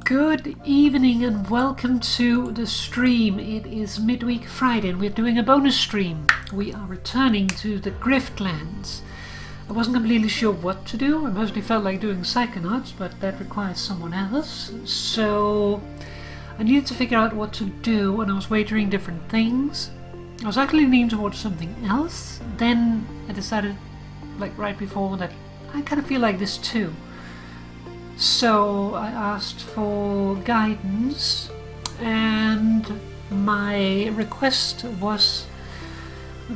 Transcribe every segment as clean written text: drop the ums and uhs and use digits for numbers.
Good evening and welcome to the stream. It is midweek Friday and we're doing a bonus stream. We are returning to the Griftlands. I wasn't completely sure what to do. I mostly felt like doing Psychonauts, but that requires someone else. So I needed to figure out what to do and I was wagering different things. I was actually leaning towards something else. Then I decided, like right before, that I kind of feel like this too. So I asked for guidance and my request was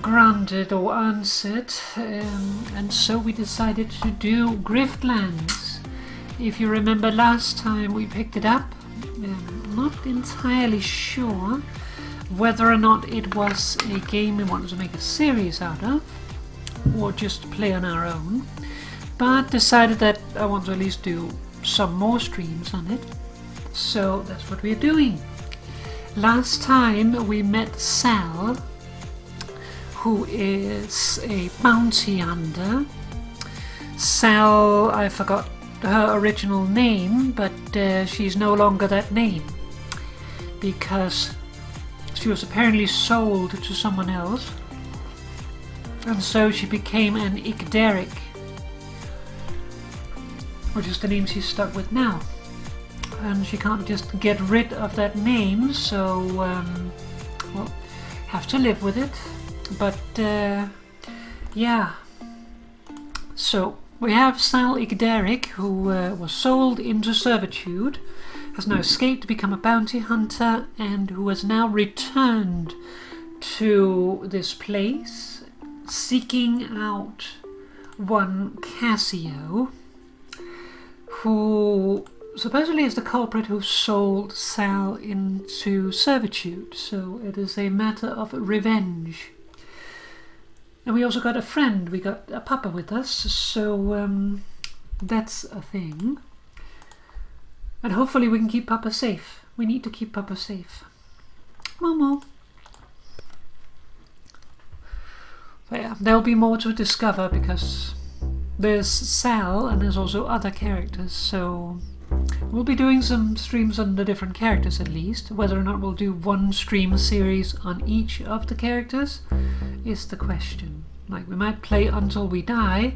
granted or answered, and so we decided to do Griftlands. If you remember last time we picked it up, I'm not entirely sure whether or not it was a game we wanted to make a series out of or just play on our own, but decided that I want to at least do some more streams on it, so that's what we're doing. Last time we met Sal, who is a bounty hunter. Sal, I forgot her original name, but she's no longer that name because she was apparently sold to someone else, and so she became an Igderic, which is the name she's stuck with now. And she can't just get rid of that name, so well, have to live with it. But yeah, so we have Sal Igderic, who was sold into servitude, has now escaped to become a bounty hunter, and who has now returned to this place, seeking out one Cassio, who supposedly is the culprit who sold Sal into servitude. So it is a matter of revenge. And we also got a friend, we got a papa with us, so that's a thing. And hopefully we can keep Papa safe. We need to keep Papa safe. Momo. But yeah, there'll be more to discover because there's Sal and there's also other characters, so we'll be doing some streams on the different characters at least. Whether or not we'll do one stream series on each of the characters is the question. Like, we might play until we die,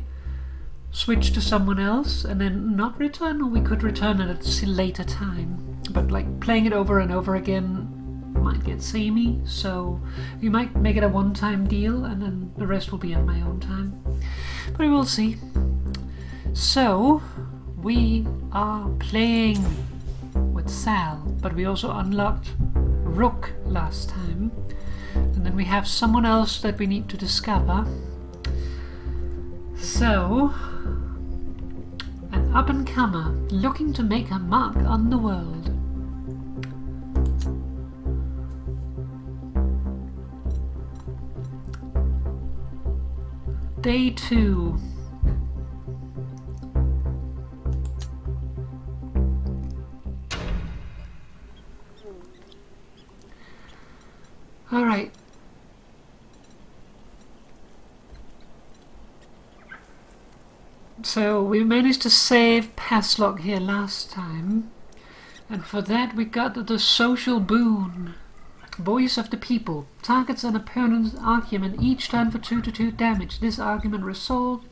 switch to someone else, and then not return, or we could return at a later time. But like, playing it over and over again might get samey, so we might make it a one-time deal and then the rest will be at my own time. But we will see. So we are playing with Sal, but we also unlocked Rook last time, and then we have someone else that we need to discover. So, an up-and-comer looking to make a mark on the world. Day 2. All right. So we managed to save Passlock here last time, and for that we got the social boon. Voice of the People. Targets an opponent's argument each time for 2/2 damage. This argument resolved.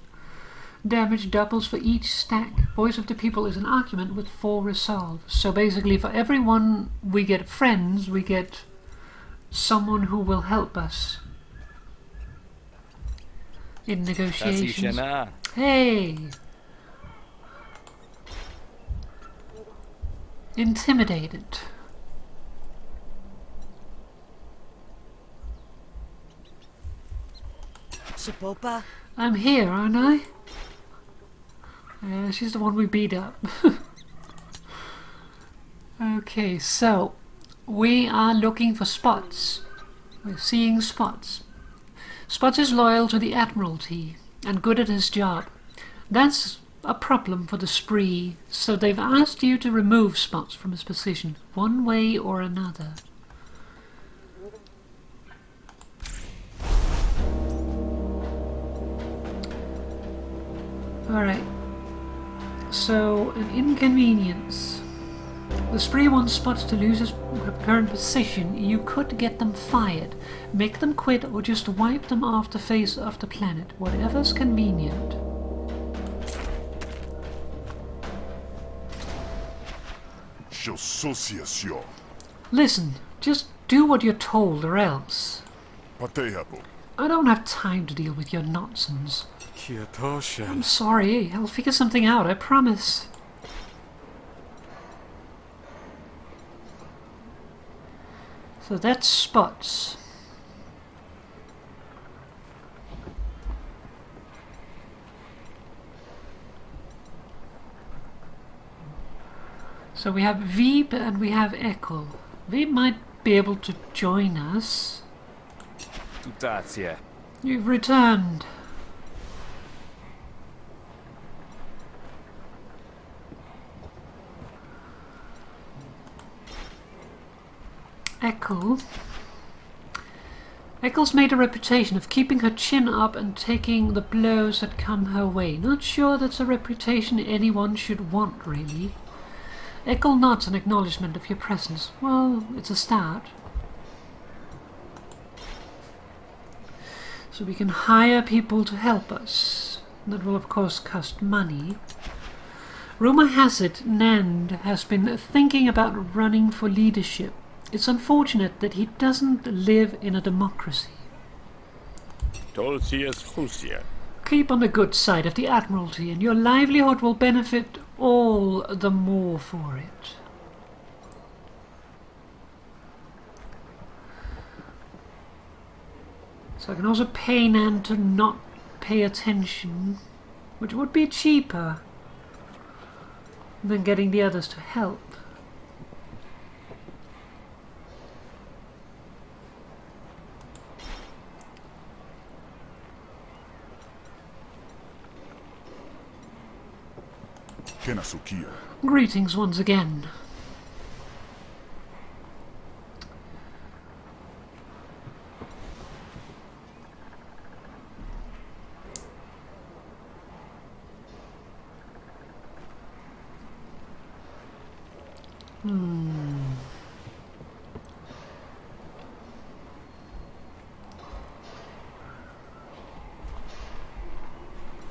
Damage doubles for each stack. Voice of the People is an argument with 4 resolve. So basically for everyone we get friends, we get someone who will help us in negotiations. Hey! Intimidated. Sapopa? I'm here, aren't I? She's the one we beat up. Okay, so we are looking for Spotz. We're seeing Spotz. Spotz is loyal to the Admiralty and good at his job. That's a problem for the spree, so they've asked you to remove Spotz from his position, one way or another. Alright, so an inconvenience. The spree wants Spotz to lose his current position. You could get them fired, make them quit, or just wipe them off the face of the planet. Whatever's convenient. Listen, just do what you're told or else. I don't have time to deal with your nonsense. I'm sorry, I'll figure something out, I promise. So that's Spotz. So we have Veeb and we have Echo. Veeb might be able to join us. You've returned. Echo. Echo's made a reputation of keeping her chin up and taking the blows that come her way. Not sure that's a reputation anyone should want, really. Echo nods in acknowledgement of your presence. Well, it's a start. So we can hire people to help us. That will of course cost money. Rumor has it Nand has been thinking about running for leadership. It's unfortunate that he doesn't live in a democracy. Keep on the good side of the Admiralty and your livelihood will benefit all the more for it. So I can also pay Nan to not pay attention, which would be cheaper than getting the others to help. Greetings once again.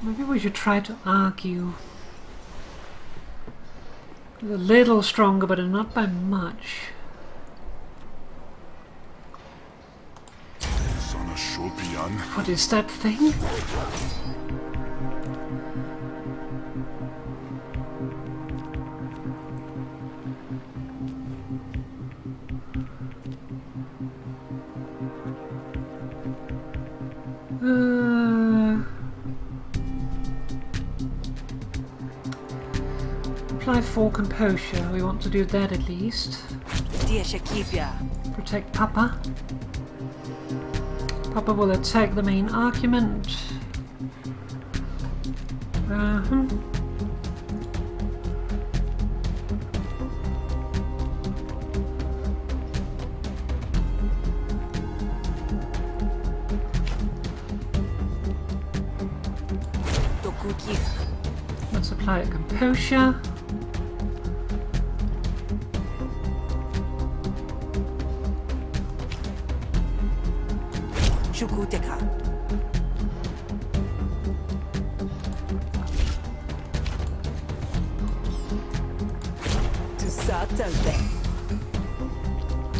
Maybe we should try to argue. A little stronger, but not by much. What is that thing? Apply 4 composure. We want to do that at least. Protect Papa. Papa will attack the main argument. Let's apply a composure.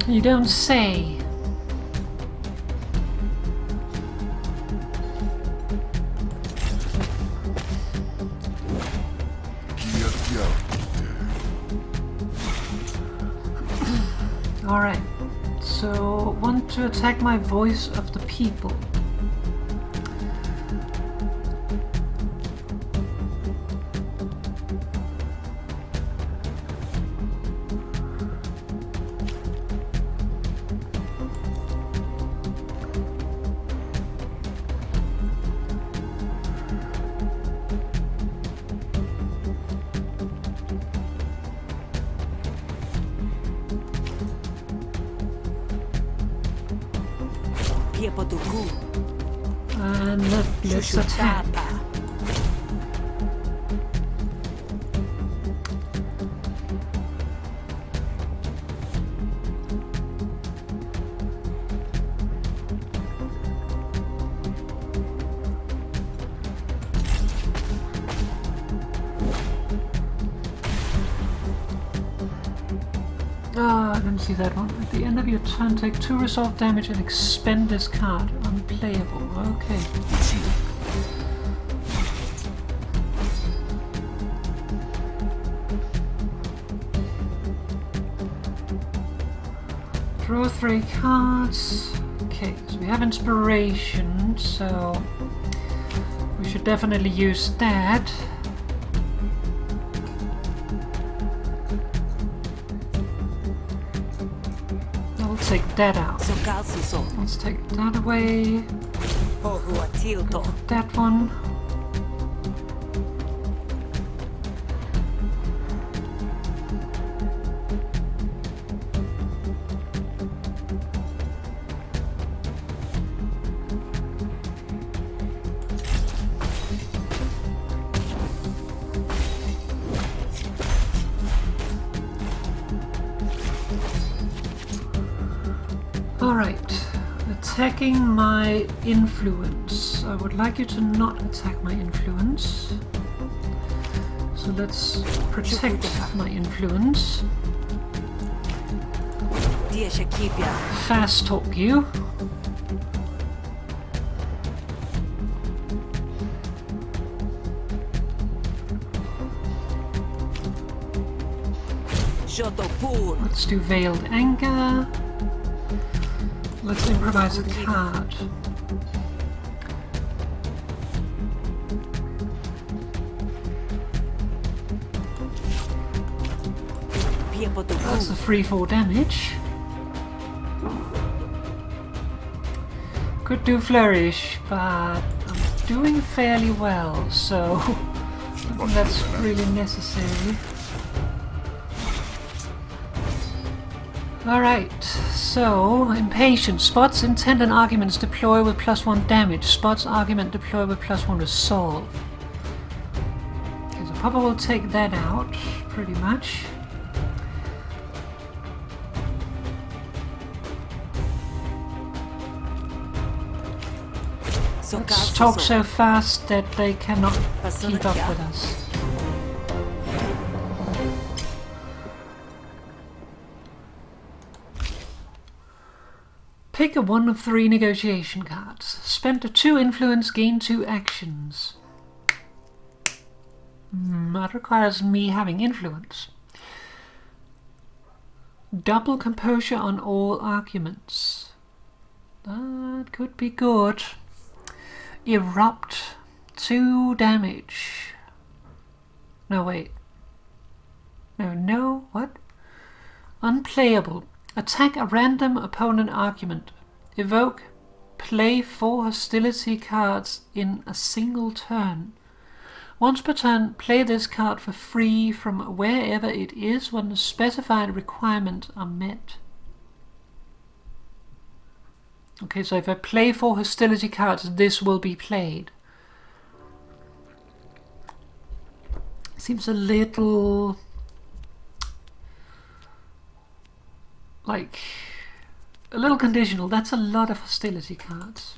You don't say. Alright, so want to attack my voice of the people. And let's attack. didn't see that one. At the end of your turn, take 2 resolve damage and expend this card. Unplayable. Okay. Draw 3 cards. Okay, so we have inspiration, so we should definitely use that. I'll take that out. Let's take that away. That one. Alright, attacking my influence. I would like you to not attack my influence. So let's protect my influence. Fast talk you. Let's do Veiled Anger. Let's improvise a card. That's the 3-4 damage. Could do Flourish, but I'm doing fairly well, so I think that's really necessary. Alright, so Impatient. Spotz, Intent and Arguments deploy with +1 damage. Spotz, Argument deploy with +1 resolve. Okay, so Papa will take that out, pretty much. Let's talk so fast that they cannot keep up with us. Pick a 1 of 3 negotiation cards. Spend a 2 influence, gain 2 actions. That requires me having influence. Double composure on all arguments. That could be good. Erupt. 2 damage. No, wait. No, what? Unplayable. Attack a random opponent argument. Evoke. Play 4 hostility cards in a single turn. Once per turn, play this card for free from wherever it is when the specified requirements are met. Okay, so if I play 4 hostility cards, this will be played. Seems a little conditional. That's a lot of hostility cards.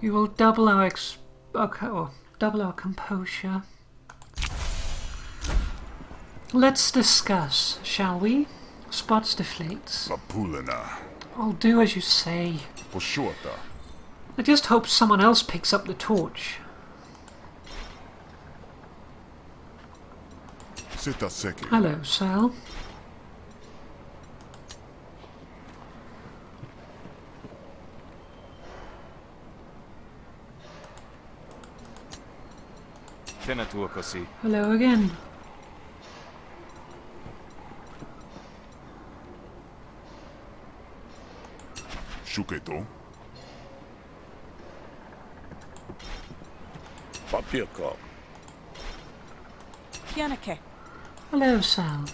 We will double our double our composure. Let's discuss, shall we? Spotz deflates. I'll do as you say. I just hope someone else picks up the torch. Hello, Sal. Hello again. Shuketo. Hello, Sal.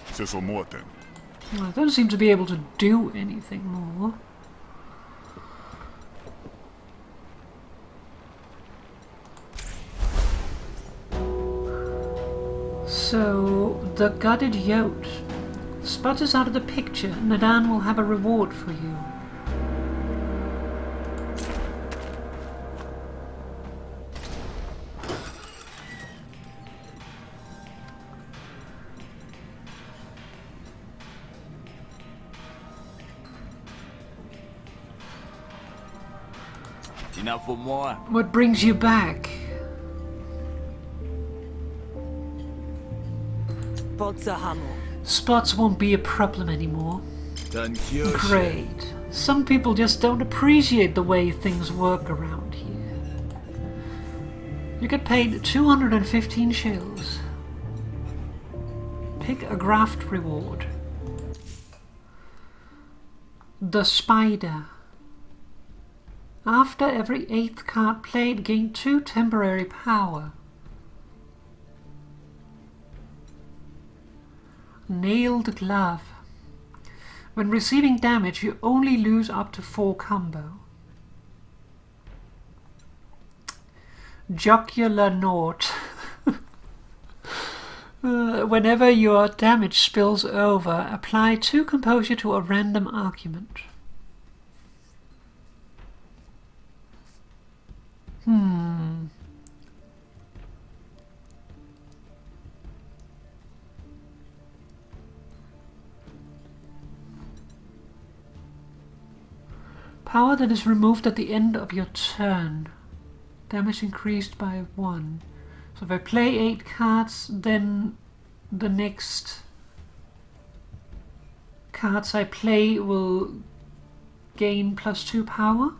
I don't seem to be able to do anything more. So, the Gutted Yote. Spotz is out of the picture. Nadan will have a reward for you. Enough for more. What brings you back? Spotz won't be a problem anymore. Great. Some people just don't appreciate the way things work around here. You get paid 215 shells. Pick a graft reward. The Spider. After every 8th card played, gain 2 temporary power. Nailed Glove. When receiving damage, you only lose up to 4 combo. Jocular Knot. Whenever your damage spills over, apply 2 composure to a random argument. Power that is removed at the end of your turn. Damage increased by 1. So if I play 8 cards, then the next cards I play will gain +2 power.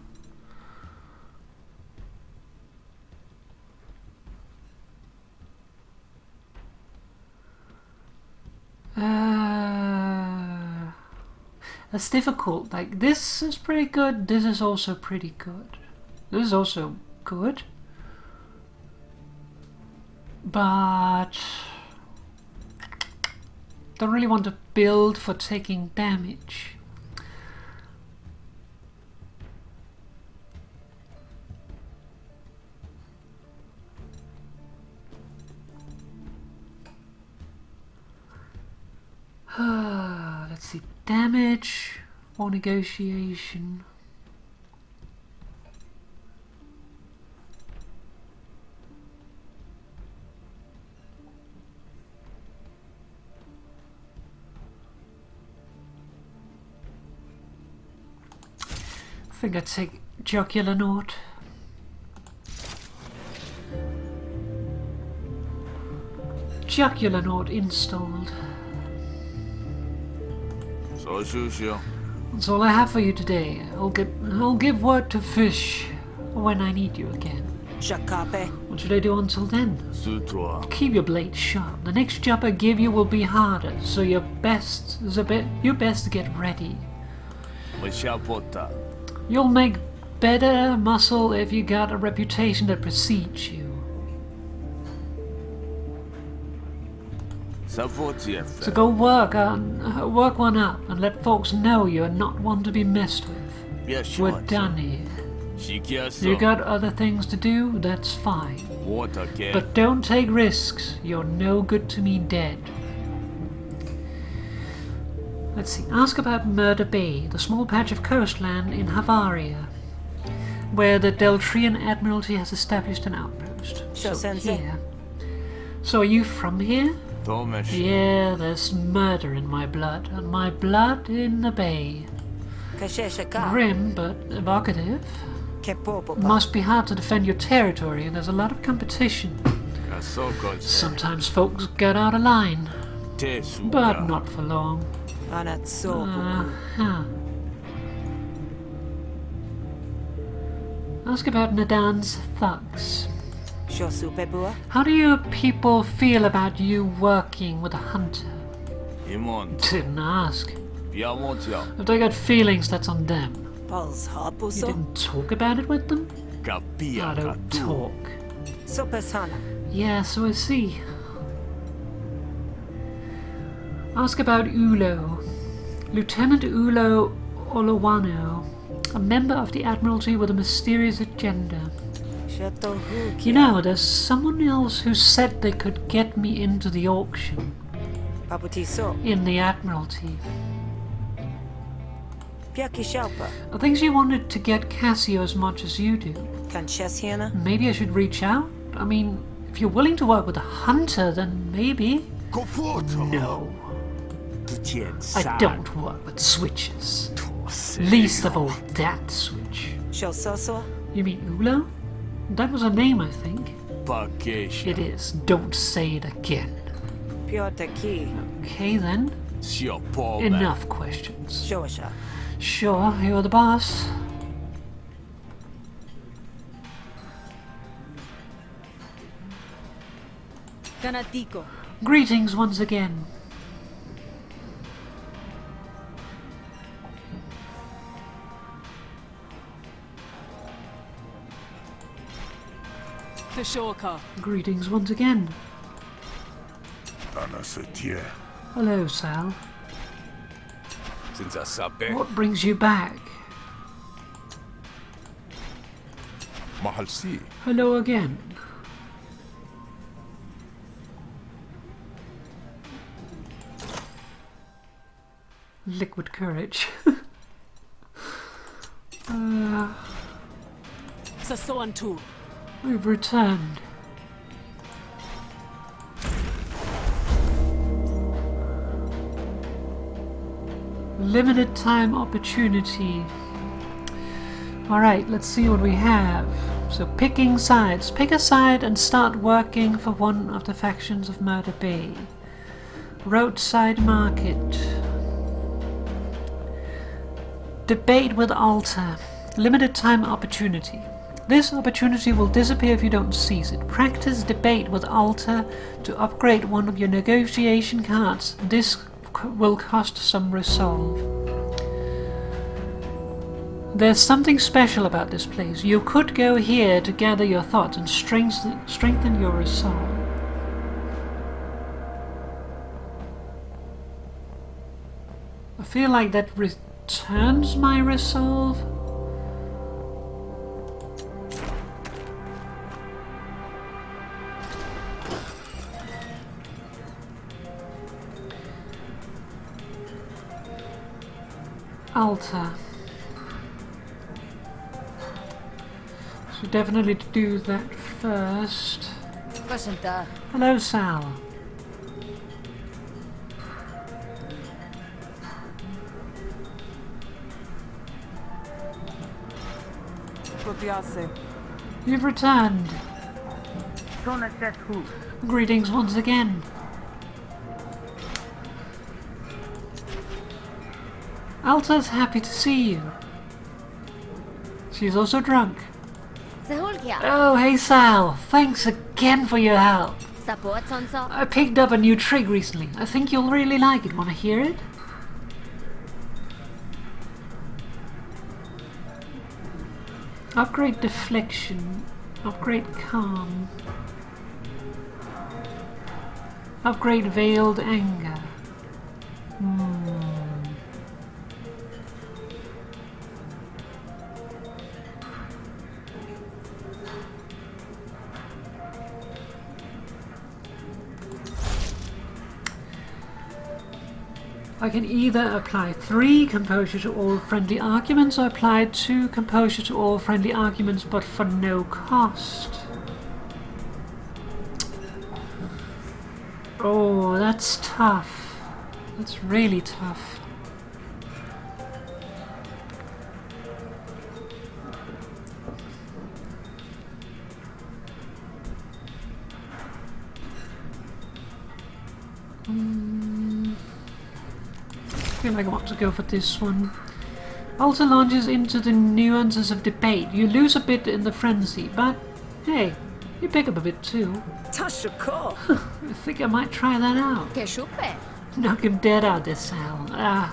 That's difficult. Like, this is pretty good. This is also pretty good. This is also good. But don't really want to build for taking damage. Let's see, damage or negotiation. I think I'd take Jocular Knot. Jocular Knot installed. That's all I have for you today. I'll give word to Fish when I need you again. What should I do until then? Keep your blade sharp. The next job I give you will be harder, so you best get ready. You'll make better muscle if you got a reputation that precedes you. So go work one up and let folks know you're not one to be messed with. We're done here. You got other things to do, that's fine. But don't take risks. You're no good to me dead. Let's see. Ask about Murder Bay, the small patch of coastland in Havaria, where the Deltrian Admiralty has established an outpost. So are you from here? Yeah, there's murder in my blood, and my blood in the bay. Grim, but evocative. Must be hard to defend your territory, and there's a lot of competition. Sometimes folks get out of line, but not for long. Ask about Nadan's thugs. How do your people feel about you working with a hunter? Didn't ask. If they got feelings, that's on them. You didn't talk about it with them? I don't talk. Yeah, so I see. Ask about Ulo. Lieutenant Ulo Olowano, a member of the Admiralty with a mysterious agenda. You know, there's someone else who said they could get me into the auction. In the Admiralty. I think she wanted to get Cassio as much as you do. Maybe I should reach out? I mean, if you're willing to work with a hunter, then maybe. No. I don't work with switches. Least of all that switch. You mean Ulo? That was a name, I think. Bakesha. It is. Don't say it again. Piotr Key. Okay then. Enough questions. Shosha. Sure, you're the boss. Kanatiko. Greetings once again. Peshoka. Greetings once again. Anasetie. Hello, Sal. Since I sabe. What brings you back? Mahalsi. Hello again. Liquid courage. Sasoantu. We've returned. Limited time opportunity. Alright, let's see what we have. So picking sides. Pick a side and start working for one of the factions of Murder Bay. Roadside market. Debate with Alta. Limited time opportunity. This opportunity will disappear if you don't seize it. Practice debate with Alta to upgrade one of your negotiation cards. This will cost some resolve. There's something special about this place. You could go here to gather your thoughts and strengthen your resolve. I feel like that returns my resolve. Alta. So definitely do that first. Hello, Sal. You've returned. Greetings once again. Alta's happy to see you. She's also drunk. Oh, hey Sal. Thanks again for your help. I picked up a new trig recently. I think you'll really like it. Want to hear it? Upgrade deflection. Upgrade calm. Upgrade veiled anger. I can either apply 3 composure to all friendly arguments or apply 2 composure to all friendly arguments but for no cost. Oh, that's tough. That's really tough. I feel like I want to go for this one. Alta launches into the nuances of debate. You lose a bit in the frenzy, but hey, you pick up a bit too. Tashako. I think I might try that out. Knock him dead out this Sal.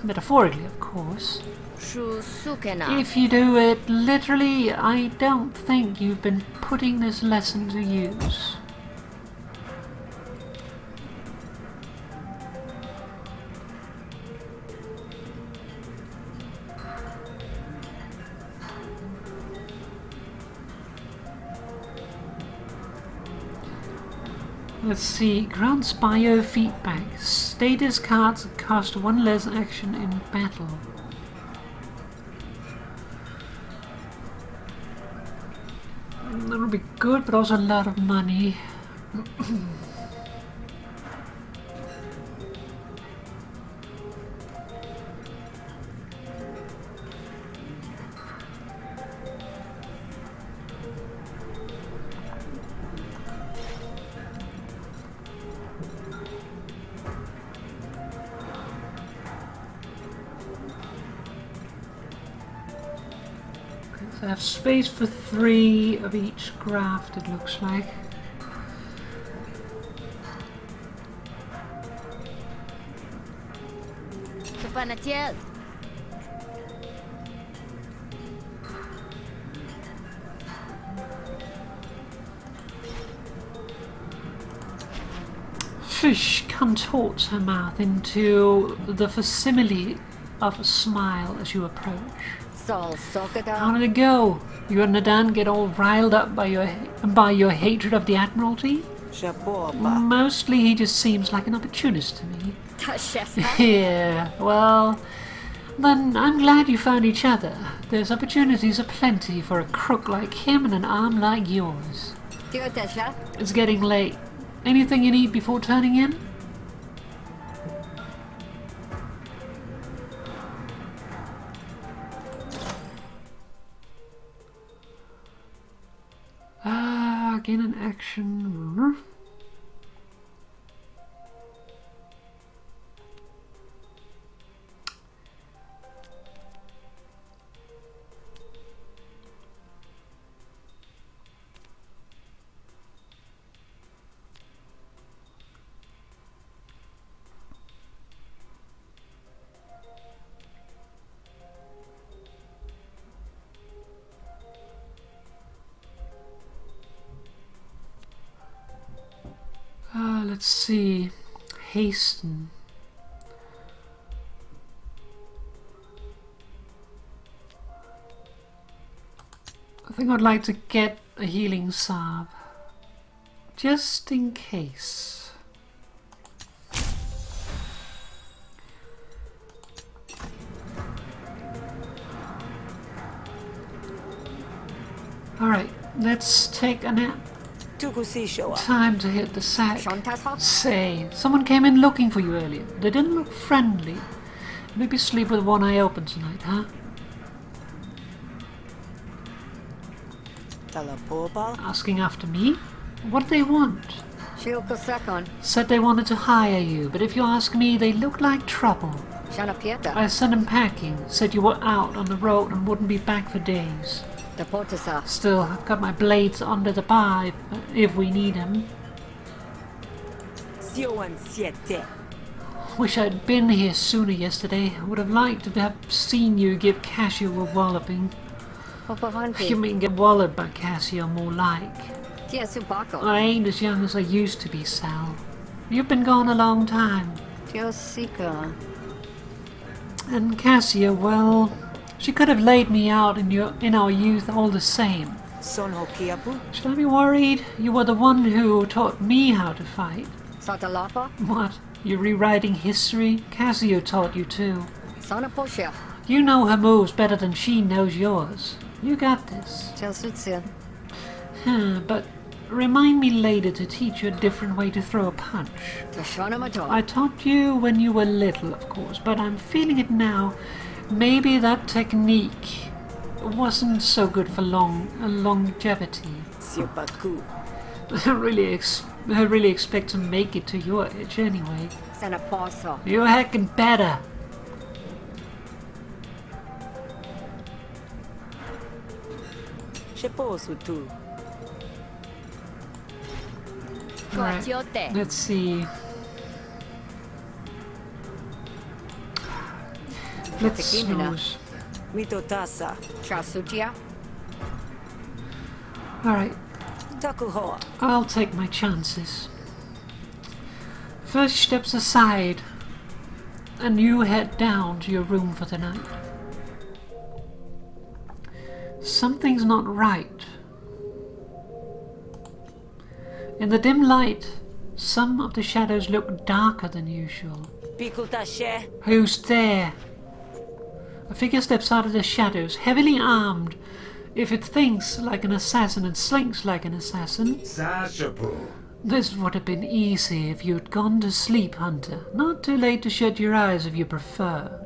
Metaphorically, of course. If you do it literally, I don't think you've been putting this lesson to use. Let's see, grants biofeedback. Status cards cost 1 less action in battle. That would be good, but also a lot of money. I have space for 3 of each graft, it looks like. Fish contorts her mouth into the facsimile of a smile as you approach. How did it go? You and Nadan get all riled up by your hatred of the Admiralty? Mostly he just seems like an opportunist to me. Yeah, well, then I'm glad you found each other. There's opportunities aplenty for a crook like him and an arm like yours. It's getting late. Anything you need before turning in? Gain an action. Let's see. Hasten. I think I'd like to get a healing salve. Just in case. Alright, let's take a nap. Time to hit the sack. Say, someone came in looking for you earlier. They didn't look friendly. Maybe sleep with one eye open tonight, huh? Asking after me? What do they want? Said they wanted to hire you, but if you ask me, they look like trouble. I sent them packing. Said you were out on the road and wouldn't be back for days. Still, I've got my blades under the bar if we need them. Wish I'd been here sooner yesterday. I would have liked to have seen you give Cassio a walloping. You mean get walloped by Cassio more like. I ain't as young as I used to be, Sal. You've been gone a long time. And Cassio, well, she could have laid me out in our youth all the same. Should I be worried? You were the one who taught me how to fight. What? You're rewriting history? Cassio taught you too. You know her moves better than she knows yours. You got this. But remind me later to teach you a different way to throw a punch. I taught you when you were little, of course, but I'm feeling it now. Maybe that technique wasn't so good for longevity. I really expect to make it to your age anyway. You're heckin' better. Right, let's see. Let's snooze. Alright. I'll take my chances. First steps aside, and you head down to your room for the night. Something's not right. In the dim light, some of the shadows look darker than usual. Who's there? A figure steps out of the shadows, heavily armed. If it thinks like an assassin and slinks like an assassin. This would have been easy if you'd gone to sleep, Hunter. Not too late to shut your eyes if you prefer.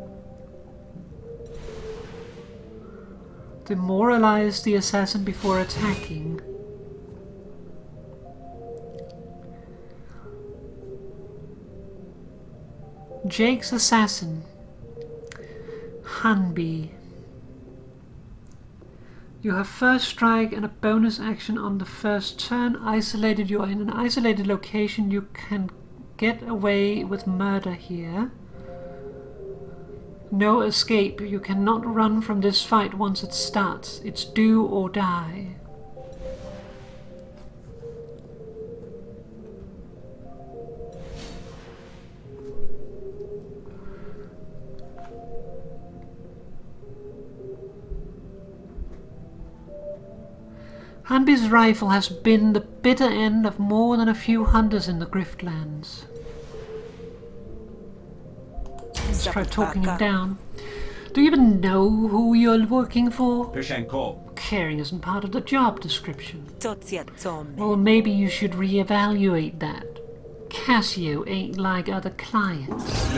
Demoralize the assassin before attacking. Jake's assassin. Hanbi. You have first strike and a bonus action on the first turn. Isolated. You are in an isolated location. You can get away with murder here. No escape. You cannot run from this fight once it starts. It's do or die. Hanby's rifle has been the bitter end of more than a few hunters in the Griftlands. Let's try talking him down. Do you even know who you're working for? Caring isn't part of the job description. Well, maybe you should reevaluate that. Cassio ain't like other clients.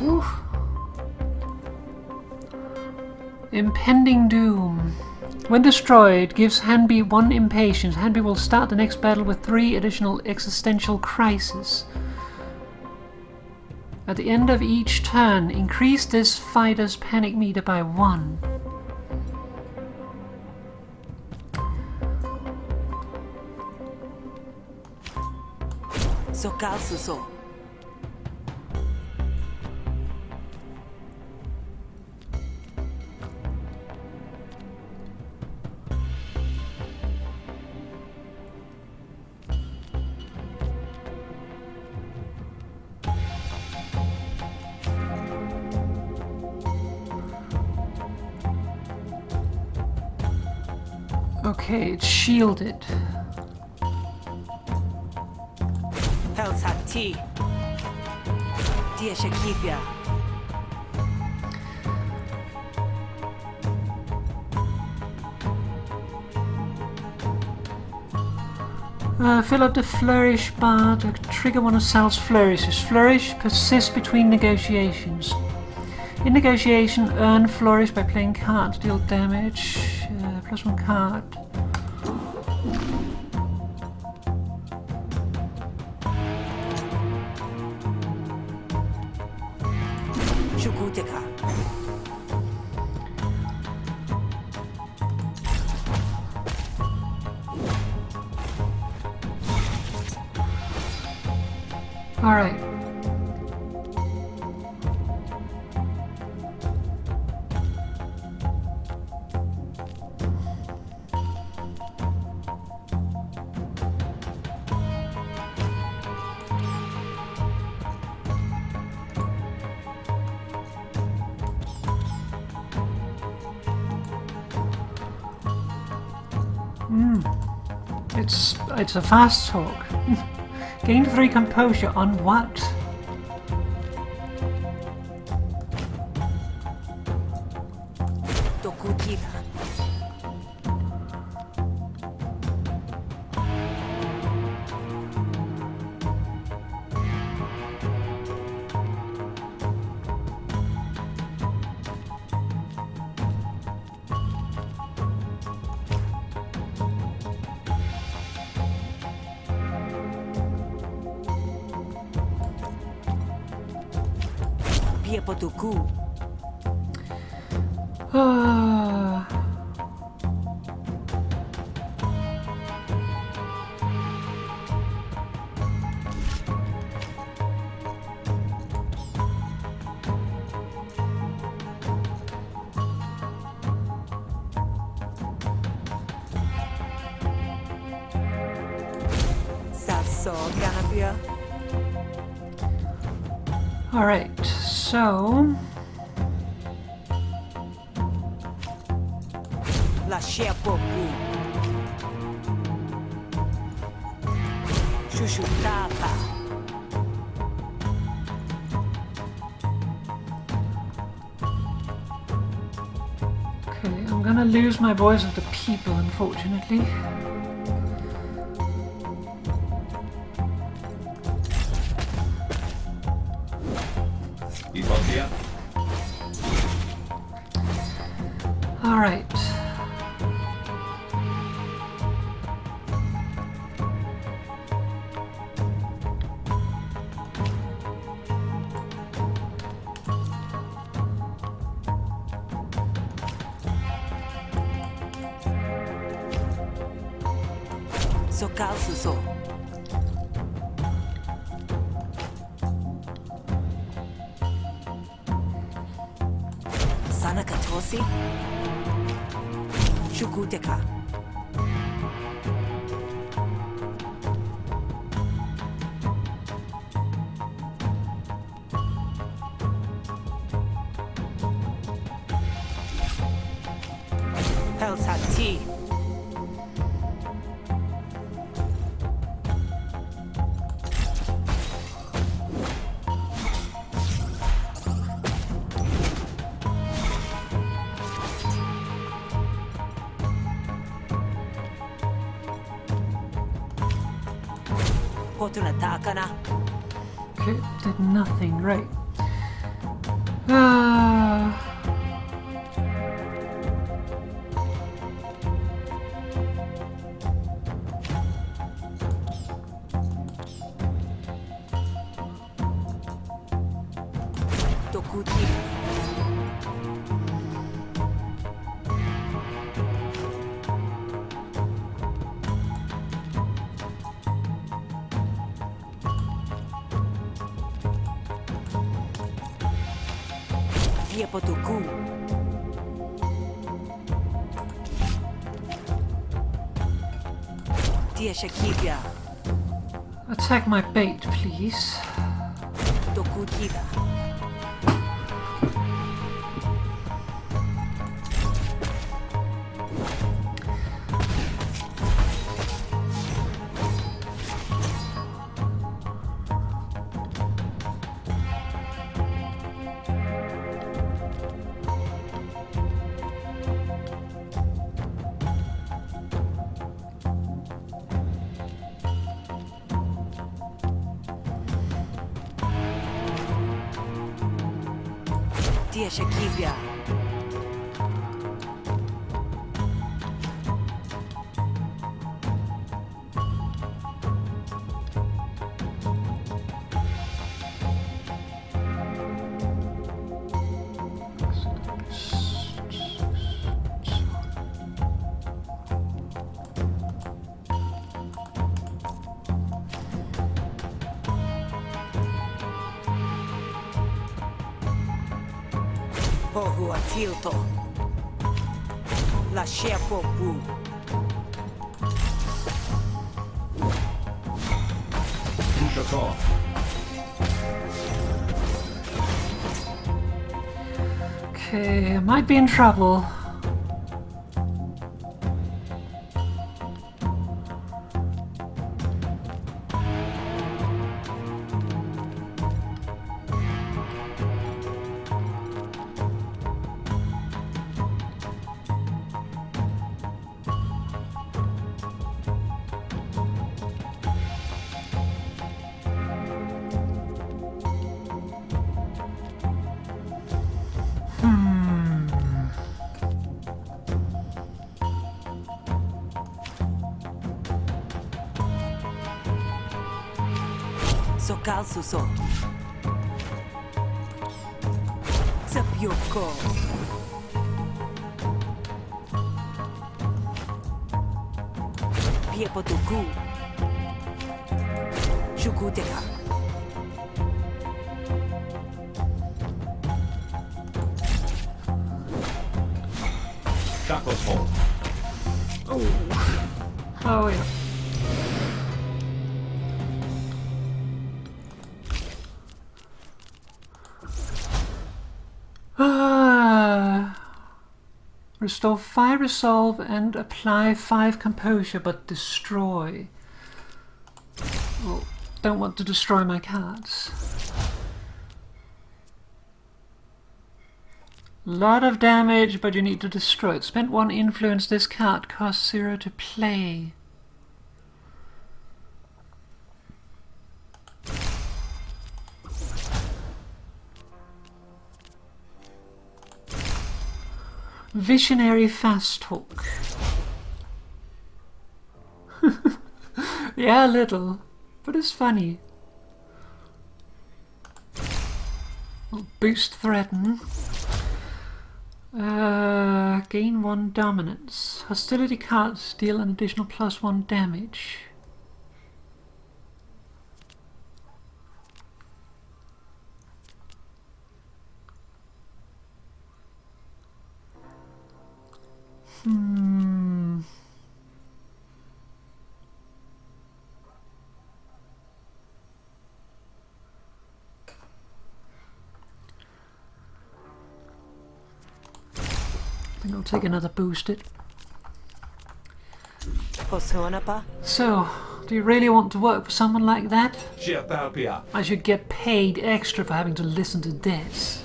Oof. Impending doom. When destroyed, gives Hanby 1 impatience. Hanby will start the next battle with 3 additional existential crises. At the end of each turn, increase this fighter's panic meter by 1. Okay, it's shielded. Fill up the flourish bar to trigger one of Sal's flourishes. Flourish persists between negotiations. In negotiation, earn flourish by playing cards, deal damage, plus 1 card. All right. It's a fast talk. Gain 3 composure on what? All right, so okay, I'm gonna lose my voice of the people, unfortunately. All right. Sokalsuso. Sanakatosi. Shukuteka. Helsati. Potunatakana. Okay, did nothing, right. Ah. Tokuti. Diepotuku. Diashakibia. Attack my bait, please. Tokutida. Diashakibia. Pohu atilto. La shepopu. Tushaka. Okay, I might be in trouble. Sokalsuso. Sapyoko. Piepotuku. Shukuteka. Shackles hold. Oh yeah. Restore 5 resolve and apply 5 composure, but destroy. Oh, don't want to destroy my cards. Lot of damage, but you need to destroy it. Spend 1 influence. This card costs 0 to play. Visionary fast talk. Yeah, a little, but it's funny. Boost threaten. Gain 1 dominance. Hostility cards deal an additional +1 damage. think I'll take another boosted. Posonapa. So, do you really want to work for someone like that? Chirpalpia. I should get paid extra for having to listen to this.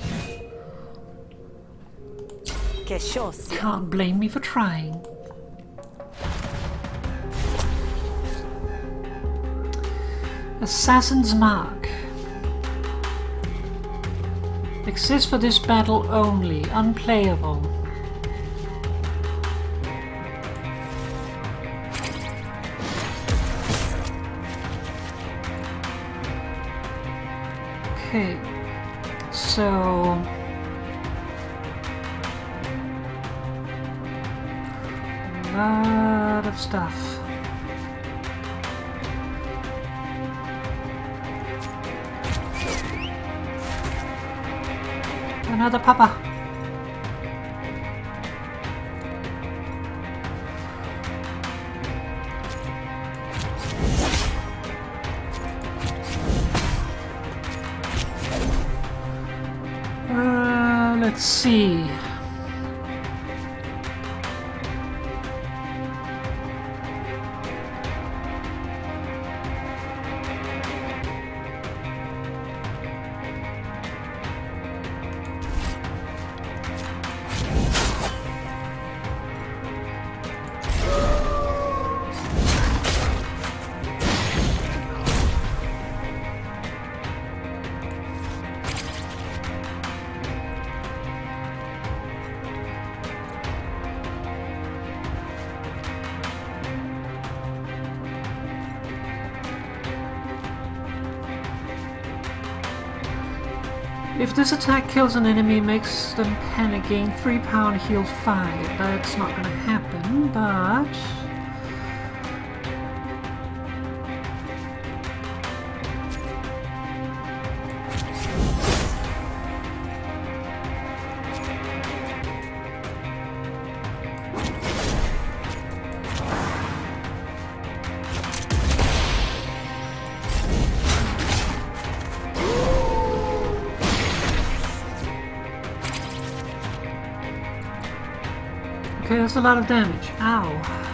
Keshosia. Can't blame me for trying. Assassin's Mark. Exists for this battle only. Unplayable. Okay. So... lot of stuff. Another papa. Let's see. If this attack kills an enemy, makes them panic, gain 3 power and heal 5. That's not gonna happen, but... okay, that's a lot of damage. Ow.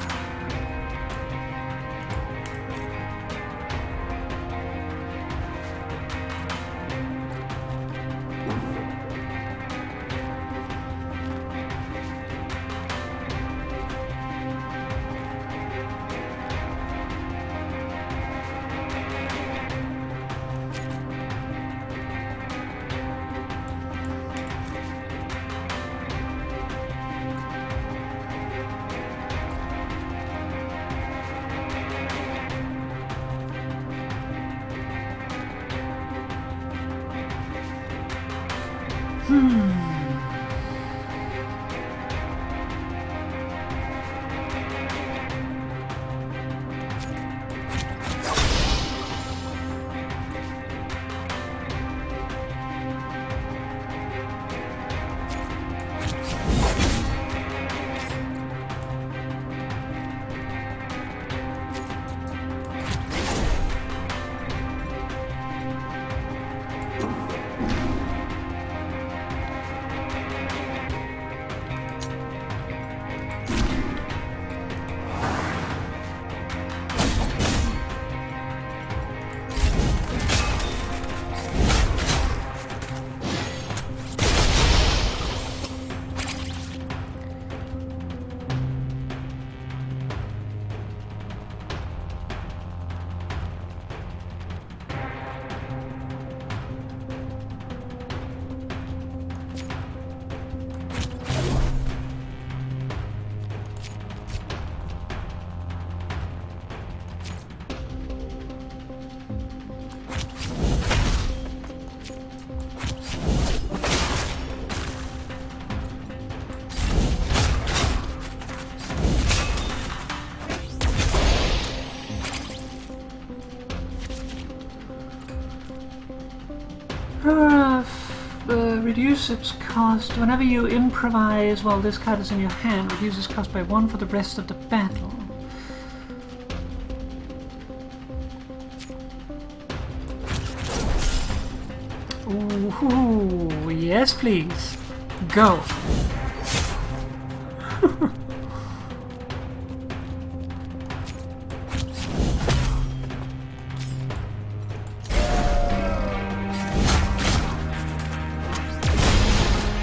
Reduce its cost whenever you improvise while this card is in your hand. Reduces cost by 1 for the rest of the battle. Ooh, yes please. Go.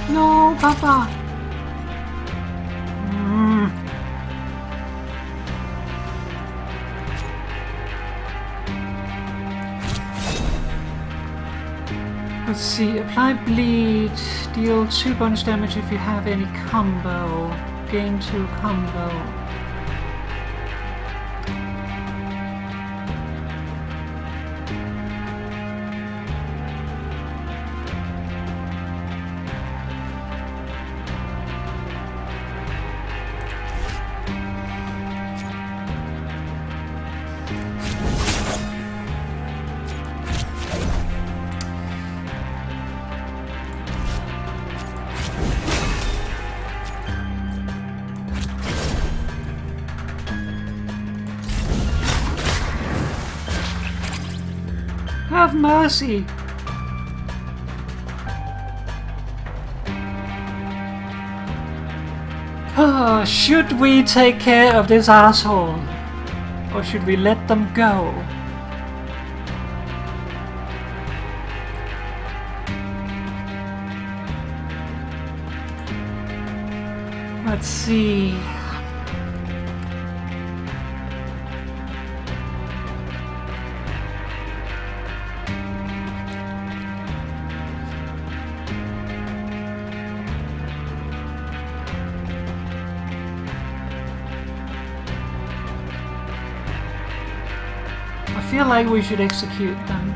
No, Papa. Let's see, apply bleed, deal 2 bonus damage if you have any combo, gain 2 combo. Have mercy! Should we take care of this asshole? Or should we let them go? Let's see. I feel like we should execute them.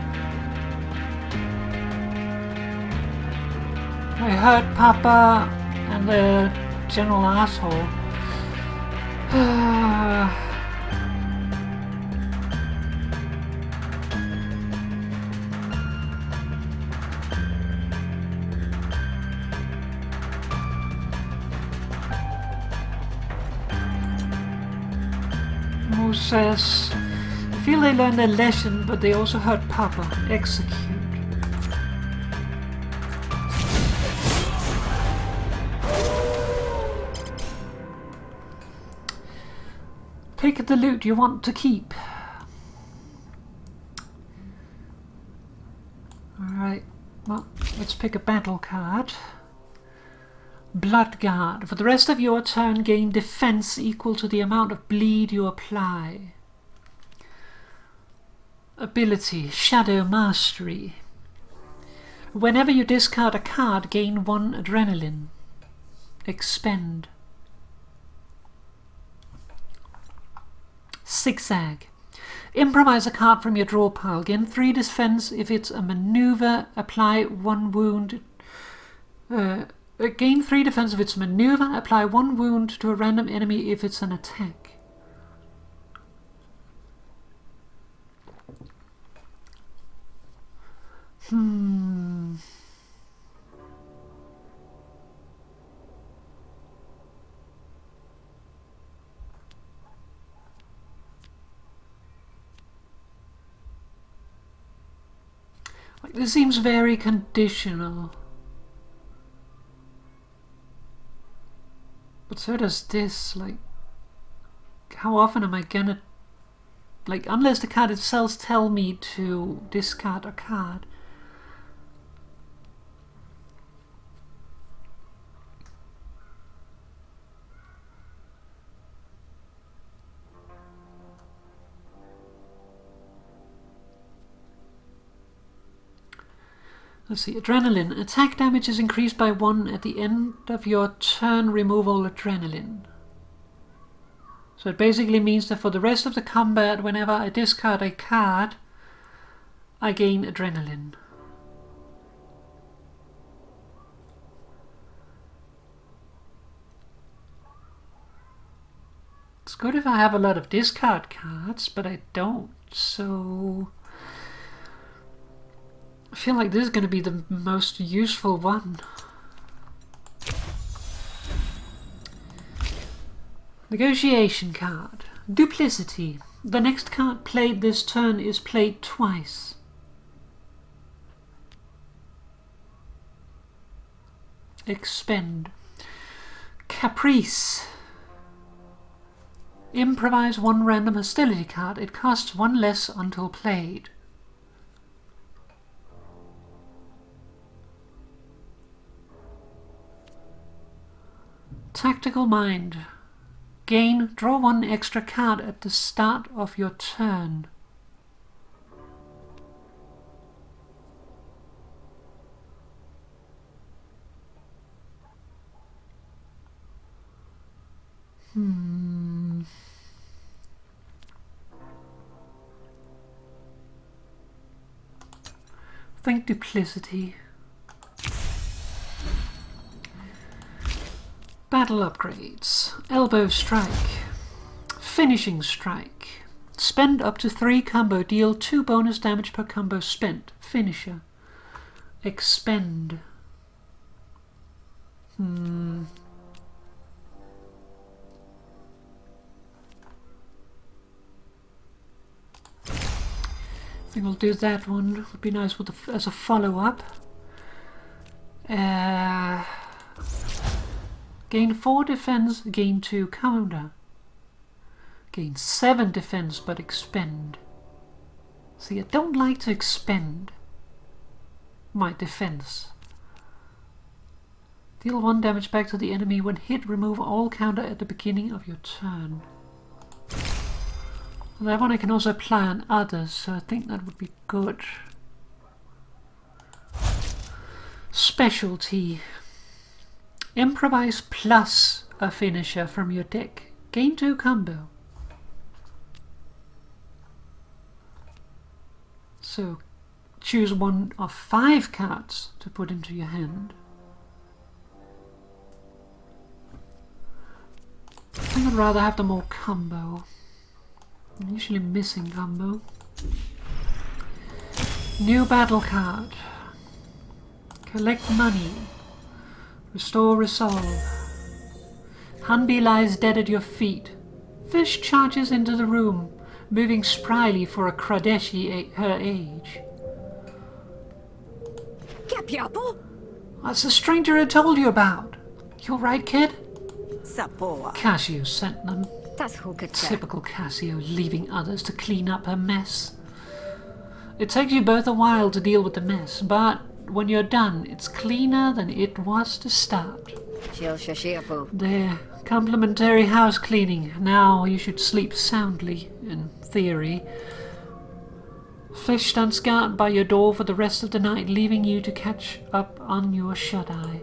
I hurt Papa and the general asshole. Moses. I feel they learned their lesson, but they also hurt Papa. Execute. Take the loot you want to keep. Alright, well, let's pick a battle card. Bloodguard. For the rest of your turn, gain defense equal to the amount of bleed you apply. Ability, Shadow Mastery. Whenever you discard a card, gain 1 adrenaline. Expend. Zigzag. Improvise a card from your draw pile. Gain 3 defense if it's a maneuver. Apply 1 wound. Gain 3 defense if it's a maneuver. Apply 1 wound to a random enemy if it's an attack. Like, this seems very conditional. But so does this. Like, how often am I gonna... Like, unless the card itself tells me to discard a card. Let's see, adrenaline. Attack damage is increased by 1 at the end of your turn. Remove all adrenaline. So it basically means that for the rest of the combat, whenever I discard a card, I gain adrenaline. It's good if I have a lot of discard cards, but I don't, so... I feel like this is going to be the most useful one. Negotiation card. Duplicity. The next card played this turn is played twice. Expend. Caprice. Improvise one random hostility card. It costs one less until played. Tactical Mind. Draw one extra card at the start of your turn. Think Duplicity. Battle upgrades. Elbow Strike. Finishing Strike. Spend up to 3 combo. Deal 2 bonus damage per combo spent. Finisher. Expend. I think we'll do that one. Would be nice with as a follow-up. Gain 4 defense, gain 2 counter. Gain 7 defense, but expend. See, I don't like to expend my defense. Deal 1 damage back to the enemy when hit. Remove all counter at the beginning of your turn. That one I can also apply on others, so I think that would be good. Specialty. Improvise plus a finisher from your deck. Gain 2 combo. So choose one of 5 cards to put into your hand. I think I'd rather have the more combo. I'm usually missing combo. New battle card. Collect money. Restore resolve. Hanbi lies dead at your feet. Fish charges into the room, moving spryly for a Kradeshi her age. Capiapo? That's the stranger I told you about. You right, kid? Sapoa. Cassio sent them. Tas hukatsa. Typical Cassio, leaving others to clean up her mess. It takes you both a while to deal with the mess, but when you're done, it's cleaner than it was to start. There, complimentary house cleaning. Now you should sleep soundly, in theory. Fish stands guard by your door for the rest of the night, leaving you to catch up on your shut-eye.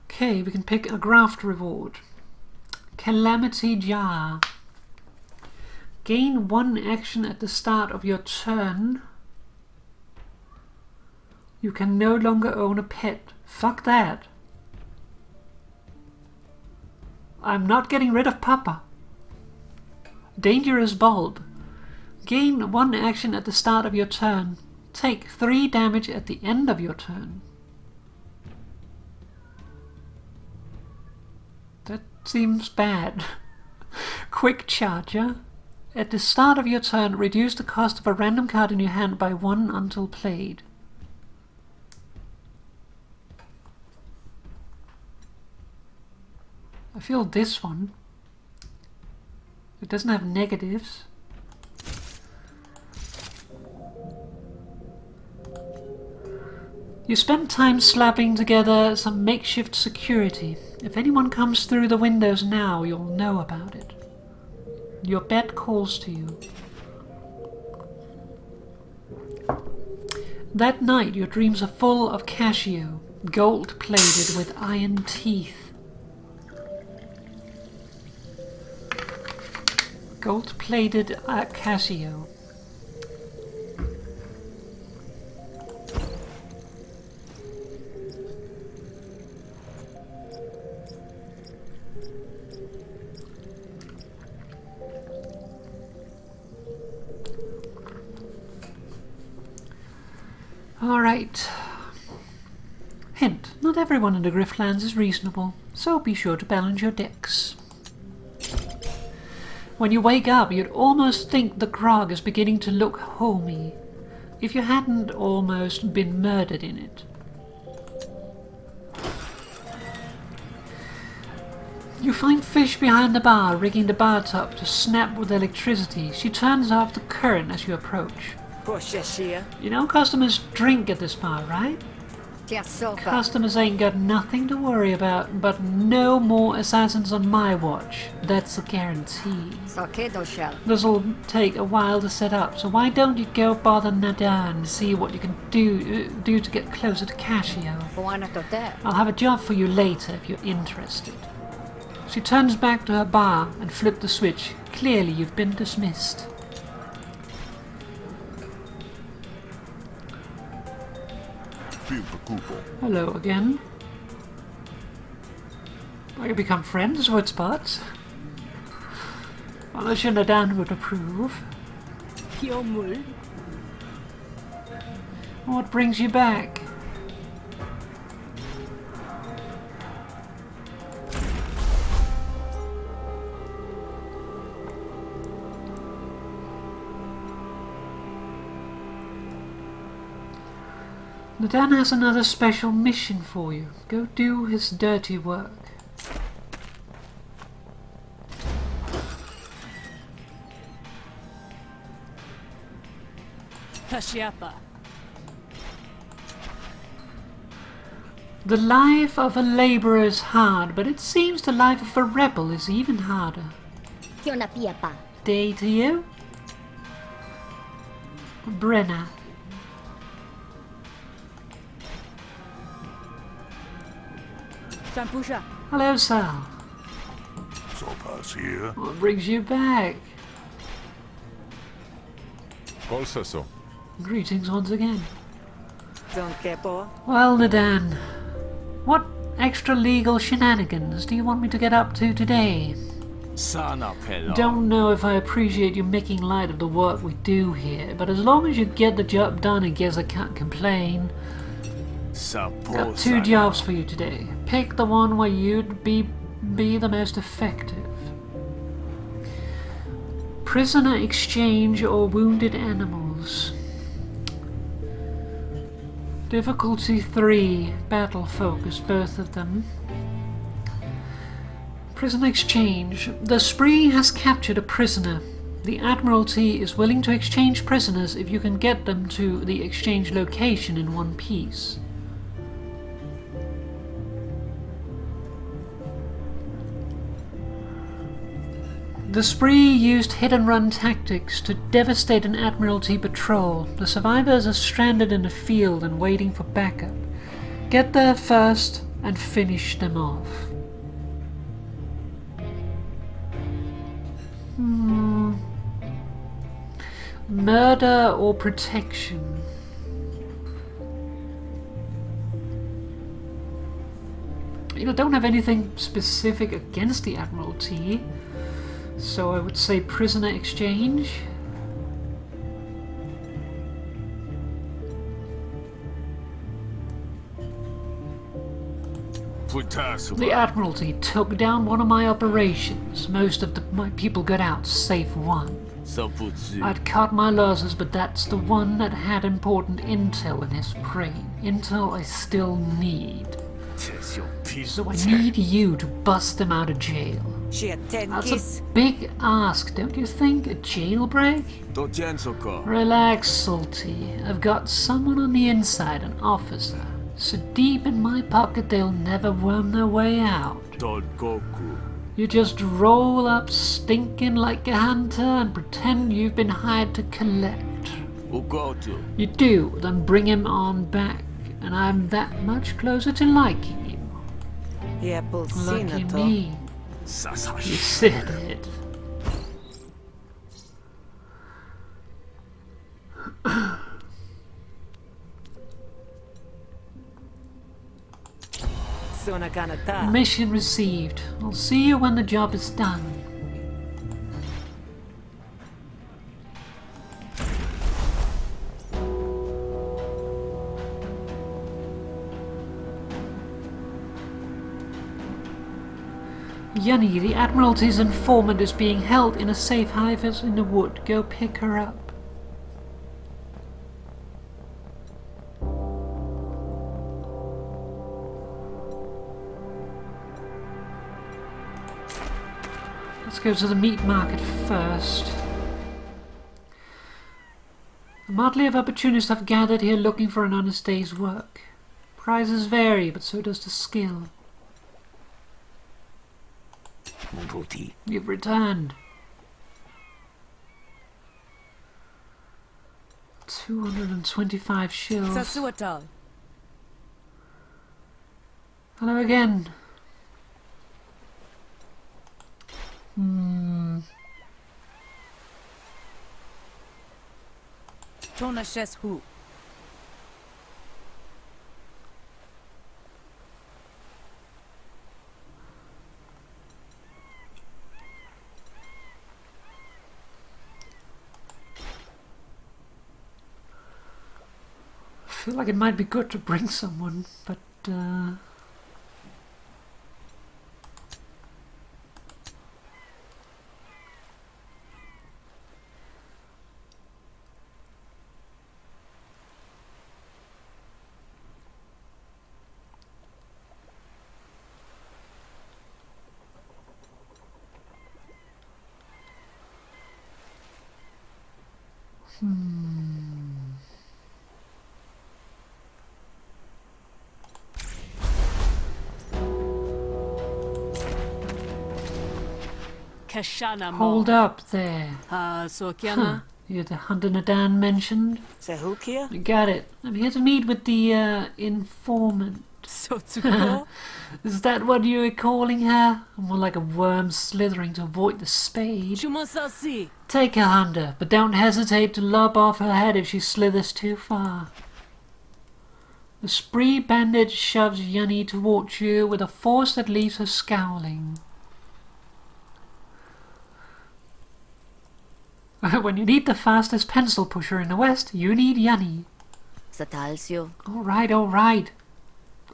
Okay, we can pick a graft reward. Calamity Jar. Gain 1 action at the start of your turn. You can no longer own a pet. Fuck that. I'm not getting rid of Papa. Dangerous Bulb. Gain 1 action at the start of your turn. Take 3 damage at the end of your turn. That seems bad. Quick Charger. At the start of your turn, reduce the cost of a random card in your hand by 1 until played. I feel this one. It doesn't have negatives. You spend time slapping together some makeshift security. If anyone comes through the windows now, you'll know about it. Your bed calls to you. That night, your dreams are full of Cassio, gold-plated with iron teeth. Gold-plated Cassio. Alright. Hint, not everyone in the Griftlands is reasonable, so be sure to balance your decks. When you wake up, you'd almost think the grog is beginning to look homey, if you hadn't almost been murdered in it. You find fish behind the bar, rigging the bar top to snap with electricity. She turns off the current as you approach. Posheshia. You know customers drink at this bar, right? Tiasopa. Customers ain't got nothing to worry about, but no more assassins on my watch. That's a guarantee. Sakedo shell. This'll take a while to set up, so why don't you go bother Nadan and see what you can do to get closer to Casio? Buanatote. I'll have a job for you later if you're interested. She turns back to her bar and flips the switch. Clearly you've been dismissed. Hello again. I can become friends with Spotz. Unless your Nadan would approve. Yomul. What brings you back? Nadan has another special mission for you. Go do his dirty work. Tashiapa. The life of a laborer is hard, but it seems the life of a rebel is even harder. Kionapiapa. Day to you? Brenna. Sampusha. Hello, Sal. Sopas here. What brings you back? Colsaso. Greetings once again. Don't kepo. Well, Nadan, what extra legal shenanigans do you want me to get up to today? Sana pelo. Don't know if I appreciate you making light of the work we do here, but as long as you get the job done, I guess I can't complain. Got two jobs for you today. Pick the one where you'd be the most effective. Prisoner exchange or wounded animals. Difficulty 3, battle focus, both of them. Prisoner exchange. The spree has captured a prisoner. The Admiralty is willing to exchange prisoners if you can get them to the exchange location in one piece. The spree used hit-and-run tactics to devastate an Admiralty patrol. The survivors are stranded in the field and waiting for backup. Get there first and finish them off. Murder or protection? I don't have anything specific against the Admiralty. So I would say prisoner exchange. The Admiralty took down one of my operations. Most of my people got out, save one. I'd cut my losses, but that's the one that had important intel in his brain. Intel I still need. So I need you to bust them out of jail. She had 10 That's kiss. a big ask, don't you think? A jailbreak? Relax, Salty. I've got someone on the inside, an officer. So deep in my pocket they'll never worm their way out. You just roll up stinking like a hunter and pretend you've been hired to collect. You do, then bring him on back, and I'm that much closer to liking you. Yeah, Lucky pulsina to. me. You said it. Sonakanata. Mission received. I'll see you when the job is done. Yunny, the Admiralty's informant is being held in a safe house in the wood. Go pick her up. Let's go to the meat market first. A motley of opportunists have gathered here looking for an honest day's work. Prices vary, but so does the skill. You've returned. 225 shills. Sasuatal. Hello again. Tona Shes Hu. I feel like it might be good to bring someone, but Kashana Mo. hold up there. Sokiana. You're the Hunter Nadan mentioned. Sehukia? You got it. I'm here to meet with the informant. Sotsuko. Is that what you were calling her? More like a worm slithering to avoid the spade. Chumasasi. Take her, Hunter, but don't hesitate to lob off her head if she slithers too far. The spree bandit shoves Yanni towards you with a force that leaves her scowling. When you need the fastest pencil pusher in the West, you need Yanni. Satalsio. All right.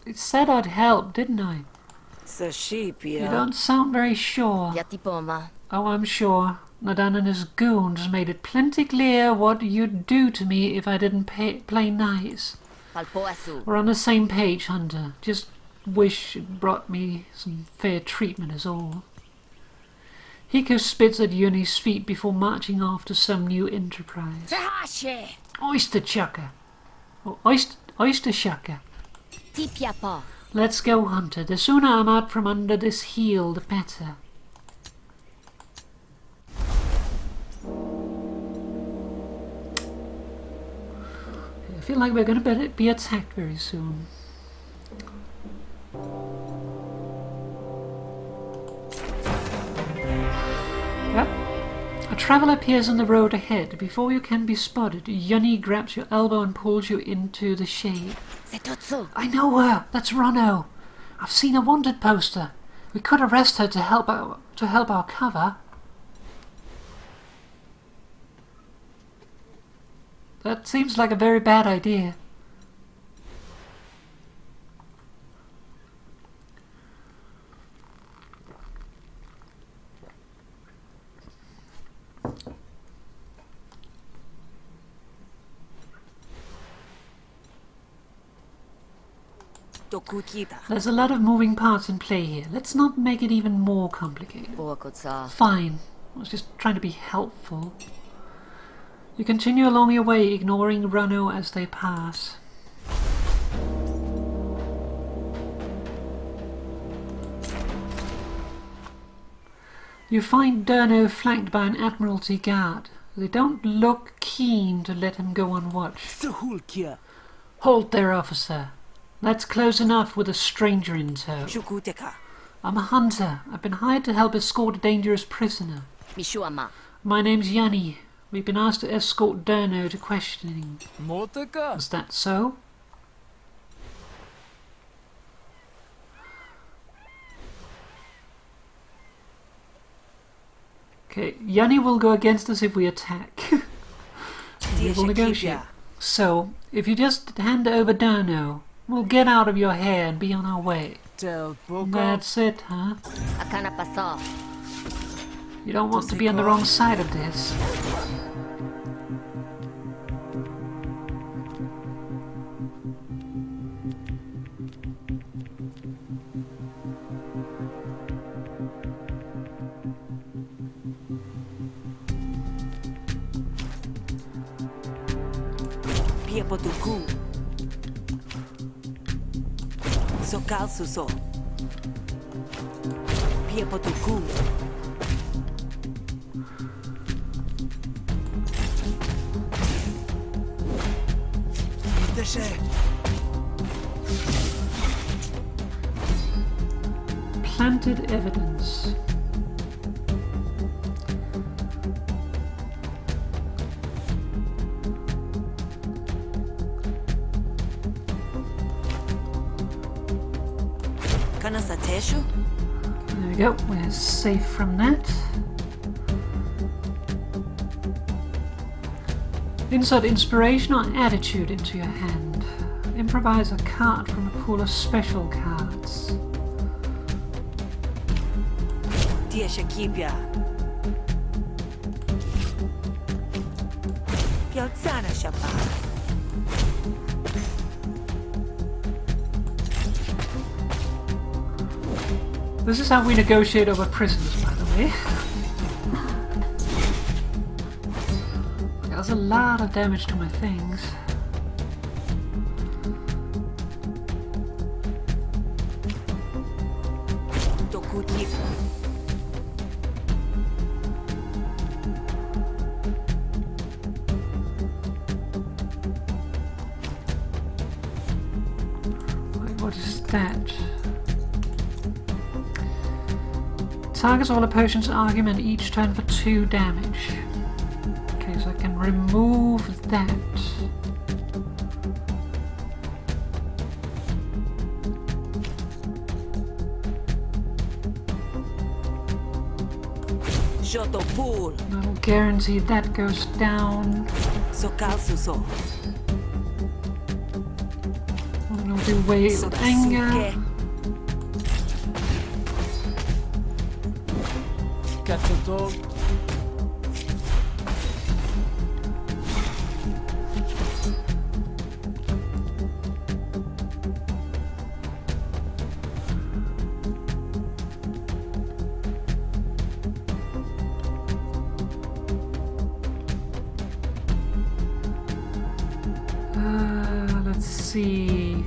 I said I'd help, didn't I? You Sashipia. don't sound very sure. Yatipoma. Oh, I'm sure. Nadan and his goons made it plenty clear what you'd do to me if I didn't play nice. Palpoasu. We're on the same page, Hunter. Just wish it brought me some fair treatment is all. Hiko spits at Yuni's feet before marching off to some new enterprise. Tahashe. Oyster chucker. Or oyster shucker. Tipiapa. Let's go, Hunter. The sooner I'm out from under this heel, the better. I feel like we're going to be attacked very soon. Yep. A traveller appears on the road ahead. Before you can be spotted, Yuni grabs your elbow and pulls you into the shade. Setotsu. I know her. That's Rono. I've seen a wanted poster. We could arrest her to help our cover. That seems like a very bad idea. There's a lot of moving parts in play here. Let's not make it even more complicated. Fine. I was just trying to be helpful. You continue along your way, ignoring Rano as they pass. You find Durno flanked by an Admiralty guard. They don't look keen to let him go unwatched. Sehulkia. Halt there, officer. That's close enough with a stranger in tow. Shukuteka. I'm a hunter. I've been hired to help escort a dangerous prisoner. Mishuama. My name's Yanni. We've been asked to escort Durno to questioning. Motaka. Is that so? Okay, Yanni will go against us if we attack. We will negotiate. So, if you just hand over Durno, we'll get out of your hair and be on our way. Del Boko. That's it, huh? Akana Pasa. You don't want to be on the wrong side of this. Piepotuku. Sokalsuso. Piepotuku. Planted evidence. Kanasateshu. There we go, we're safe from that. Insert inspiration or attitude into your hand. Improvise a card from a pool of special cards. Tieshakipia. Pialzana Shapa. This is how we negotiate over prisoners, by the way. There's a lot of damage to my things. Wait, what is that? Targets all opponent's argument each turn for 2 damage. Okay, so I can remove that. Jotopool. I will guarantee that goes down. Sokalsuso. And we'll do Wailed Anger. Katsuto. Let's see.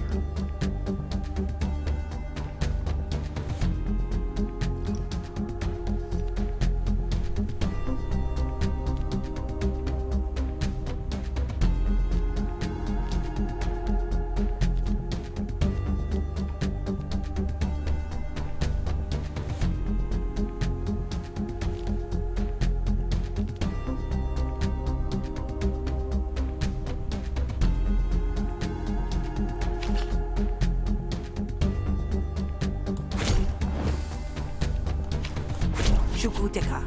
Shukuteka.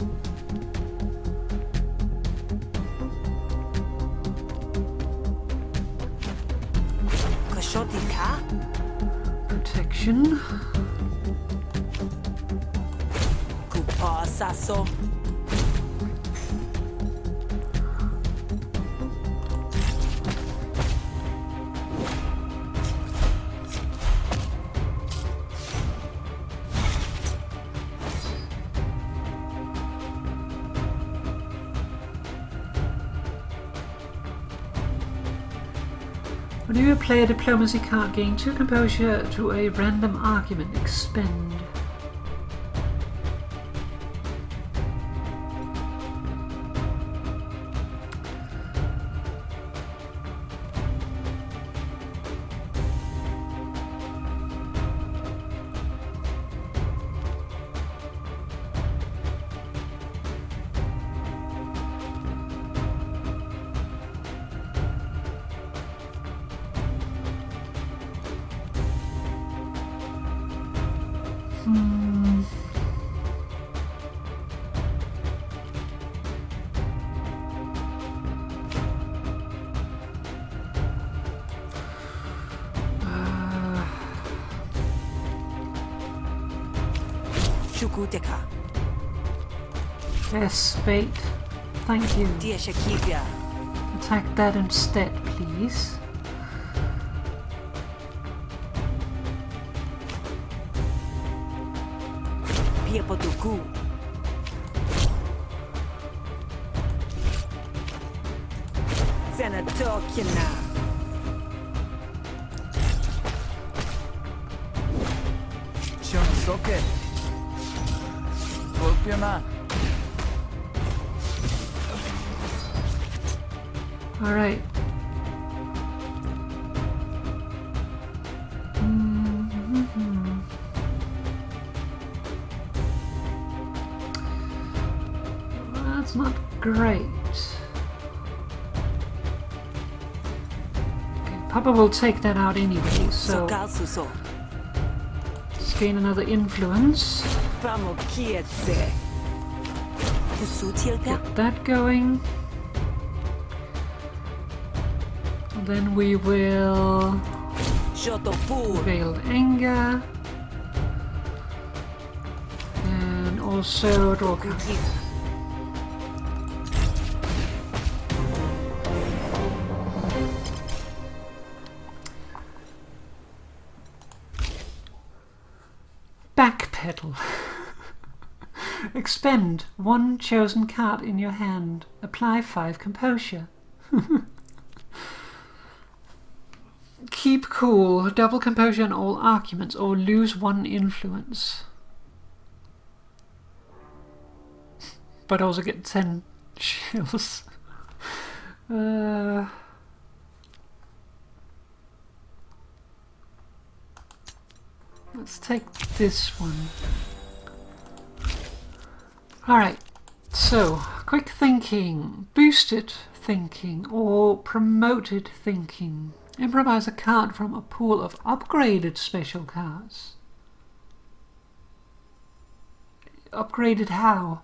Kashotika. Protection. Kupasaso. When you play a diplomacy card, gain 2 composure to a random argument. Expend. Shukuteka. Yes, bait. Thank you. Tieshakipia. Attack that instead, please. Piepotuku. Senatokina. Soke. Volpiana. Alright. That's not great. Okay, Papa will take that out anyway, so Sokal suso. let's gain another influence. Vamo kietse. Kusutilka. Get that going. Then we will Shotopur. Veiled Anger. And also draw card. Kutiva. Backpedal. Expend one chosen card in your hand. Apply 5 composure. Keep cool. Double composure on all arguments or lose 1 influence. But also get 10 chills. Let's take this one. Alright, so quick thinking, boosted thinking, or promoted thinking. Improvise a card from a pool of upgraded special cards. Upgraded how?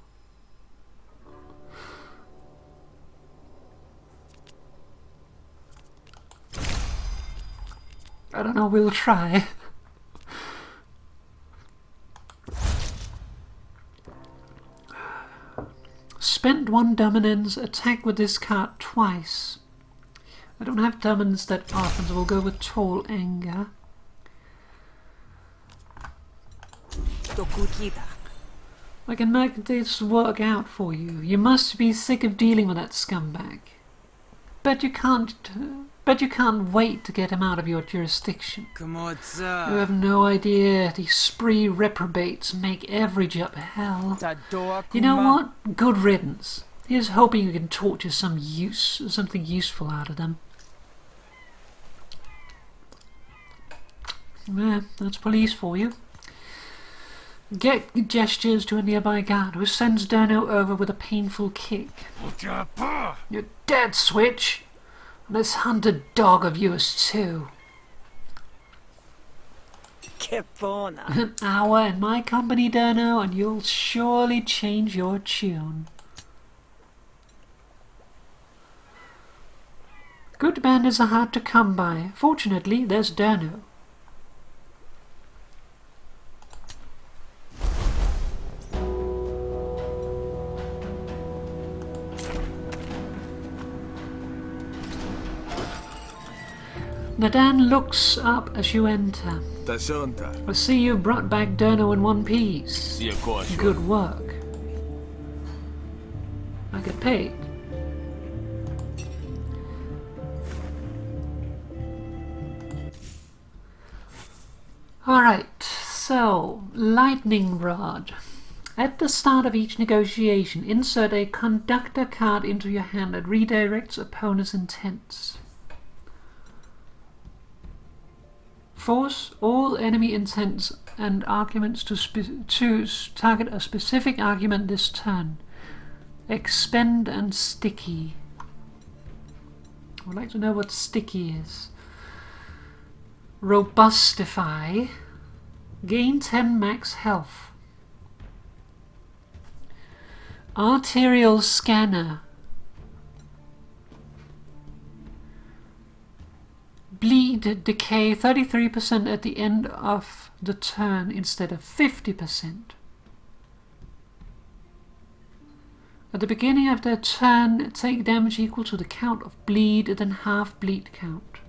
I don't know, we'll try. Spend 1 dominance, attack with this card twice. I don't have dominance that often, so we'll go with Tall Anger. Tokutiva. I can make this work out for you. You must be sick of dealing with that scumbag. Bet you can't wait to get him out of your jurisdiction. You have no idea. These spree reprobates make every job hell. You know what? Good riddance. Here's hoping you can torture something useful out of them. Yeah, that's police for you. Get gestures to a nearby guard who sends Derno over with a painful kick. You're dead, Switch! And this hunted dog of yours too. Kepona. An hour in my company, Derno, and you'll surely change your tune. Good bandits are hard to come by. Fortunately, there's Derno. Nadan looks up as you enter. I see you brought back Derno in one piece. Good work. I get paid. Alright, so Lightning Rod. At the start of each negotiation, insert a conductor card into your hand that redirects opponent's intents. Force all enemy intents and arguments to target a specific argument this turn. Expend and Sticky. I would like to know what Sticky is. Robustify. Gain 10 max health. Arterial Scanner. Bleed decay 33% at the end of the turn instead of 50%. At the beginning of the turn, take damage equal to the count of bleed, then half bleed count.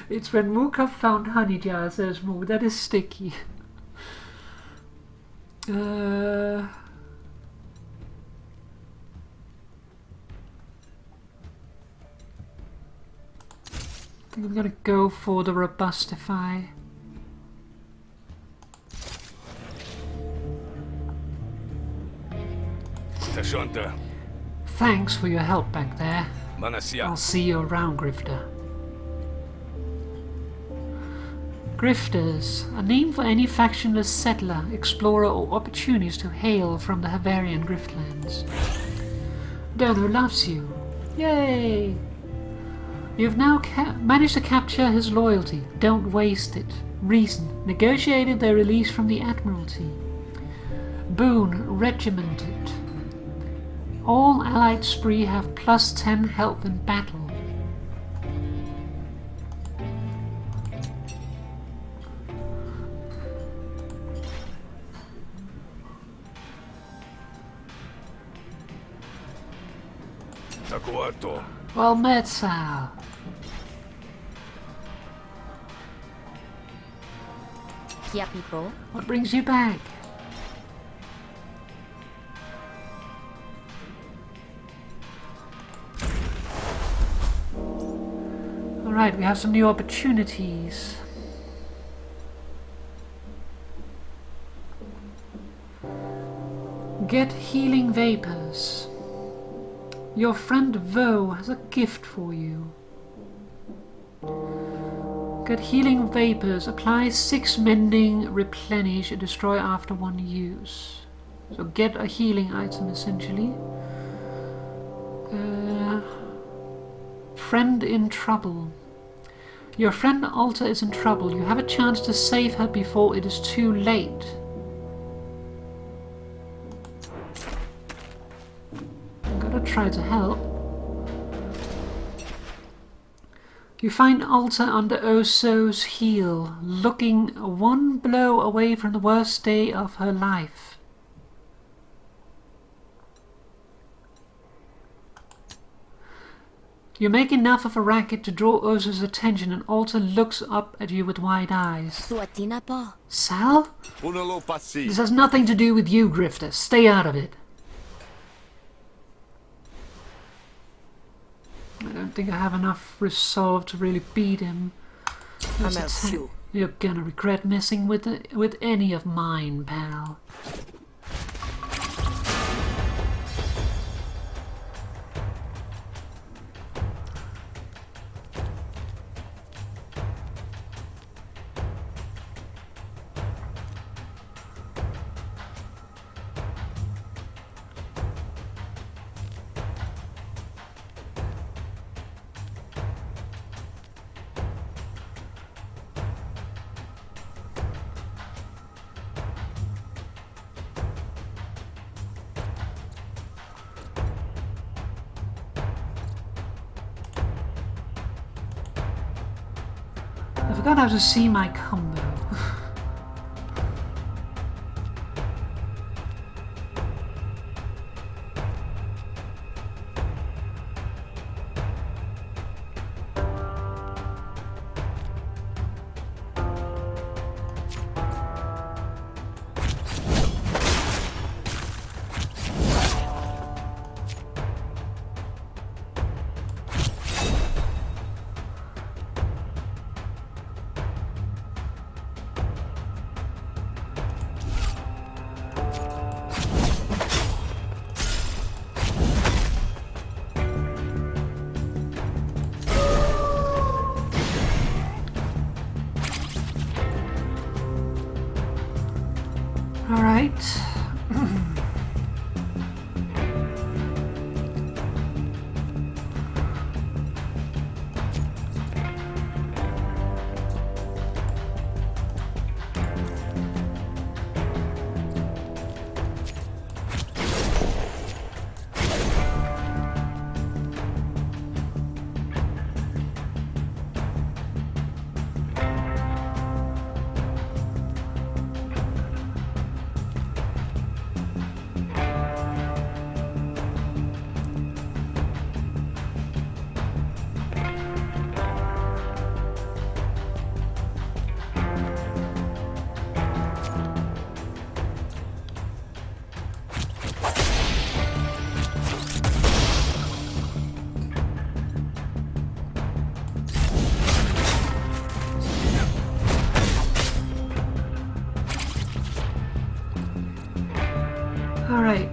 It's when Mukov found honey jar, says Moo. That is Sticky. I think I'm gonna go for the Robustify. Shonta. Thanks for your help back there. Manasia. I'll see you around, Grifter. Grifters, a name for any factionless settler, explorer or opportunist who hail from the Havarian Griftlands. Dono loves you. Yay! You've now managed to capture his loyalty. Don't waste it. Reason. Negotiated their release from the Admiralty. Boon. Regimented. All allied spree have plus 10 health in battle. Takuato. Well met, Sal. Kia people. What brings you back? Alright, we have some new opportunities. Get healing vapors. Your friend Vo has a gift for you. Get healing vapors. Apply 6 mending, replenish, destroy after 1 use. So get a healing item essentially. Friend in trouble. Your friend Alta is in trouble. You have a chance to save her before it is too late. I'm gonna try to help. You find Alta under Oso's heel, looking 1 blow away from the worst day of her life. You make enough of a racket to draw Oso's attention, and Alta looks up at you with wide eyes. Suatina pa. Sal? Unalo passi. This has nothing to do with you, Grifter. Stay out of it. I don't think I have enough resolve to really beat him. Let's attack. you. You're gonna regret messing with any of mine, pal. I forgot how to see my combo. All right. All right.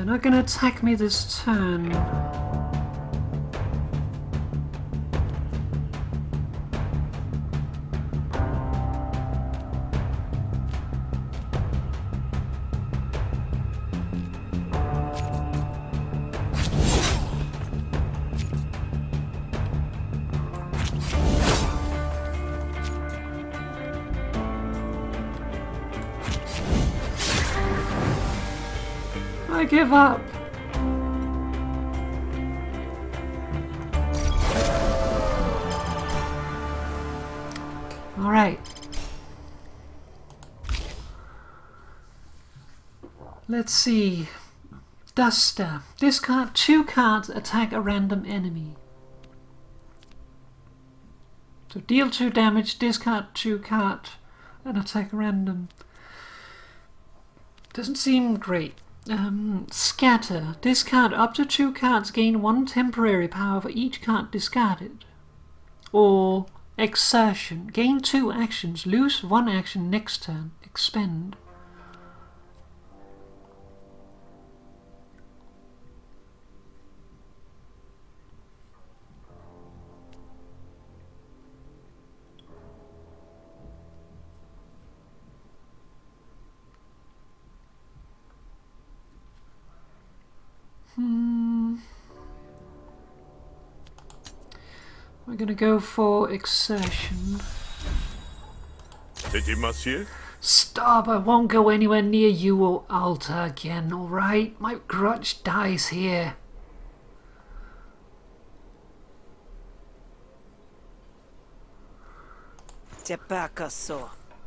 They're not gonna attack me this turn. I give up. All right. Let's see. Duster. Discard 2 cards, attack a random enemy. So deal 2 damage, discard 2 cards, and attack random. Doesn't seem great. Scatter. Discard up to 2 cards, gain 1 temporary power for each card discarded. Or Exertion. Gain 2 actions, lose 1 action next turn. Expend. We're gonna go for Exertion. Stop! I won't go anywhere near you or Alta again, alright? My grudge dies here.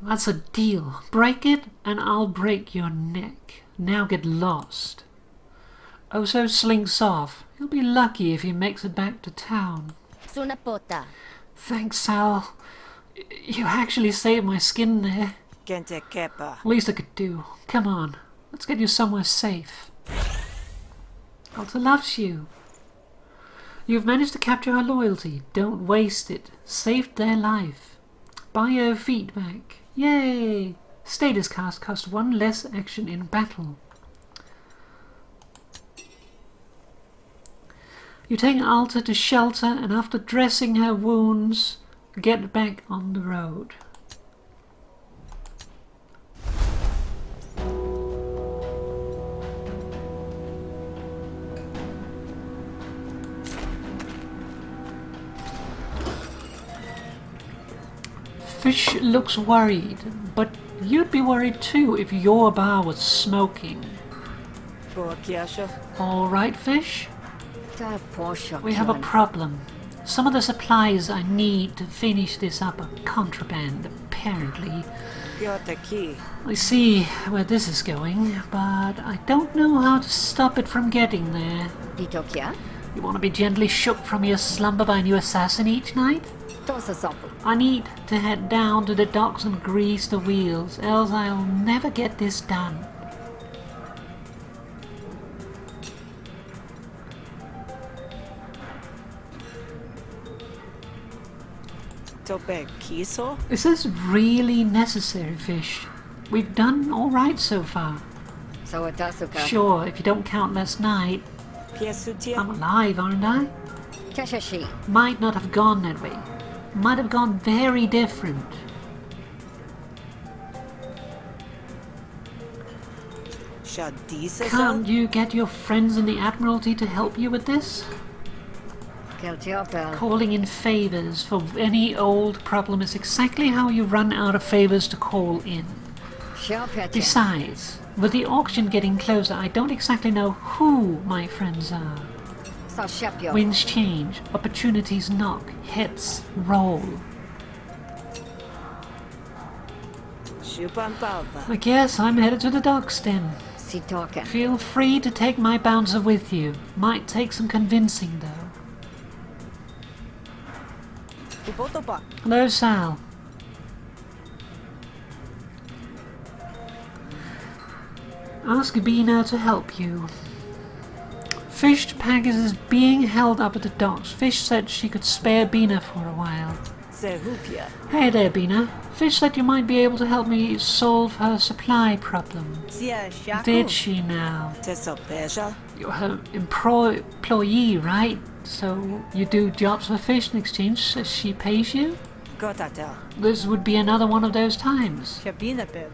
That's a deal. Break it and I'll break your neck. Now get lost. Oso slinks off. He'll be lucky if he makes it back to town. Sunapota. Thanks, Sal. You actually saved my skin there. Least I could do. Come on, let's get you somewhere safe. Alta loves you. You've managed to capture her loyalty. Don't waste it. Saved their life. Biofeedback. Yay! Status cast costs 1 less action in battle. You take Alta to shelter and after dressing her wounds, get back on the road. Fish looks worried, but you'd be worried too if your bar was smoking. All right, Fish? We have a problem. Some of the supplies I need to finish this up are contraband, apparently. I see where this is going, but I don't know how to stop it from getting there. You want to be gently shook from your slumber by a new assassin each night? I need to head down to the docks and grease the wheels, else I'll never get this done. Is this really necessary, Fish? We've done all right so far. Sure, if you don't count last night. I'm alive, aren't I? Might not have gone that way. Might have gone very different. Can't you get your friends in the Admiralty to help you with this? Calling in favors for any old problem is exactly how you run out of favors to call in. Besides, with the auction getting closer, I don't exactly know who my friends are. Winds change, opportunities knock, hits roll. I guess I'm headed to the docks then. Feel free to take my bouncer with you. Might take some convincing though. Hello, Sal. Ask Bina to help you. Fish package is being held up at the docks. Fish said she could spare Bina for a while. Hey there, Bina. Fish said you might be able to help me solve her supply problem. Sia shaku. Did she now? Teso pesha. You're her employee, right? So you do jobs for fish in exchange as she pays you? Gotatel. This would be another one of those times. Shabina peb.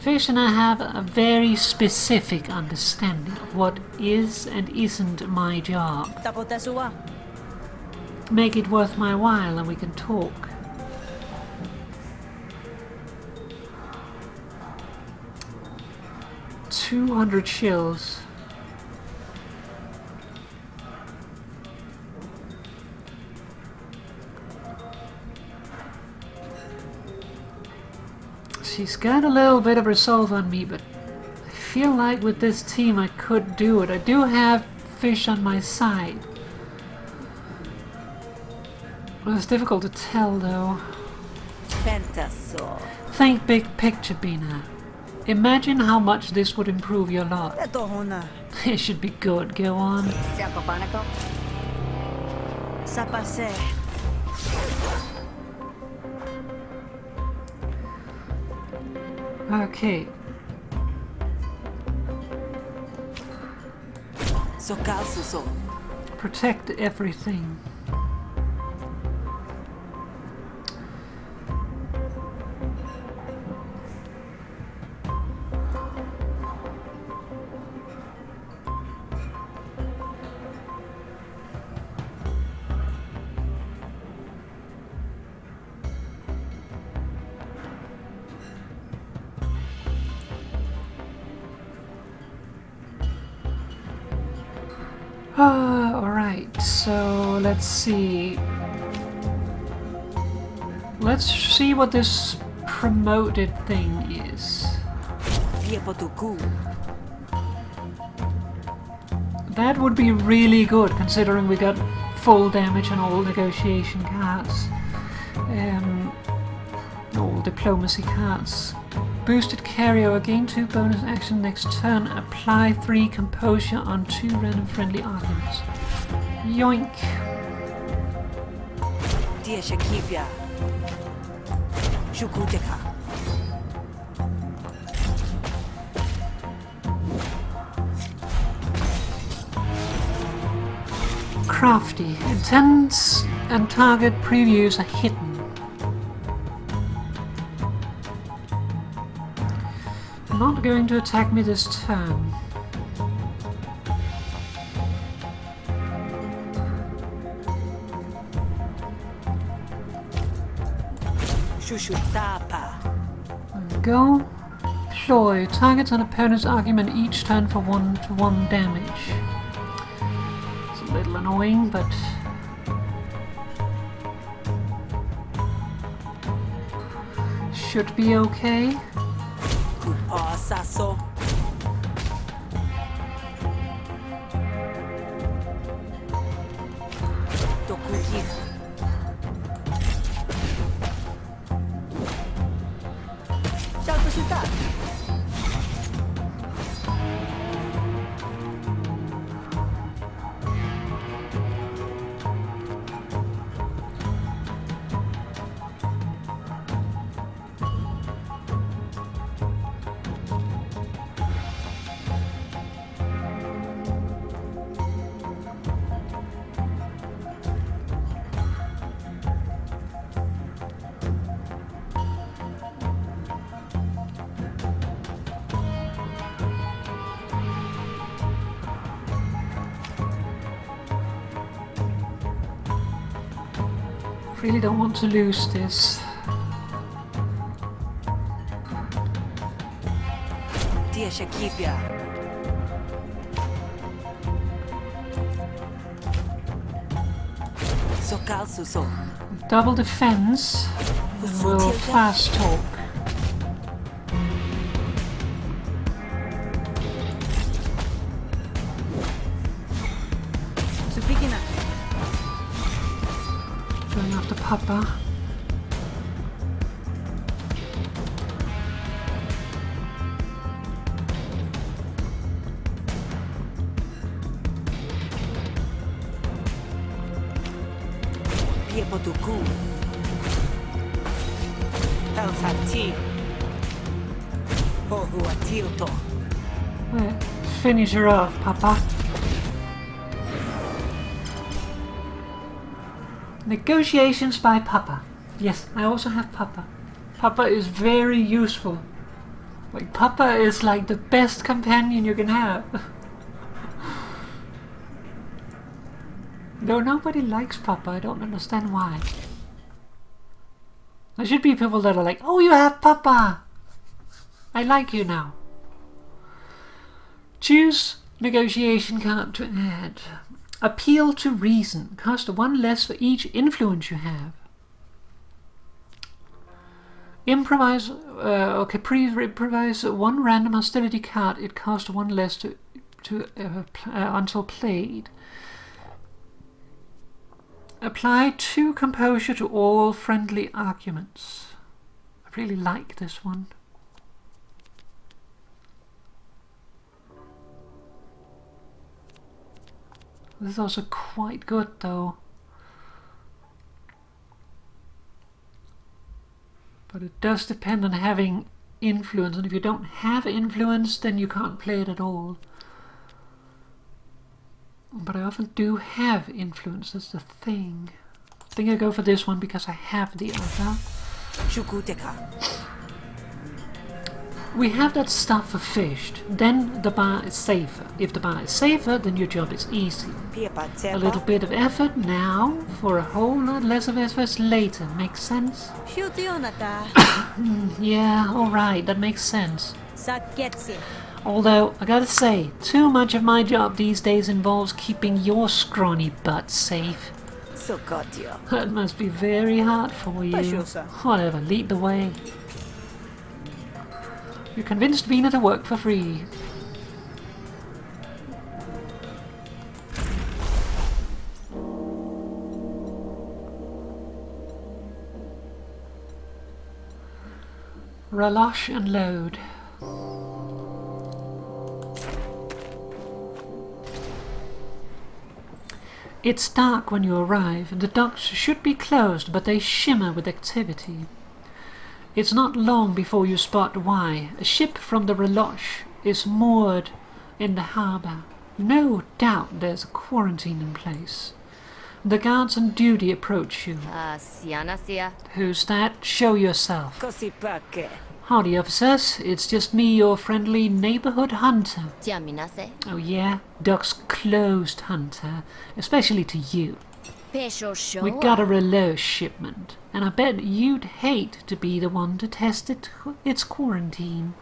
Fish and I have a very specific understanding of what is and isn't my job. Tapotesua. Make it worth my while and we can talk. $200 shills. She's got a little bit of resolve on me, but I feel like with this team I could do it. I do have fish on my side. Well, it's difficult to tell though. Pentaso. Think big picture, Bina. Imagine how much this would improve your lot. Etohona. It should be good. Go on. Siakopanaco. Sapase. Okay. Sokasuso. Protect everything. Alright, so let's see. Let's see what this promoted thing is. Viepotuku. That would be really good considering we got full damage on all negotiation cards. All diplomacy cards. Boosted carryover, gain 2 bonus action next turn, apply 3 composure on 2 random friendly arguments. Yoink! Dia Shakibia. Shukuteka. Crafty. Intents and target previews are hidden. Not going to attack me this turn. Shushutapa. There we go. Ploy. Targets an opponent's argument each turn for 1/1 damage. It's a little annoying, but should be okay. Sasso. Tokuki. Salto città. Really don't want to lose this. Dia Shakibia. Sokalsuso. Double defense, and we'll fast talk. Supikina. Going after Papa. Viepotuku. Sati. Ohua Tilto. Well, finish her off, Papa. Negotiations by Papa. Yes, I also have Papa. Papa is very useful. Like, Papa is like the best companion you can have. No, nobody likes Papa. I don't understand why. There should be people that are like, oh, you have Papa. I like you now. Choose negotiation card to add. Appeal to reason. Cost 1 less for each influence you have. Improvise. Improvise 1 random hostility card. It costs 1 less until played. Apply 2 composure to all friendly arguments. I really like this one. This is also quite good, though. But it does depend on having influence, and if you don't have influence, then you can't play it at all. But I often do have influence, that's the thing. I think I go for this one because I have the other. Shukuteka. We have that stuff for fished, then the bar is safer. If the bar is safer, then your job is easy. A little bit of effort now for a whole lot less of effort later. Makes sense? Yeah, alright, that makes sense. Although, I gotta say, too much of my job these days involves keeping your scrawny butt safe. That must be very hard for you. Whatever, lead the way. You convinced Vina to work for free. Relosh and load. It's dark when you arrive. The docks should be closed, but they shimmer with activity. It's not long before you spot why. A ship from the Relosh is moored in the harbour. No doubt there's a quarantine in place. The guards on duty approach you. Who's that? Show yourself. Howdy, officers. It's just me, your friendly neighborhood hunter. Oh yeah? Dock's closed, hunter. Especially to you. We got a Relosh shipment, and I bet you'd hate to be the one to test its quarantine.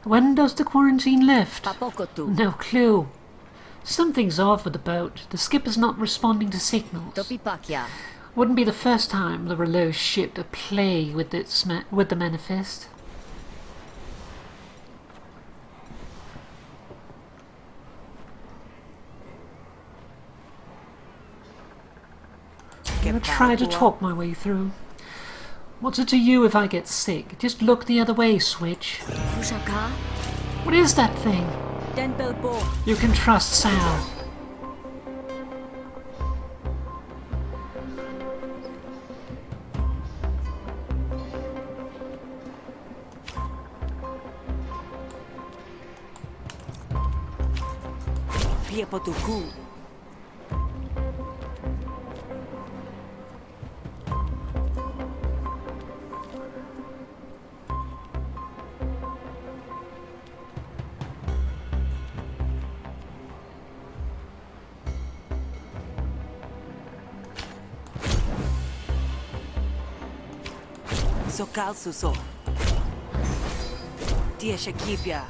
When does the quarantine lift? No clue. Something's off with the boat. The skipper's not responding to signals. Wouldn't be the first time the Relosh ship to play with the manifest. I'm gonna try to talk my way through. What's it to you if I get sick? Just look the other way, Switch. What is that thing? You can trust Sal. Sokal suso. Tia Shakipia.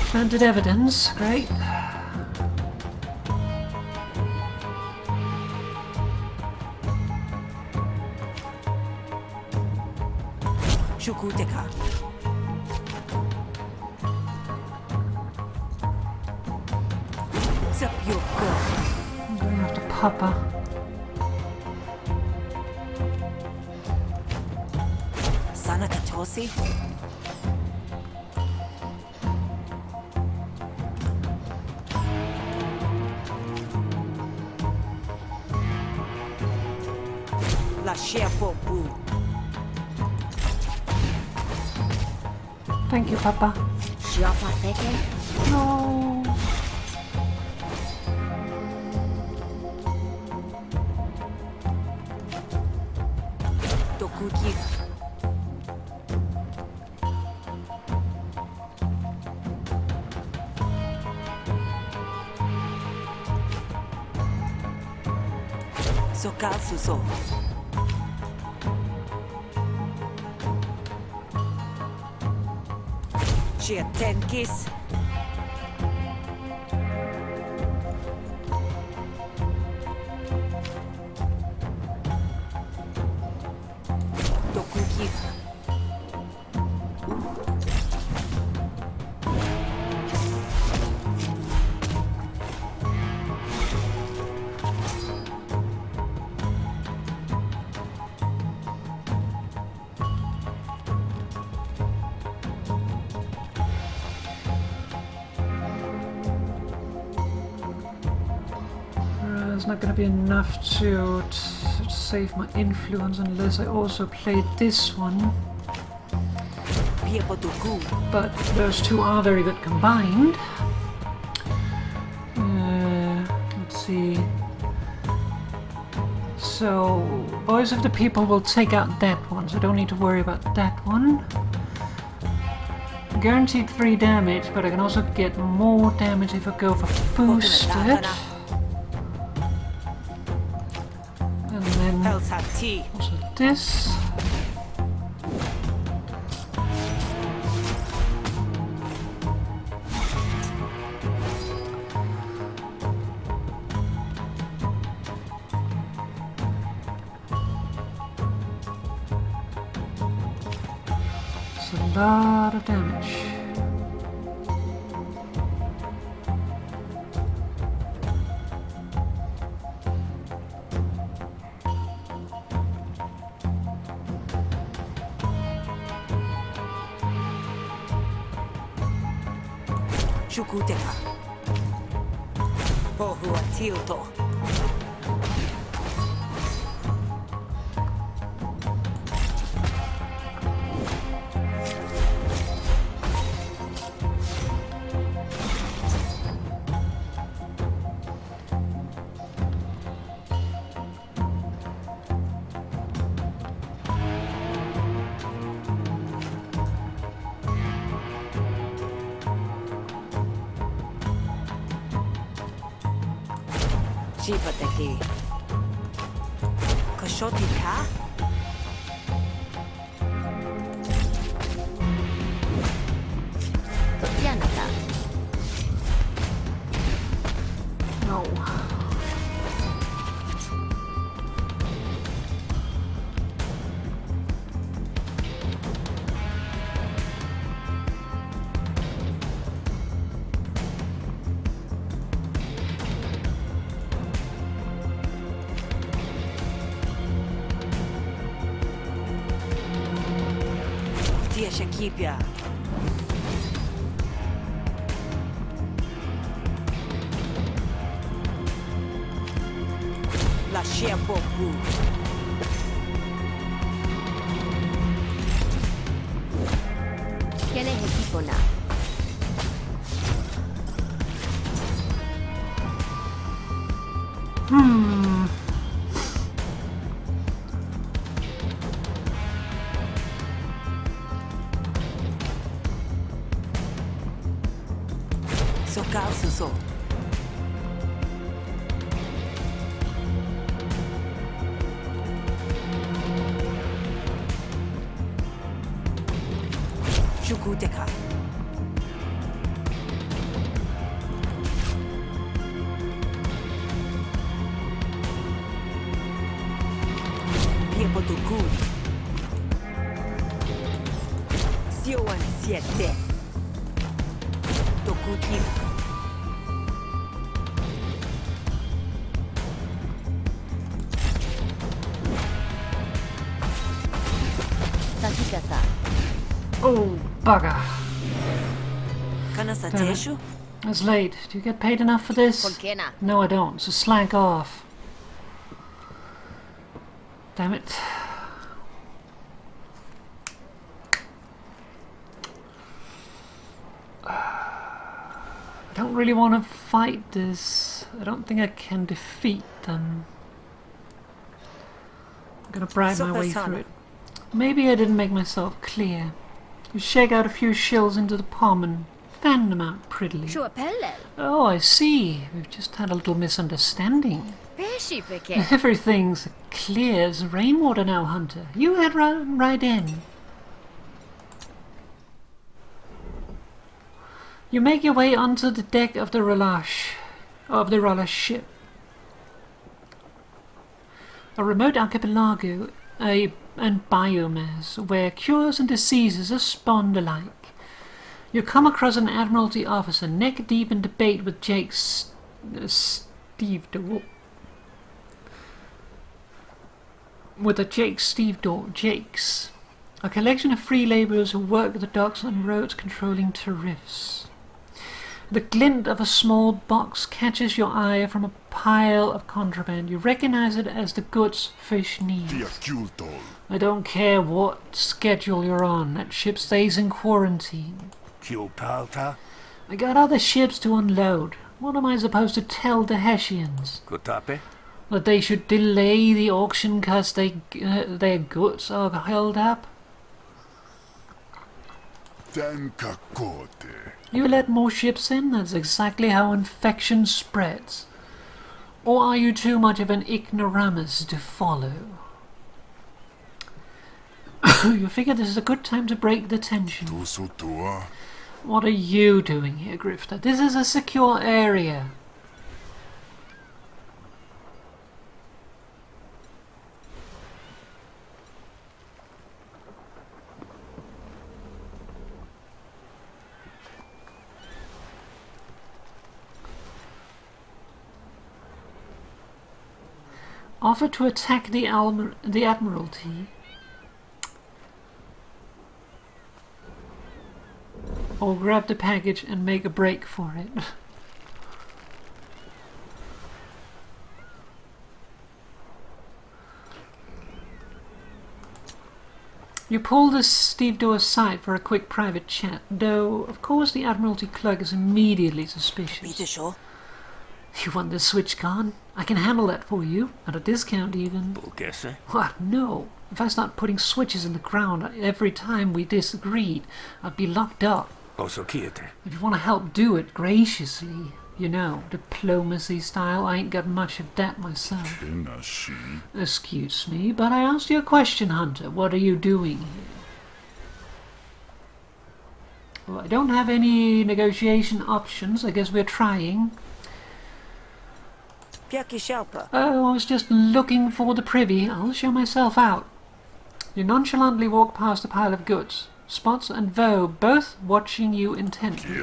Planted evidence, great. Shukuteka. Sapyoko. I'm going after Papa. Sana Katosi. La Shepobu. Thank you, Papa. Shiapa Seke. No. Tokuki. Sokatsuso. Tenkis. Tokuki. It's not going to be enough to save my influence unless I also play this one. But those two are very good combined. Let's see. So, Voice of the People will take out that one, so I don't need to worry about that one. Guaranteed 3 damage, but I can also get more damage if I go for boosted. And then also this. It's a lot of damage. Shukuteka. Pohua Tilto. Shipateki. Koshoti ka? Yanata. No. Tia Shakipia. La Shepobu. ¿Quién es equipo na? Sokatsuso. Shukuteka. Piepotuku. Sioan Siete. Tokuki. Dasa. Oh, bugger. Kana sa Damn it. teshu? It's late. Do you get paid enough for this? Volkena. No, I don't. So slack off. Damn it. I don't really want to fight this. I don't think I can defeat them. I'm gonna bribe my way through it. Maybe I didn't make myself clear. You shake out a few shills into the palm and fan them out prettily. Shua Pelle. Oh, I see. We've just had a little misunderstanding. Peshi Peke. Everything's clear as rainwater now, Hunter. You head right in. You make your way onto the deck of the Ralash ship. A remote archipelago and biomass where cures and diseases are spawned alike. You come across an Admiralty officer neck deep in debate with Jakes. Jakes. A collection of free labourers who work the docks and roads controlling tariffs. The glint of a small box catches your eye from a pile of contraband. You recognize it as the goods fish need. I don't care what schedule you're on. That ship stays in quarantine. Kiopalta? I got other ships to unload. What am I supposed to tell the Hessians? Kotape? That they should delay the auction because their goods are held up? Tankakote. You let more ships in? That's exactly how infection spreads. Or are you too much of an ignoramus to follow? You figure this is a good time to break the tension. What are you doing here, Grifter? This is a secure area. Offer to attack the Admiralty. Or grab the package and make a break for it. You pull the stevedore aside for a quick private chat, though of course the Admiralty clerk is immediately suspicious. Bitte. You want the switch gone? I can handle that for you, at a discount even. Bulgese? What? No. If I start putting switches in the ground every time we disagreed, I'd be locked up. Osokiete. If you want to help, do it graciously. You know, diplomacy style. I ain't got much of that myself. Inashi. Excuse me, but I asked you a question, Hunter. What are you doing here? Well, I don't have any negotiation options. I guess we're trying. Oh, I was just looking for the privy. I'll show myself out. You nonchalantly walk past a pile of goods. Spotz and Vo both watching you intently.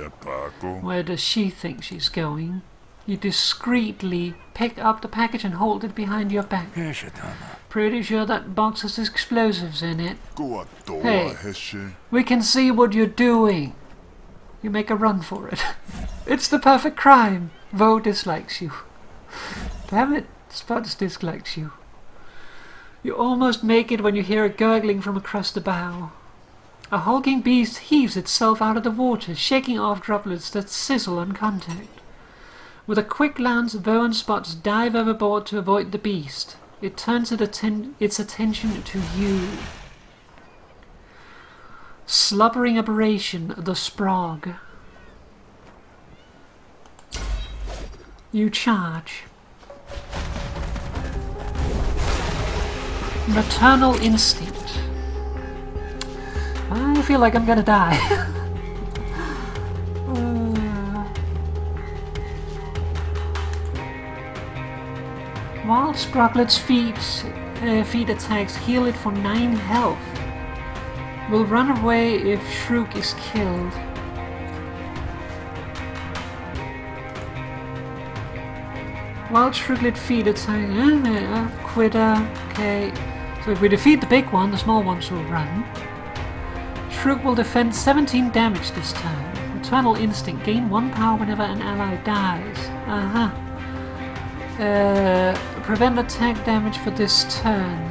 Where does she think she's going? You discreetly pick up the package and hold it behind your back. Pretty sure that box has explosives in it. Hey, we can see what you're doing. You make a run for it. It's the perfect crime. Vo dislikes you. Damn it, Spotz dislikes you. You almost make it when you hear a gurgling from across the bow. A hulking beast heaves itself out of the water, shaking off droplets that sizzle on contact. With a quick glance, Vo and Spotz dive overboard to avoid the beast. It turns its attention to you. Slobbering aberration, the Sprog. You charge. Maternal instinct. I feel like I'm gonna die. While Sprocklet's feet attacks heal it for 9 health. Will run away if Shrook is killed. Wild Shruglet feet attack. Quitter. Okay. So if we defeat the big one, the small ones will run. fruit will defend 17 damage this turn. Eternal Instinct. Gain 1 power whenever an ally dies. Prevent attack damage for this turn.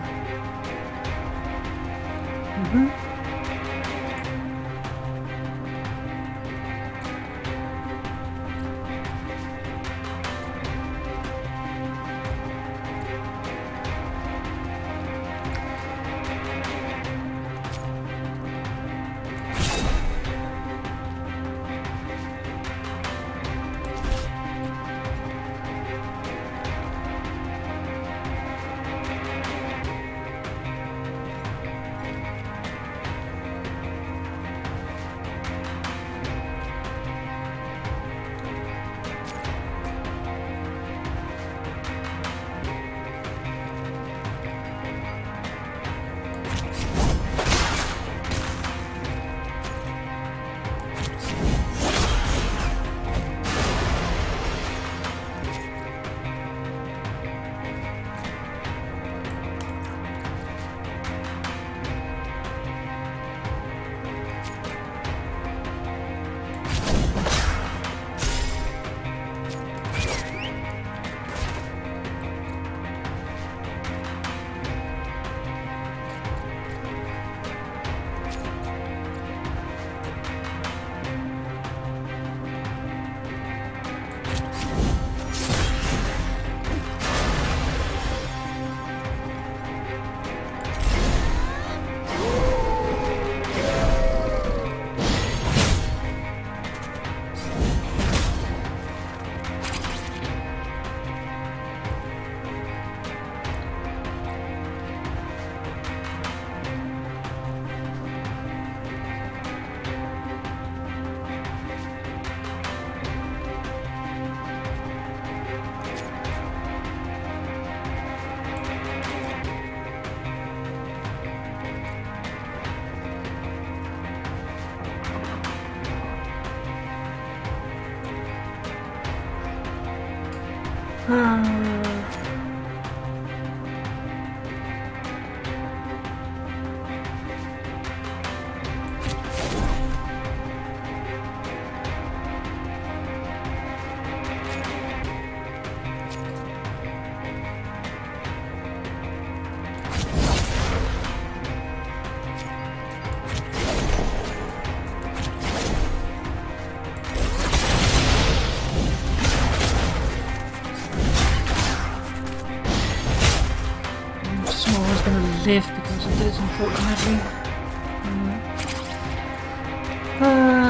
Live because of this, unfortunately.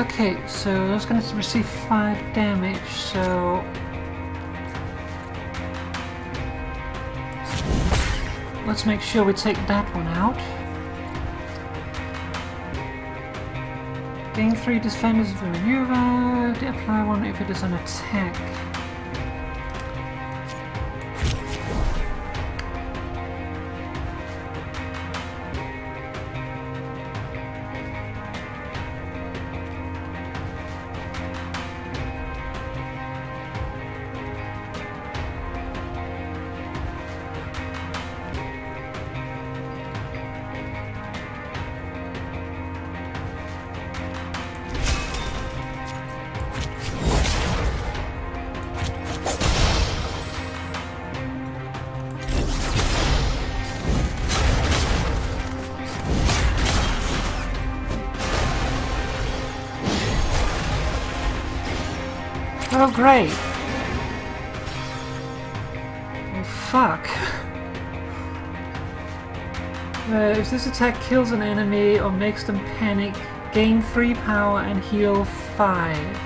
Okay, so that's going to receive 5 damage, so... let's make sure we take that one out. Gain 3 defenders of a maneuver, apply 1 if it is an attack. Oh great! Oh fuck. If this attack kills an enemy or makes them panic, gain 3 power and heal 5.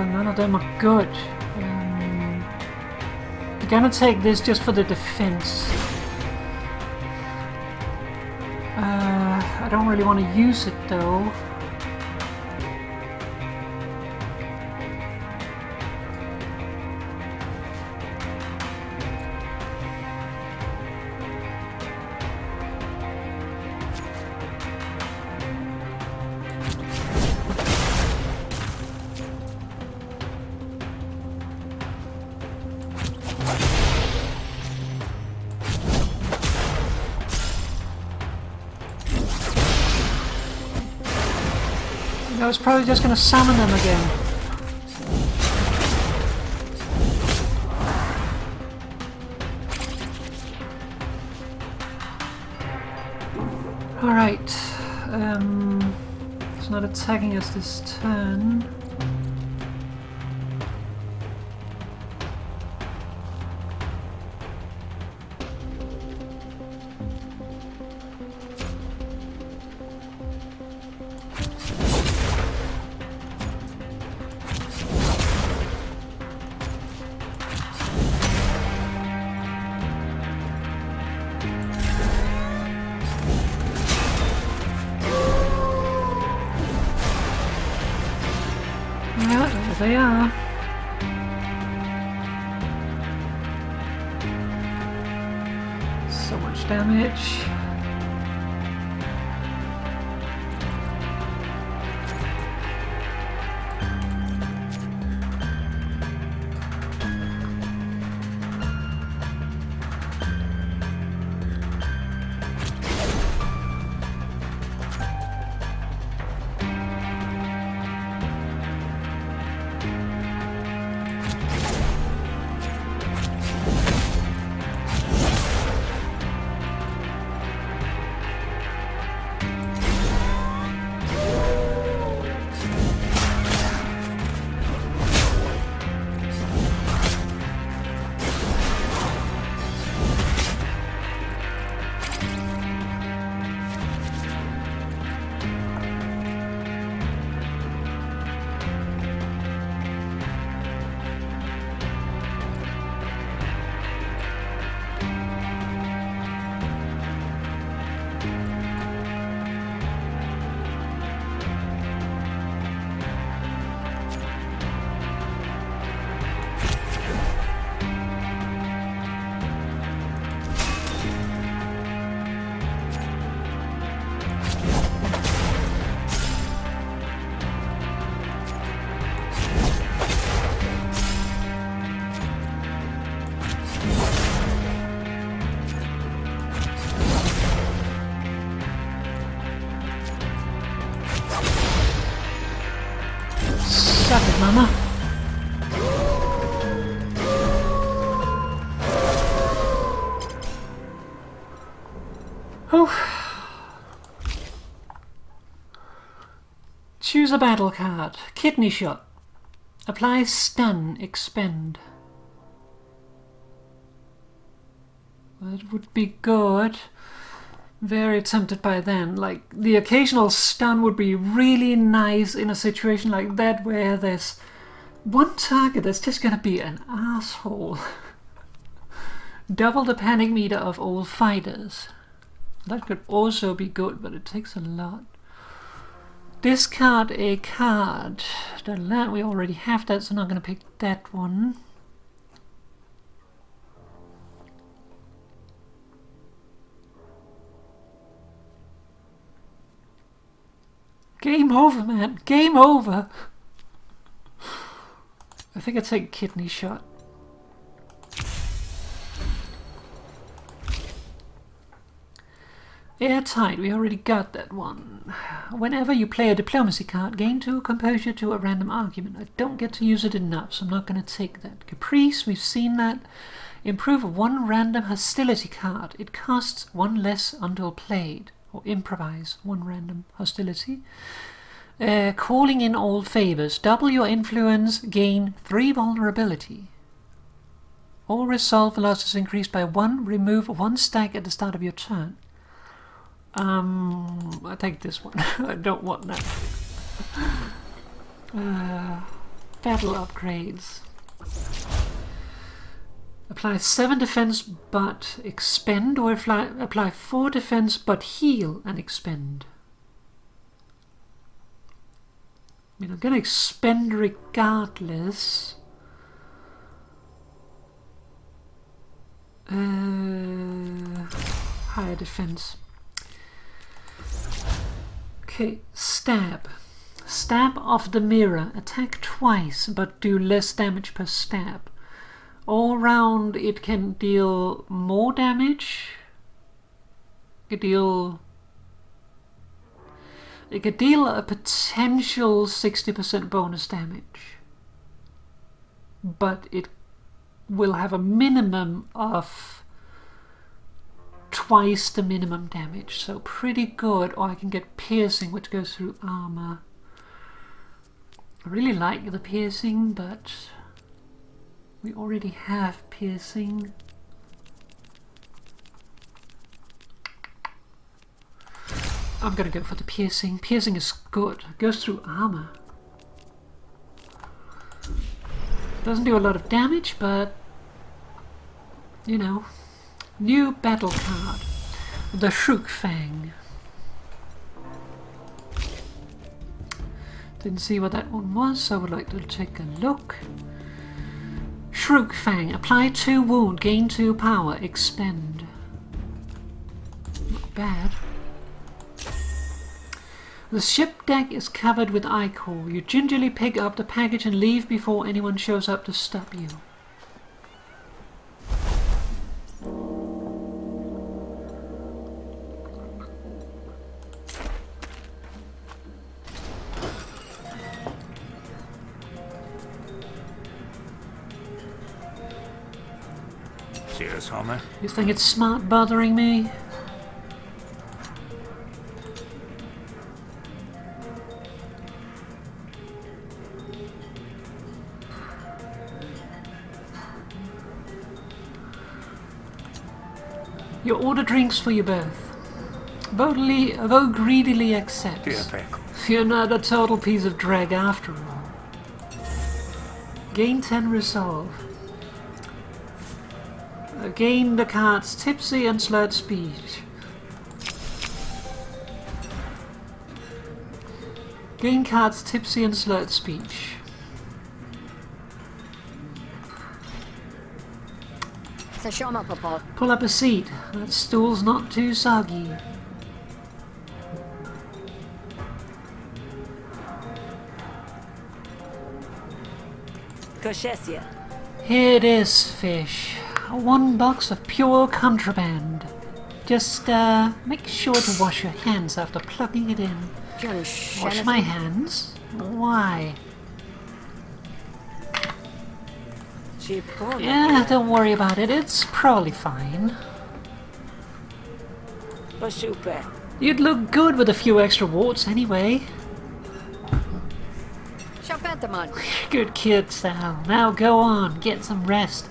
None of them are good. I'm gonna take this just for the defense. I don't really want to use it though. I was probably just going to summon them again. Alright. It's not attacking us this turn. Yeah, there they are. So much damage. Suck it, mama. Choose a battle card. Kidney shot. Apply stun. Expend. That would be good. Very tempted by then. Like, the occasional stun would be really nice in a situation like that where there's one target that's just gonna be an asshole. Double the panic meter of all fighters. That could also be good, but it takes a lot. Discard a card. That we already have that, so I'm not going to pick that one. Game over, man. Game over. I think I'd take kidney shot. Airtight, we already got that one. Whenever you play a diplomacy card, gain 2 composure to a random argument. I don't get to use it enough, so I'm not going to take that. Caprice, we've seen that. Improve 1 random hostility card. It costs 1 less until played. Or improvise 1 random hostility. Calling in all favors. Double your influence, gain 3 vulnerability. All resolve velocities increased by 1. Remove 1 stack at the start of your turn. I take this one. I don't want that. Battle upgrades. Apply 7 defense but expend, or apply 4 defense but heal and expend. I mean, I'm going to expend regardless. Higher defense. Okay, stab. Stab of the mirror. Attack twice, but do less damage per stab. All round, it can deal more damage. It could deal a potential 60% bonus damage, but it will have a minimum of twice the minimum damage, so pretty good. Or I can get piercing, which goes through armor. I really like the piercing, but we already have piercing. I'm gonna go for the piercing. Piercing is good. It goes through armor. Doesn't do a lot of damage, but you know. New battle card. The Shrookfang. Didn't see what that one was, so I would like to take a look. Shrookfang. Apply 2 wound, gain 2 power, expend. Not bad. The ship deck is covered with ichor. You gingerly pick up the package and leave before anyone shows up to stop you. Cheers, Homer. You think it's smart bothering me? You order drinks for you both. Vote greedily accepts. Dear Peckle. You're not a total piece of drag after all. Gain 10 resolve. Gain the cards Tipsy and Slurred Speech. Gain cards Tipsy and Slurred Speech. Pull up a seat. That stool's not too soggy. Koshesia. Here it is, fish. 1 box of pure contraband. Just make sure to wash your hands after plugging it in. Wash my hands? Why? Yeah, don't worry about it. It's probably fine. You'd look good with a few extra warts anyway. Good kid, Sal. Now go on, get some rest.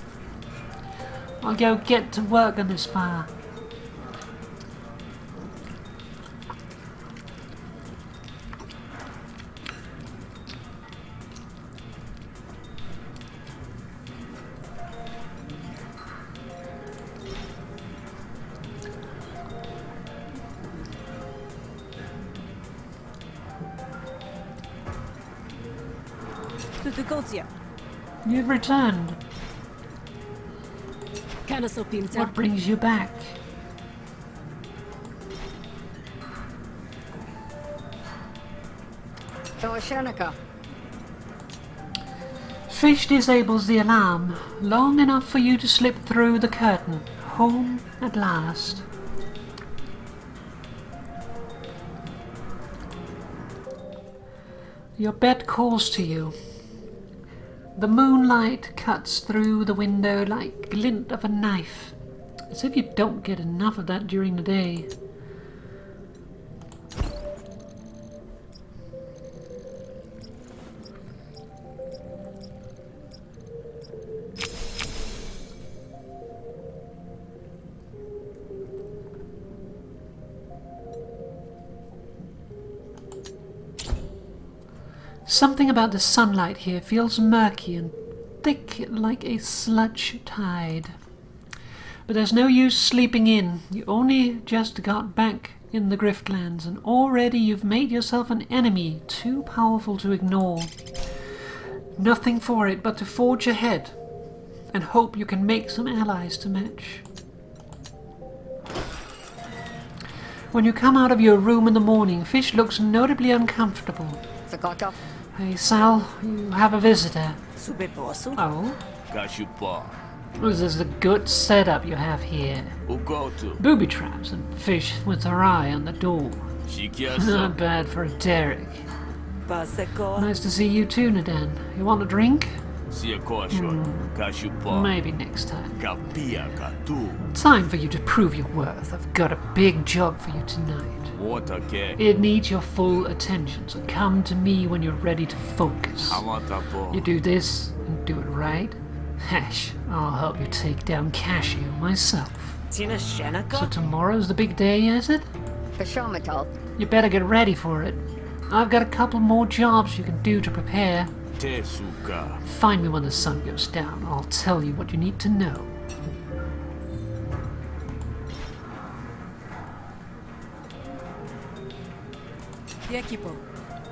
I'll go get to work on this bar. You've returned. What brings you back? Fish disables the alarm long enough for you to slip through the curtain. Home at last. Your bed calls to you. The moonlight cuts through the window like glint of a knife, as if you don't get enough of that during the day. Something about the sunlight here feels murky and thick like a sludge tide. But there's no use sleeping in. You only just got back in the Griftlands and already you've made yourself an enemy too powerful to ignore. Nothing for it but to forge ahead and hope you can make some allies to match. When you come out of your room in the morning, Fish looks notably uncomfortable. Hey Sal, you have a visitor. Oh? This is a good setup you have here. Booby traps and Fish with her eye on the door. Not bad for a Derek. Nice to see you too, Nadan. You want a drink? Maybe next time. Time for you to prove your worth. I've got a big job for you tonight. It needs your full attention, so come to me when you're ready to focus. You do this and do it right. Hash, I'll help you take down Cashew myself. So tomorrow's the big day, is it? You better get ready for it. I've got a couple more jobs you can do to prepare. Find me when the sun goes down. I'll tell you what you need to know.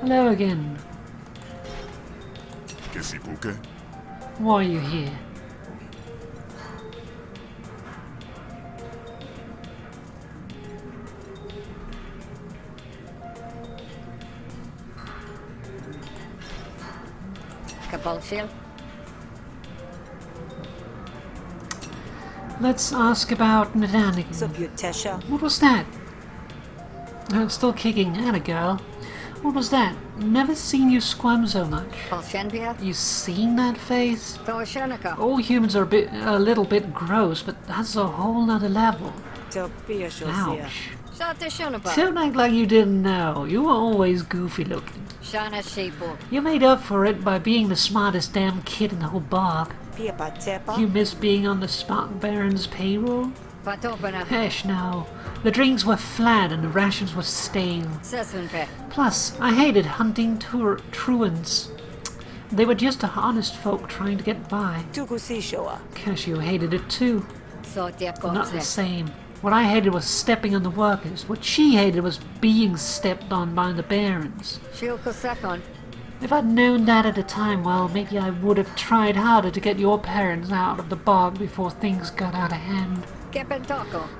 Hello again. Why are you here? Let's ask about Nadanigan. What was that? Oh, it's still kicking. Atta girl. What was that? Never seen you squirm so much. You seen that face? All humans are a little bit gross, but that's a whole nother level. Ouch. Don't act like you didn't know. You were always goofy looking. You made up for it by being the smartest damn kid in the whole bog. You miss being on the Spot Baron's payroll? Hesh, no. The drinks were flat and the rations were stale. Plus, I hated hunting truants. They were just honest folk trying to get by. Cashew hated it too. Not the same. What I hated was stepping on the workers. What she hated was being stepped on by the barons. If I'd known that at the time, well, maybe I would have tried harder to get your parents out of the bog before things got out of hand.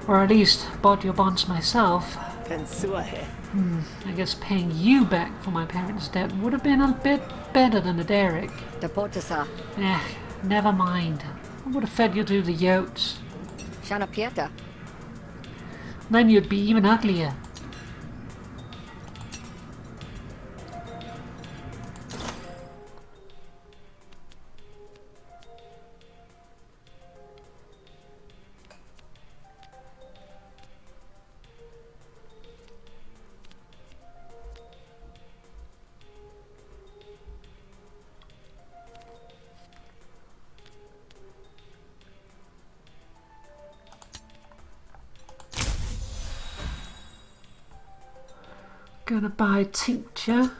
Or at least bought your bonds myself. I guess paying you back for my parents' debt would have been a bit better than a Derek. Never mind. I would have fed you to the yotes. Then you'd be even uglier. Gonna buy tincture.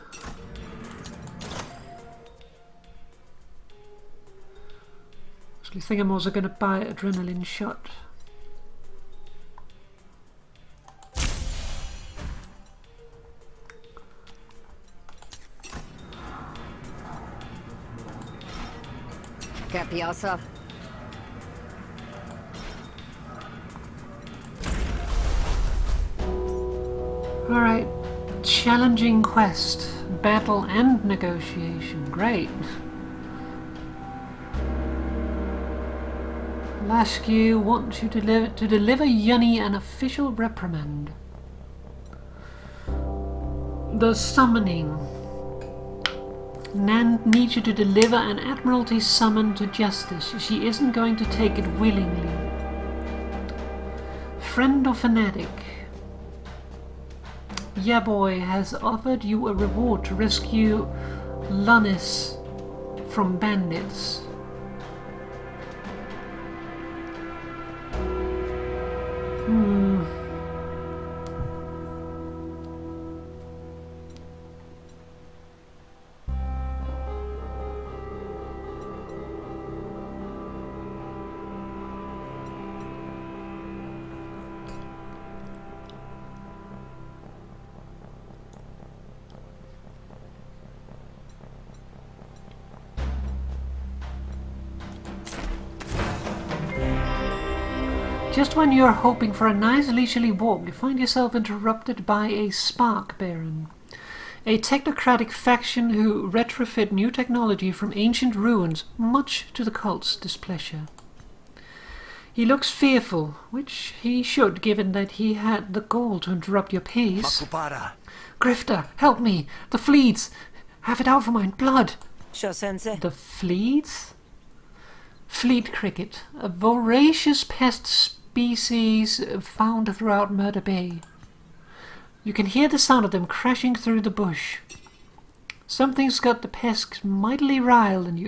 Actually, think I'm also gonna buy adrenaline shot. Piazza. Alright. Challenging quest. Battle and negotiation. Great. Laskew wants you to deliver Yunny an official reprimand. The summoning. Nan needs you to deliver an Admiralty summon to justice. She isn't going to take it willingly. Friend or fanatic? Yaboy has offered you a reward to rescue Lunis from bandits. Just when you're hoping for a nice leisurely walk, you find yourself interrupted by a Spark Baron, a technocratic faction who retrofit new technology from ancient ruins, much to the cult's displeasure. He looks fearful, which he should, given that he had the gall to interrupt your pace. Makupara. Grifter, help me! The fleets! Have it out for my blood! Sensei. The fleets? Fleet cricket, a voracious pest species found throughout Murder Bay. You can hear the sound of them crashing through the bush. Something's got the pests mightily riled, and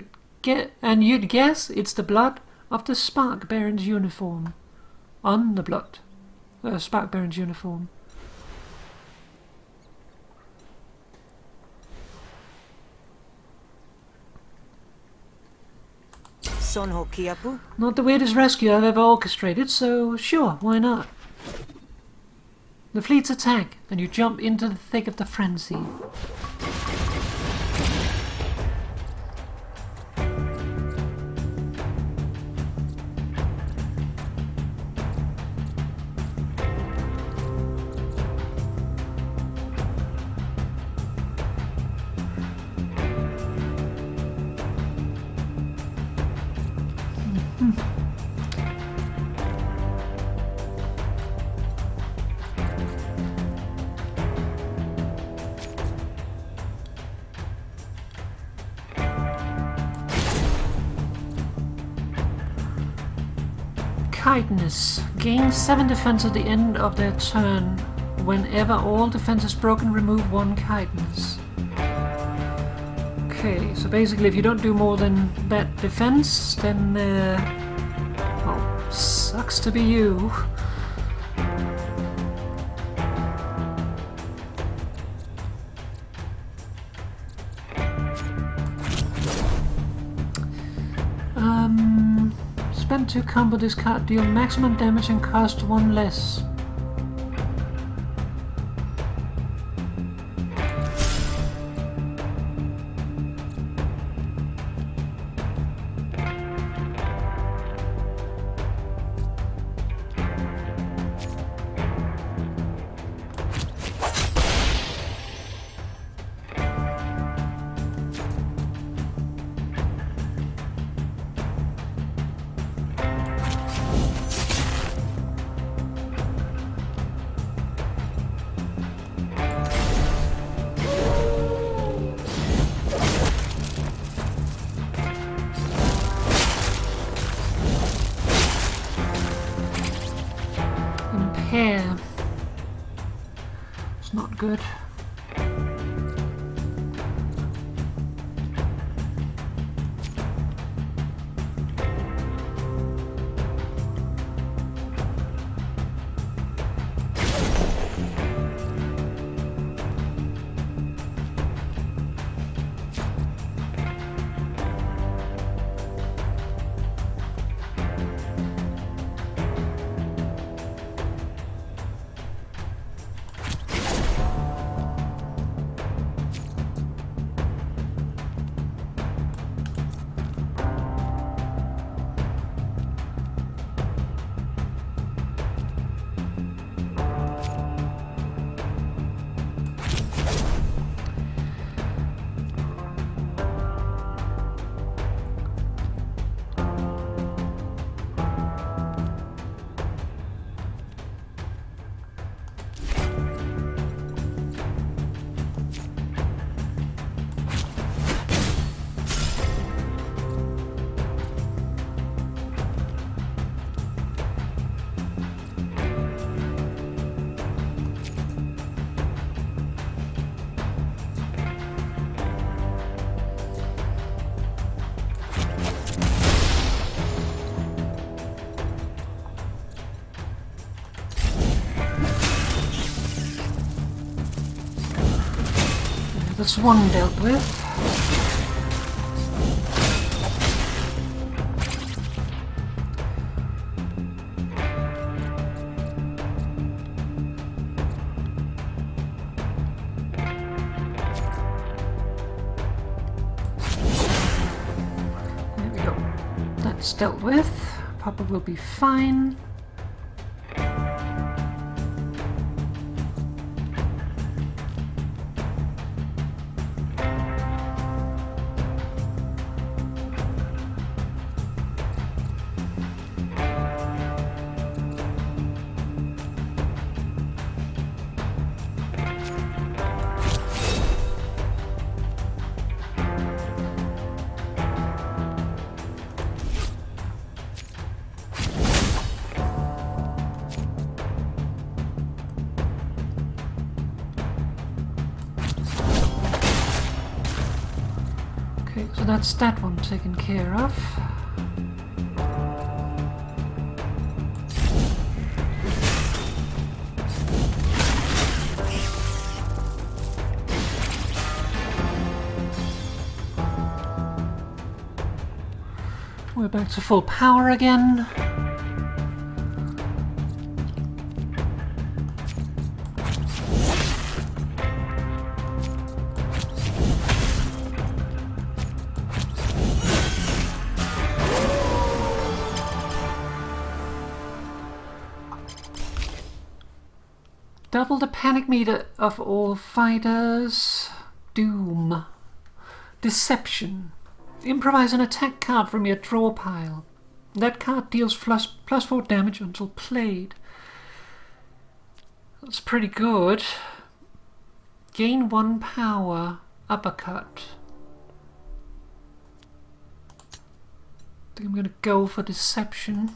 you'd guess it's the blood of the Spark Baron's uniform. On the blood. Spark Baron's uniform. Not the weirdest rescue I've ever orchestrated, so sure, why not? The fleets attack, and you jump into the thick of the frenzy. Kindness. Gain 7 defense at the end of their turn. Whenever all defense is broken, remove 1 kindness. Okay, so basically if you don't do more than that defense, then well, sucks to be you. Spend 2 combo this card, deal maximum damage and cost 1 less. Impair. It's not good. That's one dealt with. There we go. That's dealt with. Papa will be fine. Okay, so that's that one taken care of. We're back to full power again. Double the panic meter of all fighters. Doom. Deception. Improvise an attack card from your draw pile. That card deals plus 4 damage until played. That's pretty good. Gain 1 power. Uppercut. I think I'm going to go for deception.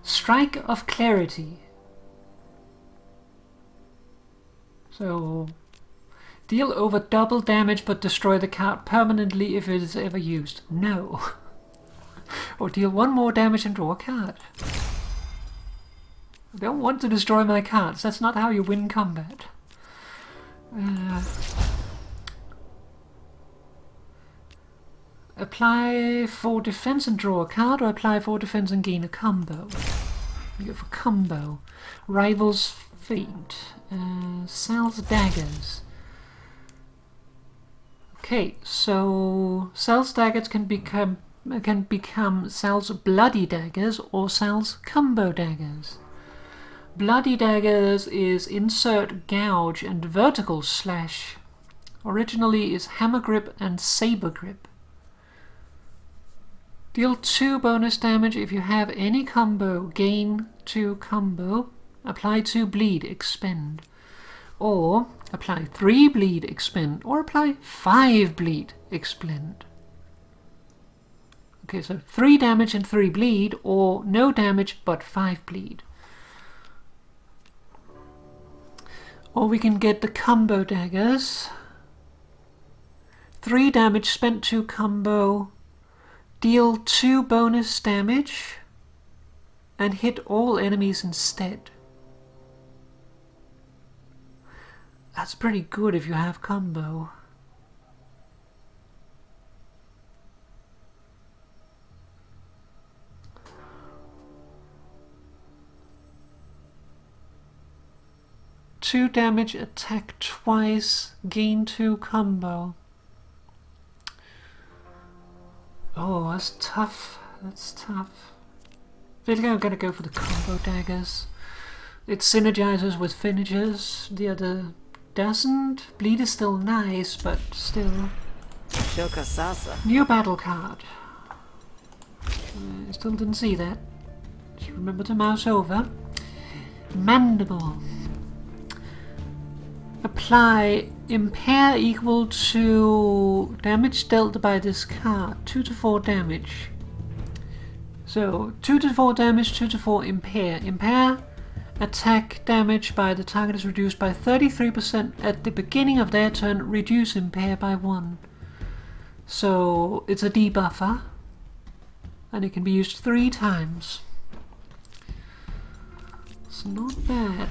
Strike of Clarity. So, deal over double damage but destroy the card permanently if it is ever used. No. Or deal 1 more damage and draw a card. I don't want to destroy my cards. That's not how you win combat. Apply 4 defense and draw a card, or apply 4 defense and gain a combo. You go for combo. Rival's Fate. Sal's Daggers. Okay, so Sal's Daggers can become Sal's Bloody Daggers or Sal's Combo Daggers. Bloody Daggers is insert, gouge, and vertical slash. Originally is hammer grip and saber grip. Deal 2 bonus damage if you have any combo. Gain 2 combo. Apply 2 bleed, expend. Or apply 3 bleed, expend. Or apply 5 bleed, expend. Okay, so 3 damage and 3 bleed, or no damage but 5 bleed. Or we can get the combo daggers. 3 damage, spent 2 combo. Deal 2 bonus damage and hit all enemies instead. That's pretty good if you have combo. Two damage, attack twice, gain 2 combo. Oh, that's tough. That's tough. I think I'm gonna go for the combo daggers. It synergizes with finishers. The other doesn't. Bleed is still nice, but still. New battle card. I still didn't see that. Just remember to mouse over. Mandible. Apply impair equal to damage dealt by this card. 2 to 4 damage. So 2 to 4 damage, 2 to 4 impair. Impair, attack damage by the target is reduced by 33% at the beginning of their turn. Reduce impair by 1. So it's a debuffer. And it can be used 3 times. It's not bad.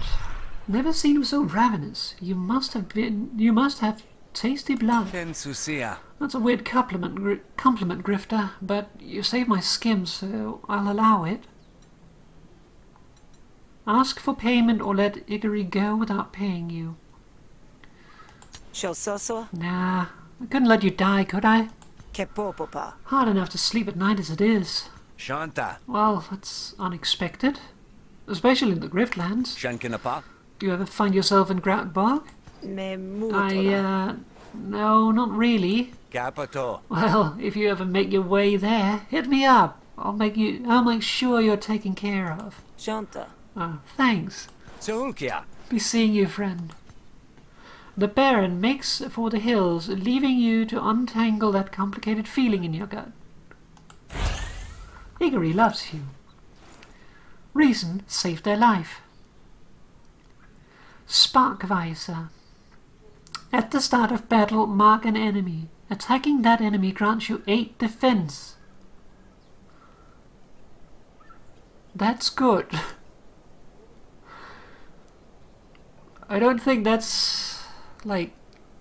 Never seen him so ravenous. You must have tasty blood. Pensusia. That's a weird compliment, Grifter, but you saved my skim, so I'll allow it. Ask for payment or let Igori go without paying you. Shososo. Nah, I couldn't let you die, could I? Kepopopa. Hard enough to sleep at night as it is. Shanta. Well, that's unexpected. Especially in the Griftlands. Shankinapa. Do you ever find yourself in Groutbog? Me mutora. No, not really. Capato. Well, if you ever make your way there, hit me up. I'll make sure you're taken care of. Shanta. Oh, thanks. Seulkia. Be seeing you, friend. The Baron makes for the hills, leaving you to untangle that complicated feeling in your gut. Igori loves you. Reason saved their life. Sparkvisor. At the start of battle, mark an enemy. Attacking that enemy grants you 8 defense. That's good. I don't think that's like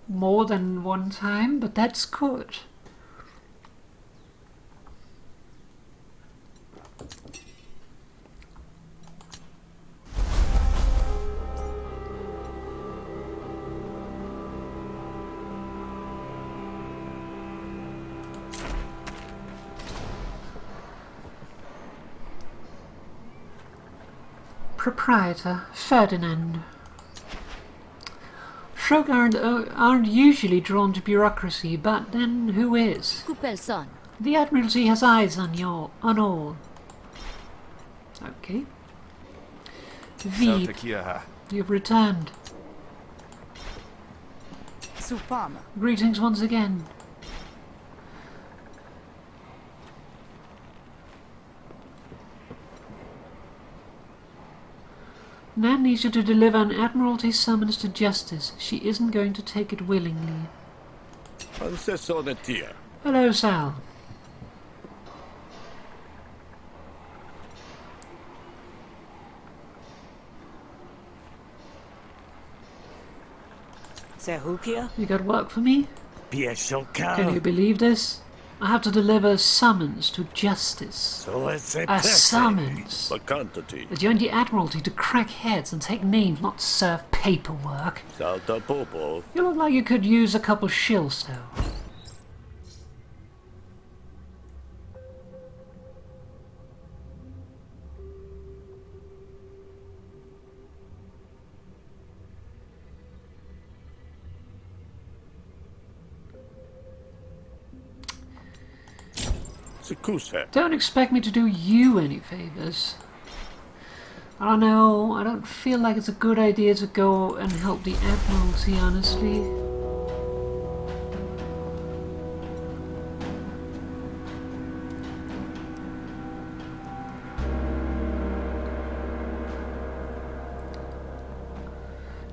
more than one time, but that's good. Proprietor Ferdinand. Shrug aren't usually drawn to bureaucracy, but then who is? Kupelson. The Admiralty has eyes on all. Okay. Veep, Saltakia. you've returned. Supama. Greetings once again. Nan needs you to deliver an Admiralty summons to justice. She isn't going to take it willingly. Hello, Sal. Sehukia. You got work for me? Can you believe this? I have to deliver summons to justice. A summons. I joined the Admiralty to crack heads and take names, not serve paperwork. You look like you could use a couple shills, though. Don't expect me to do you any favors. I don't know, I don't feel like it's a good idea to go and help the Admiralty, honestly.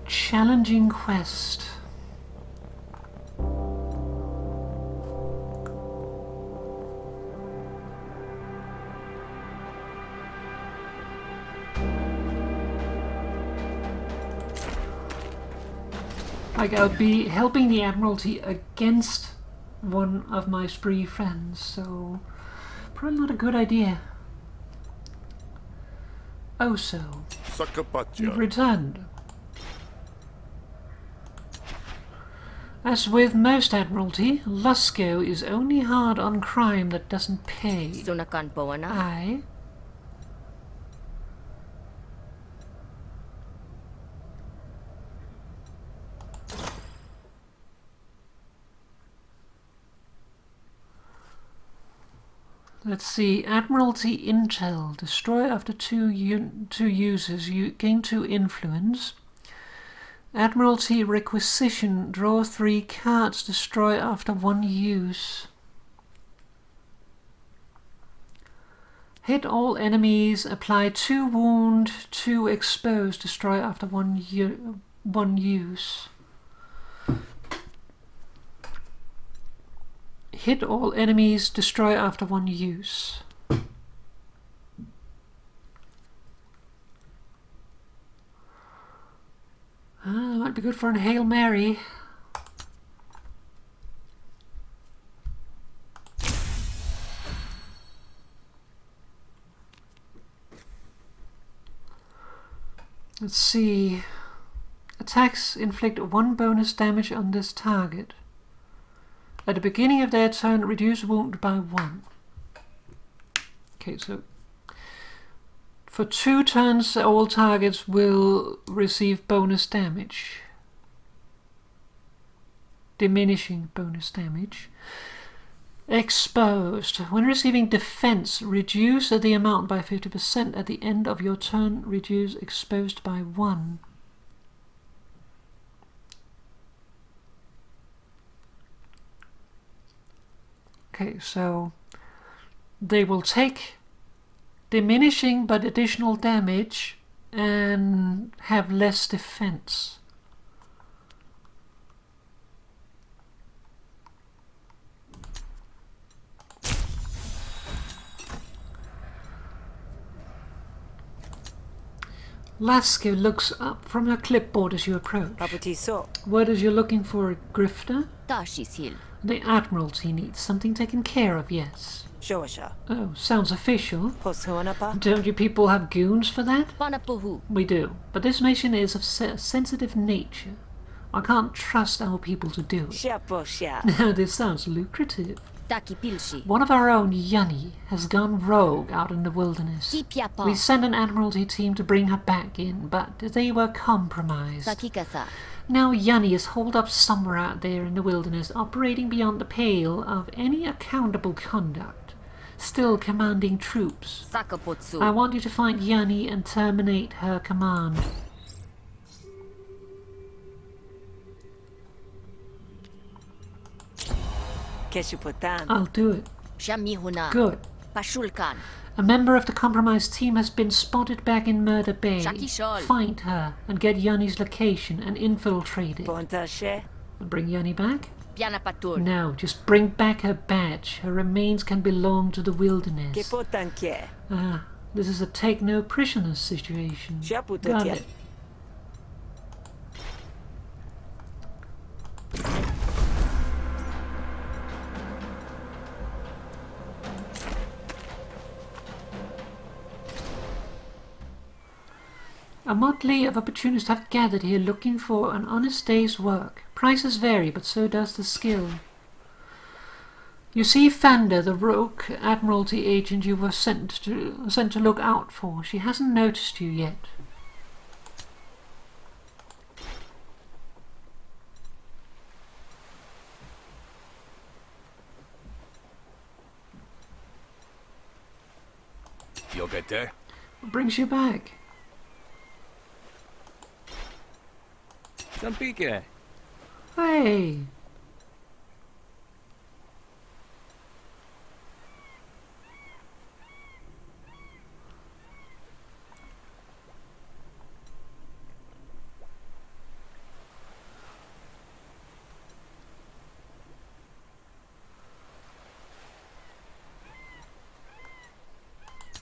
Challenging quest. Like, I would be helping the Admiralty against one of my spree friends, so probably not a good idea. Oh, so you've returned. As with most Admiralty, Lusco is only hard on crime that doesn't pay. Sunakan Poana. Aye. Let's see. Admiralty Intel. Destroy after two users. You gain 2 influence. Admiralty Requisition. Draw 3 cards. Destroy after 1 use. Hit all enemies. Apply 2 wound. 2 expose. Destroy after 1 use. Hit all enemies, destroy after 1 use. Might be good for an Hail Mary. Let's see. Attacks inflict 1 bonus damage on this target. At the beginning of their turn, reduce wound by 1. Okay, so for 2 turns, all targets will receive bonus damage. Diminishing bonus damage. Exposed. When receiving defense, reduce the amount by 50%. At the end of your turn, reduce exposed by 1. Okay, so they will take diminishing but additional damage and have less defense. Laska looks up from her clipboard as you approach. Paputiso. Word is you're looking for a grifter? Tashi's Hill. The Admiralty needs something taken care of, yes. Shosha. Oh, sounds official. Poshuanapa. Don't you people have goons for that? Panapuhu. We do, but this mission is of sensitive nature. I can't trust our people to do it. Shaposha. Now this sounds lucrative. Taki Pilshi. One of our own, Yanni, has gone rogue out in the wilderness. Tipiapa. We sent an Admiralty team to bring her back in, but they were compromised. Sakikasa. Now Yanni is holed up somewhere out there in the wilderness, operating beyond the pale of any accountable conduct, still commanding troops. Sakapotsu. I want you to find Yanni and terminate her command. Keshupotan. I'll do it. Shamihuna. Good. Pashulkan. A member of the compromised team has been spotted back in Murder Bay. Shakishol. Find her and get Yanni's location and infiltrate it. Pontashe. And bring Yanni back? Pianapatur. No, just bring back her badge. Her remains can belong to the wilderness. Kepotanke. This is a take no prisoners situation. Got Shaputotia. it. A motley of opportunists have gathered here looking for an honest day's work. Prices vary, but so does the skill. You see Fanda, the rogue Admiralty agent you were sent to look out for. She hasn't noticed you yet. You'll get there? What brings you back? Zampike. Hey!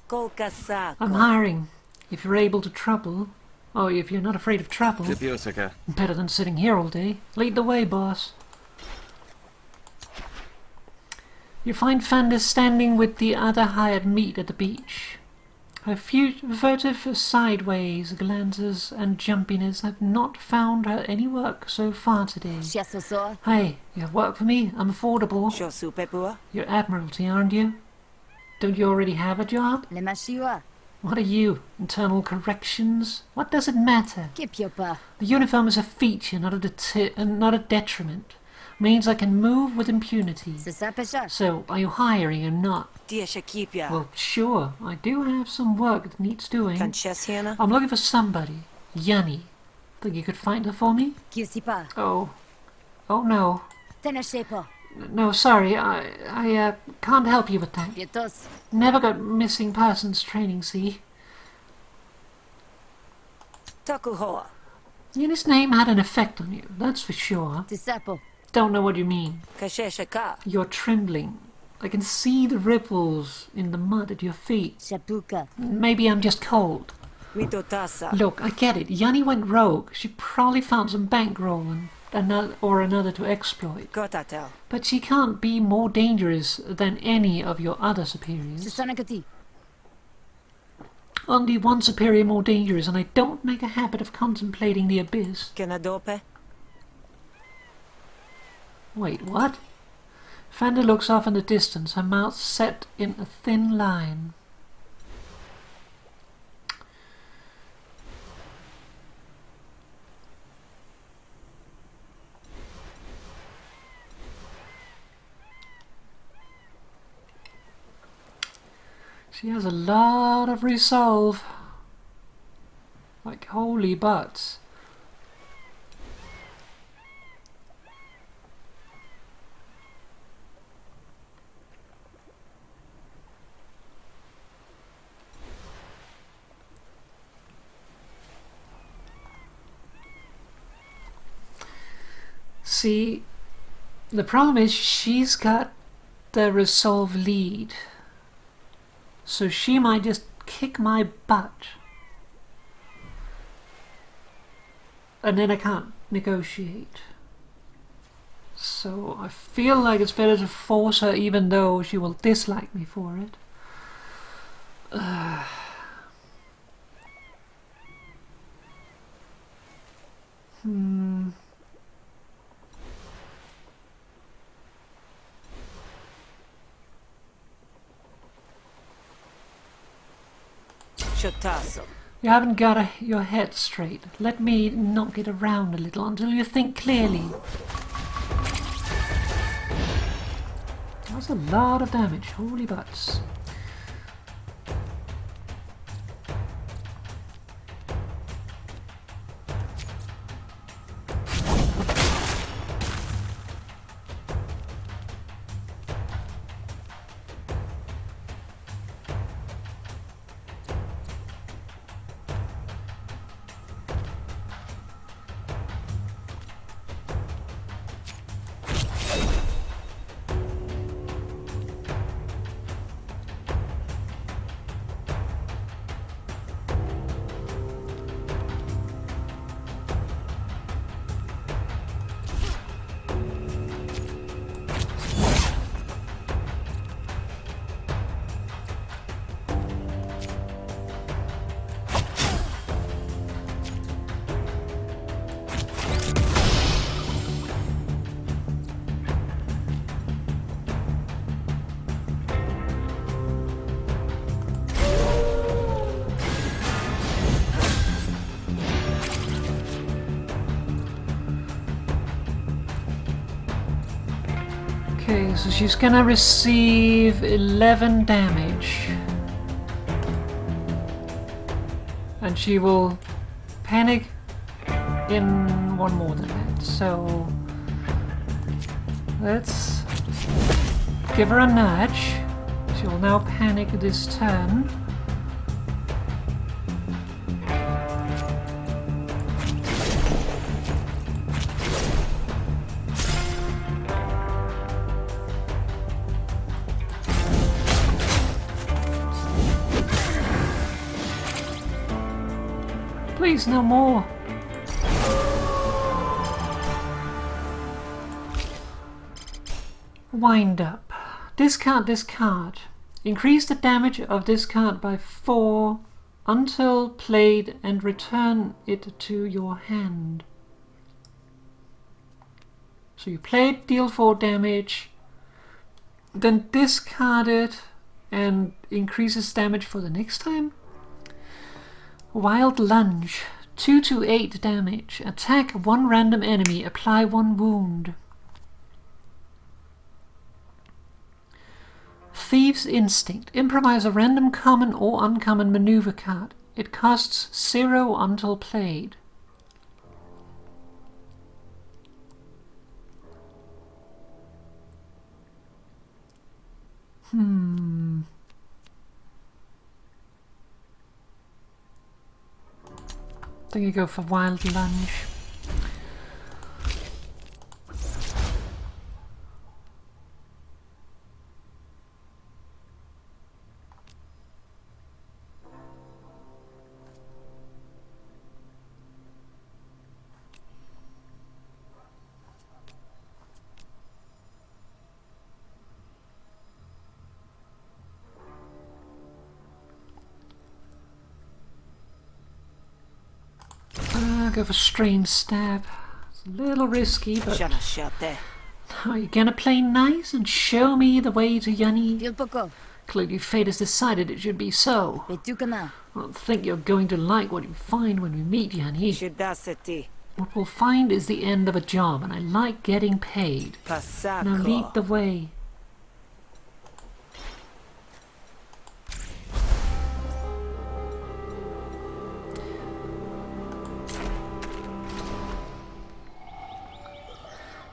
Kolkasako. I'm hiring. If you're able to trouble, or if you're not afraid of trouble, Tipiosaka. better than sitting here all day. Lead the way, boss. You find Fanda standing with the other hired meat at the beach. Her furtive sideways glances and jumpiness have not found her any work so far today. Shiasoso. Hey, you have work for me? I'm affordable. Shosupepua. You're Admiralty, aren't you? Don't you already have a job? Lemashiwa. What are you? Internal corrections? What does it matter? Kipyopa. The uniform is a feature, not a detriment. Means I can move with impunity. Sasapesha. So, are you hiring or not? Diashakipia. Well, sure. I do have some work that needs doing. Kanchesiana. I'm looking for somebody. Yanni. Think you could find her for me? Kiusipa. Oh no. Tenashepo. No, sorry. I can't help you with that. Pietos. Never got missing persons training, see? Takuhoa. Yanni's name had an effect on you, that's for sure. Tisapo. Don't know what you mean. Kasheshaka. You're trembling. I can see the ripples in the mud at your feet. Shapuka. Maybe I'm just cold. Mitotasa. Look, I get it. Yanni went rogue. She probably found some bankroll or another to exploit. Kotatel. But she can't be more dangerous than any of your other superiors. Sisanakati. Only one superior more dangerous, and I don't make a habit of contemplating the abyss. Kenadope. Wait, what? Fanda looks off in the distance, her mouth set in a thin line. She has a lot of resolve. Like holy butts. See, the problem is she's got the resolve lead. So she might just kick my butt. And then I can't negotiate. So I feel like it's better to force her even though she will dislike me for it. Shotaso. You haven't got your head straight. Let me knock it around a little until you think clearly. That's a lot of damage. Holy butts. Okay, so she's gonna receive 11 damage. And she will panic in one more than that. So let's give her a nudge. She will now panic this turn. Please, no more. Wind up. Discard this card. Increase the damage of this card by 4 until played and return it to your hand. So you play it, deal 4 damage, then discard it and increases damage for the next time. Wild Lunge, 2 to 8 damage. Attack one random enemy, apply 1 wound. Thieves' Instinct, improvise a random common or uncommon maneuver card. It costs 0 until played. I think you go for Wild Lunge. go for strained stab. It's a little risky, but Shana shate. are you gonna play nice and show me the way to Yanni? Feel poco. Clearly fate has decided it should be so. Betukana. I don't think you're going to like what you find when we meet, Yanni. Shidaseti. What we'll find is the end of a job, and I like getting paid. Now lead Pasako. the way.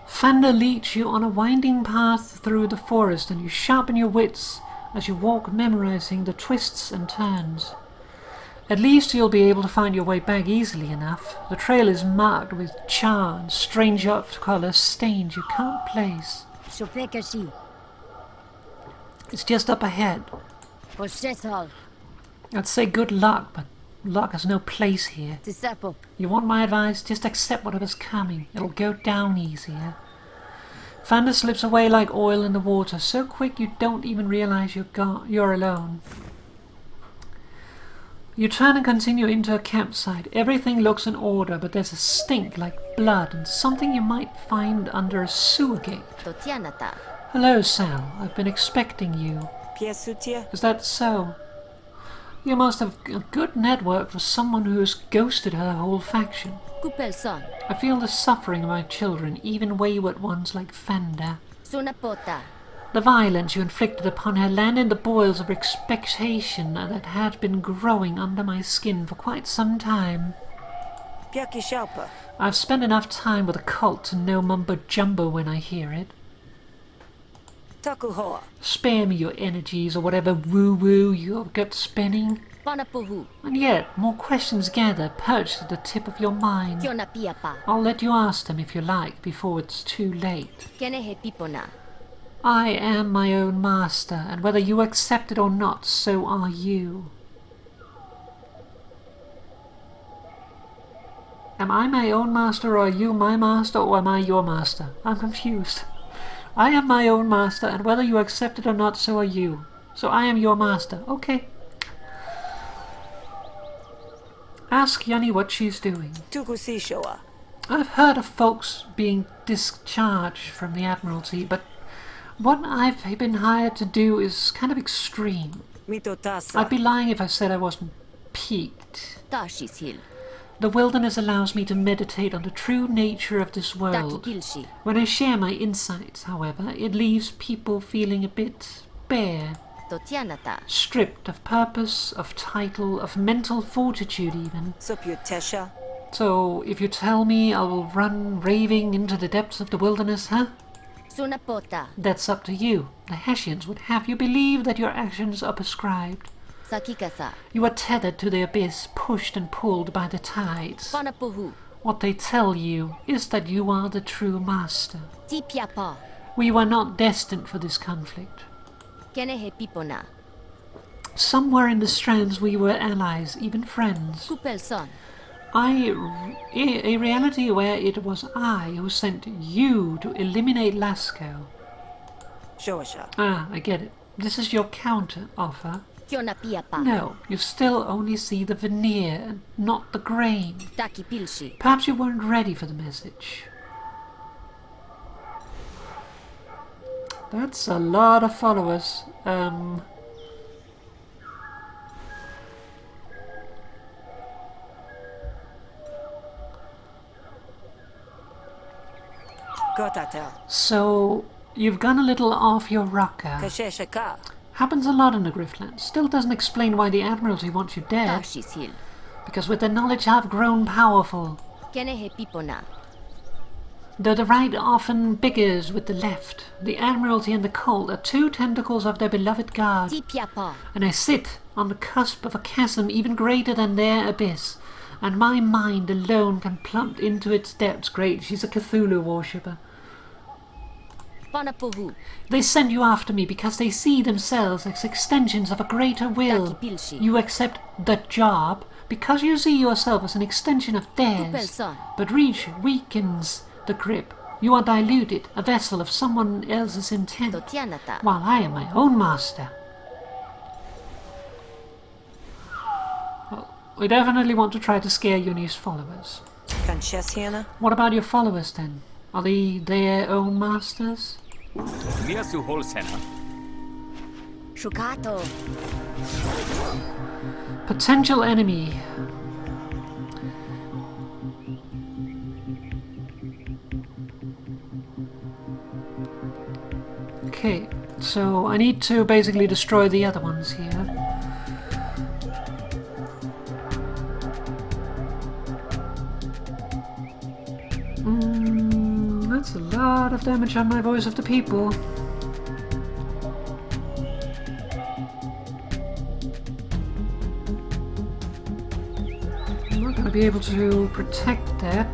Fanda leads you on a winding path through the forest, and you sharpen your wits as you walk, memorizing the twists and turns. At least you'll be able to find your way back easily enough. The trail is marked with char and strange off-color stains you can't place. Shopekashi. It's just up ahead. Poshethal. I'd say good luck, but luck has no place here. Tisapo. You want my advice? Just accept whatever's coming. It'll go down easier. Fanda slips away like oil in the water, so quick you don't even realize you're alone. You turn and continue into a campsite. Everything looks in order, but there's a stink like blood and something you might find under a sewer gate. Totianata. Hello, Sal. I've been expecting you. Piesutia. Is that so? You must have a good network for someone who has ghosted her whole faction. Kupelson. I feel the suffering of my children, even wayward ones like Fanda. Sunapota. The violence you inflicted upon her landed the boils of expectation that had been growing under my skin for quite some time. Piaki shalpa. I've spent enough time with a cult to know mumbo-jumbo when I hear it. Takuhoa. Spare me your energies or whatever woo-woo you've got spinning. Panapuhu. And yet, more questions gather, perched at the tip of your mind. Kiona piapa. I'll let you ask them if you like, before it's too late. Kenehe pipona. I am my own master, and whether you accept it or not, so are you. Am I my own master, or are you my master, or am I your master? I'm confused. I am my own master, and whether you accept it or not, so are you. So I am your master. Okay. Ask Yanni what she's doing. Tukusishoa. I've heard of folks being discharged from the Admiralty, but what I've been hired to do is kind of extreme. Mitotasa. I'd be lying if I said I wasn't piqued. Tashis hill. The wilderness allows me to meditate on the true nature of this world. Takipilshi. When I share my insights, however, it leaves people feeling a bit bare, Totianata. stripped of purpose, of title, of mental fortitude even. Soputesha. So, if you tell me I will run raving into the depths of the wilderness, huh? Sunapota. That's up to you. The Hessians would have you believe that your actions are prescribed. Sakikasa. You are tethered to the abyss, pushed and pulled by the tides. Panapuhu. What they tell you is that you are the true master. Tipiapa. We were not destined for this conflict. Kenehe pipona. Somewhere in the strands we were allies, even friends. Kupelson. A reality where it was I who sent you to eliminate Lasco. Shoasha. Ah, I get it. This is your counter offer. Kiona piapa. No, you still only see the veneer and not the grain. Takipilshi. Perhaps you weren't ready for the message. That's a lot of followers. Kotatel. So, you've gone a little off your rocker. Kasheshaka. Happens a lot in the Griftlands. Still doesn't explain why the Admiralty wants you dead. Tashis hill. Because with their knowledge have grown powerful. Kenehe pipona. Though the right often biggers with the left, the Admiralty and the cult are two tentacles of their beloved god. Tipiapa. And I sit on the cusp of a chasm even greater than their abyss, and my mind alone can plummet into its depths. Great, she's a Cthulhu worshipper. Panapuhu. They send you after me because they see themselves as extensions of a greater will. Takipilshi. You accept the job because you see yourself as an extension of theirs. Kupelson. But reach weakens the grip. You are diluted, a vessel of someone else's intent, Totianata. while I am my own master. Well, we definitely want to try to scare Yuni's followers. Kanchesiana. What about your followers then? Are they their own masters? Mia su Holsena. Shukato. Potential enemy. Okay, so I need to basically destroy the other ones here. That's a lot of damage on my voice of the people. I'm not going to be able to protect that.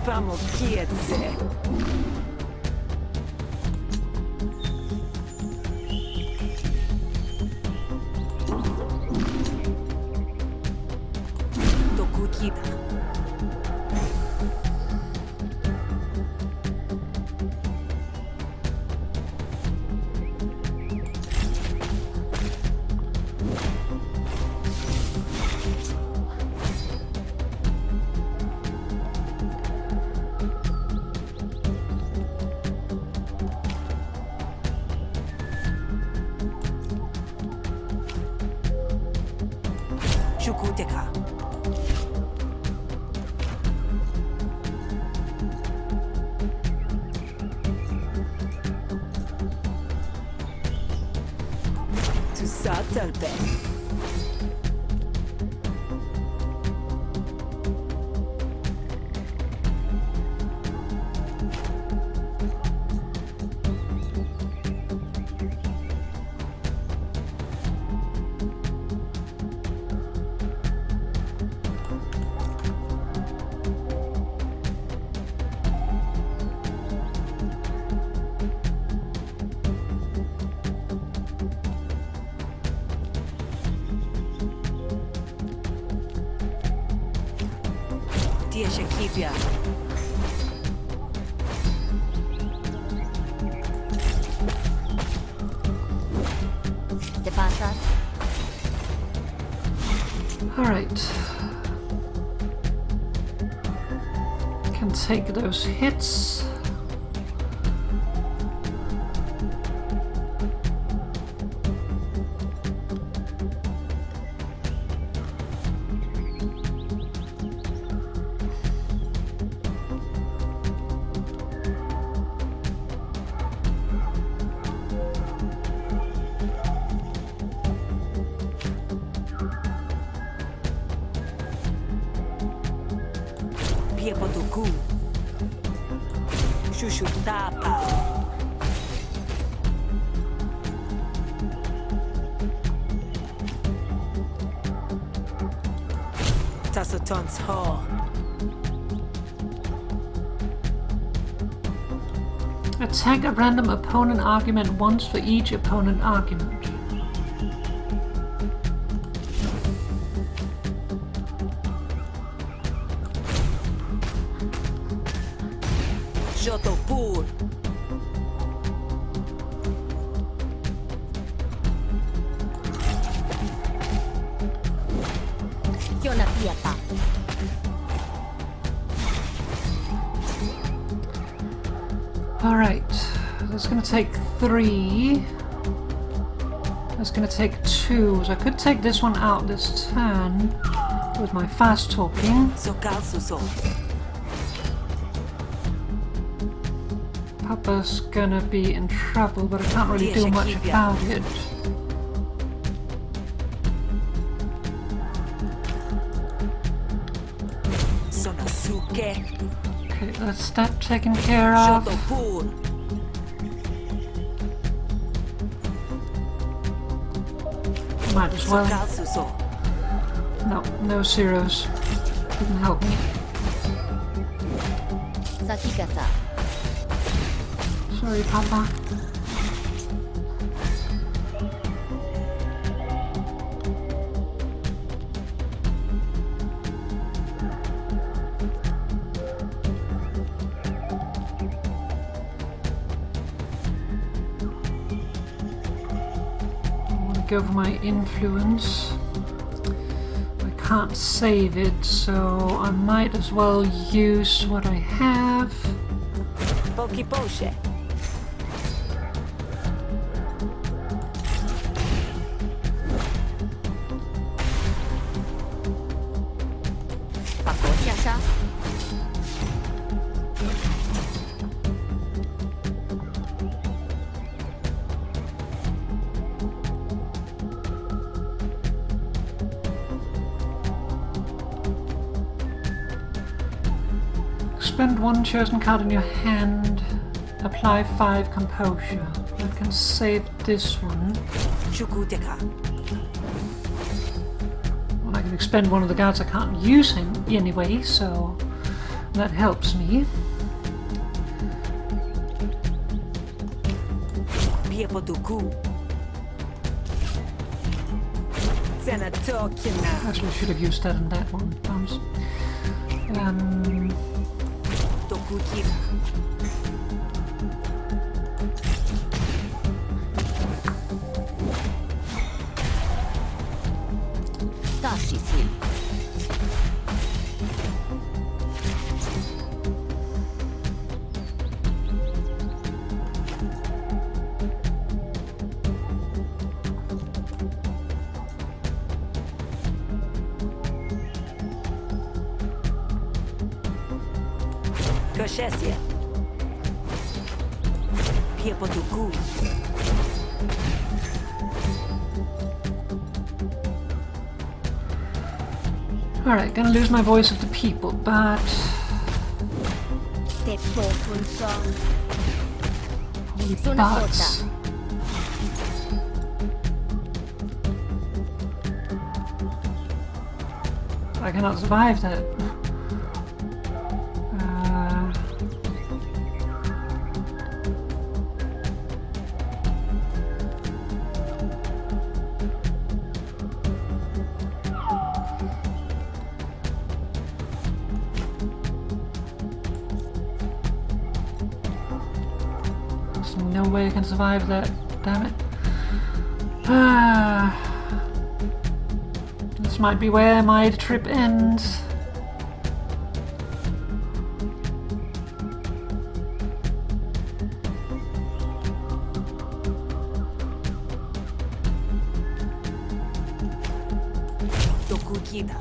Vamos, kiedze. Dokukida. Shukuteka. Tu satalbe. Shakibia. ¿Te pasa? Alright. Can take those hits. Piepotuku. Shushutapa. Tassotons Hall. Attack a random opponent argument once for each opponent argument. Jotopur. Yona piapa. Alright, that's going to take 3. That's going to take 2. So I could take this one out this turn with my fast talking. Sokalsuso. Papa's gonna be in trouble, but I can't really do much about it. Sonasuke. Okay, that's that taken care of. Jotopur. Might as well. Sokalsuso. No, no zeros. Didn't help me. Sakikasa. Sorry, Papa. go for my influence. I can't save it, so I might as well use what I have. Poki Poshe. Pako Shasha. Spend one chosen card in your hand. Apply 5 composure. I can save this one. Shukuteka. Well, I can expend one of the cards. I can't use him anyway, so that helps me. Piepotuku. Senatokina. Actually, I should have used that in that one. Bums. Tokukira. Tashi's here. Koshesia. Piepotuku. Alright, gonna lose my voice of the people, but Te pokun song. holy Sono butts. I cannot survive that. There's no way I can survive that. Damn it. This might be where my trip ends. Tokukita.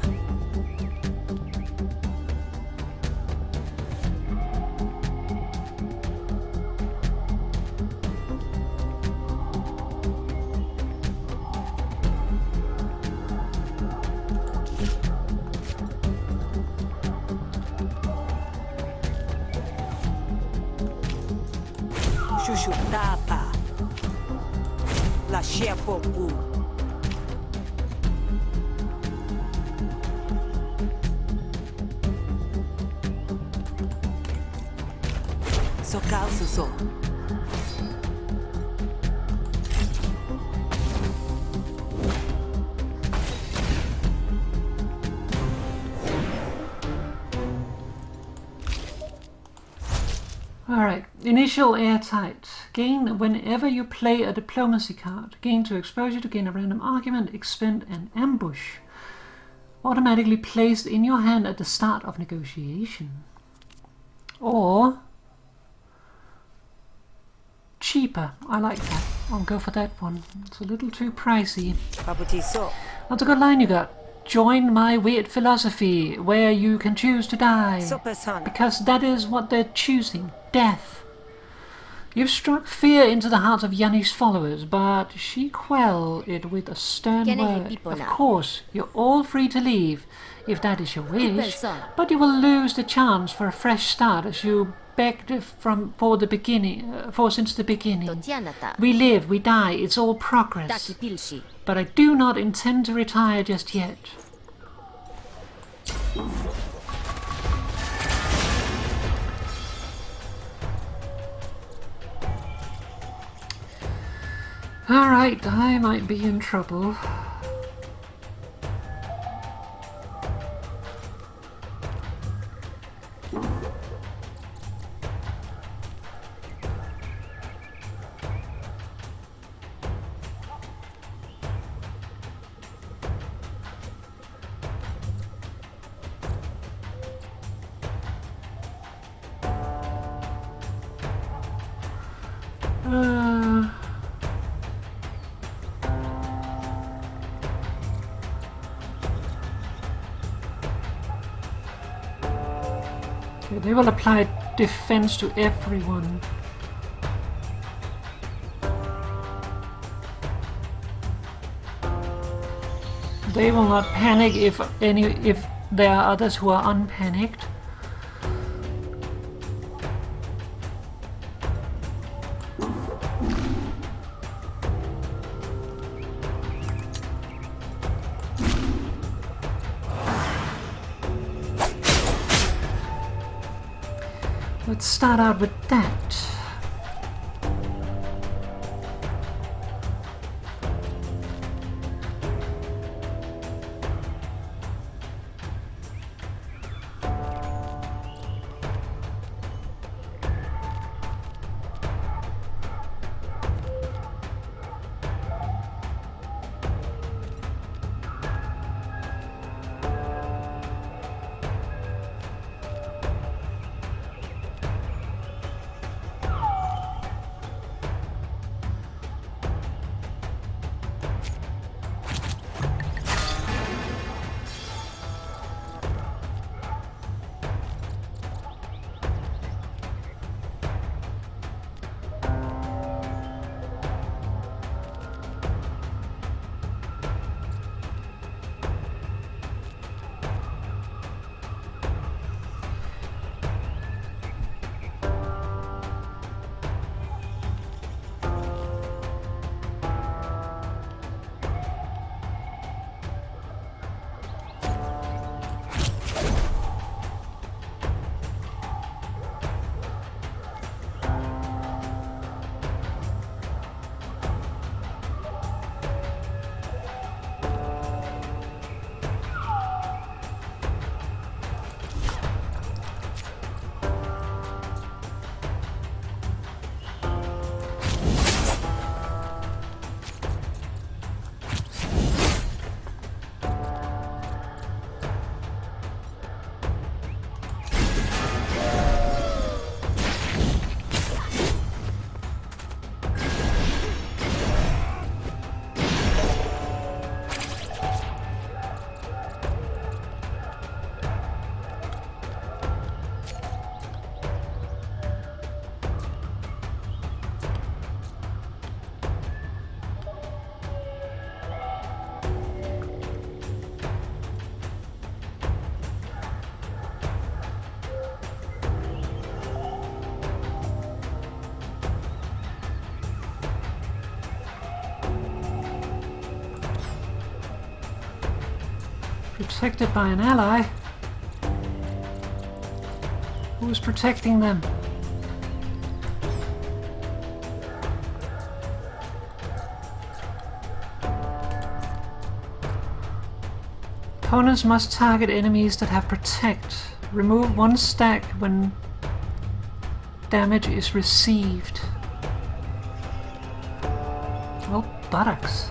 Shushutapa. La Shepoku. Sokalsuso. Alright, initial airtight. Gain whenever you play a diplomacy card. Gain 2 exposure to gain a random argument, expend an ambush. Automatically placed in your hand at the start of negotiation. Or cheaper. I like that. I'll go for that one. It's a little too pricey. Paputiso. That's a good line you got. Join my weird philosophy where you can choose to die. Sopesan. Because that is what they're choosing. Death. You've struck fear into the hearts of Yanni's followers, but she quell it with a stern Can I word. help people Of now? course, you're all free to leave, if that is your wish, person. but you will lose the chance for a fresh start as you begged for since the beginning. Totianata. We live, we die, it's all progress. Taki pilshi. But I do not intend to retire just yet. Alright, I might be in trouble. Yeah, they will apply defense to everyone. They will not panic if there are others who are unpanicked. Let's start out with that. Protected by an ally? Who is protecting them? Opponents must target enemies that have protect. Remove one stack when damage is received. Well, buttocks.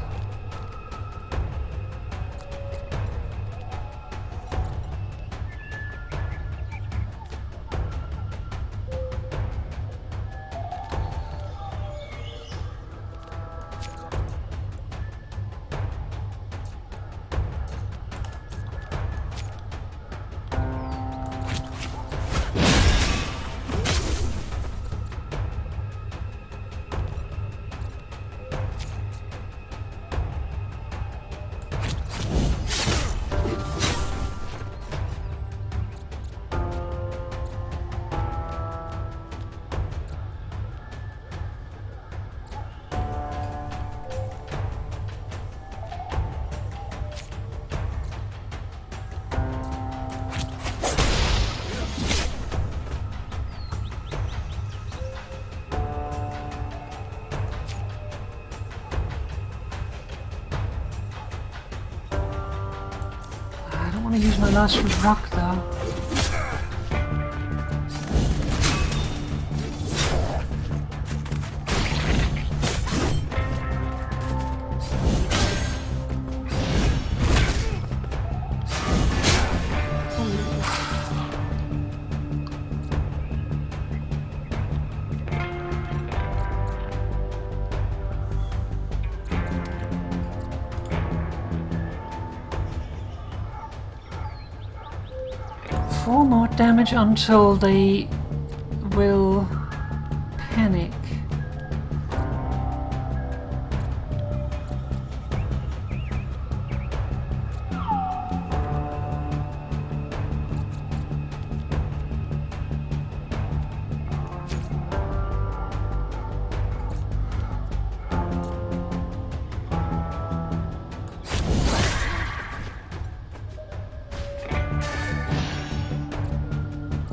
I want to use my last rock though. 4 more damage until they will panic.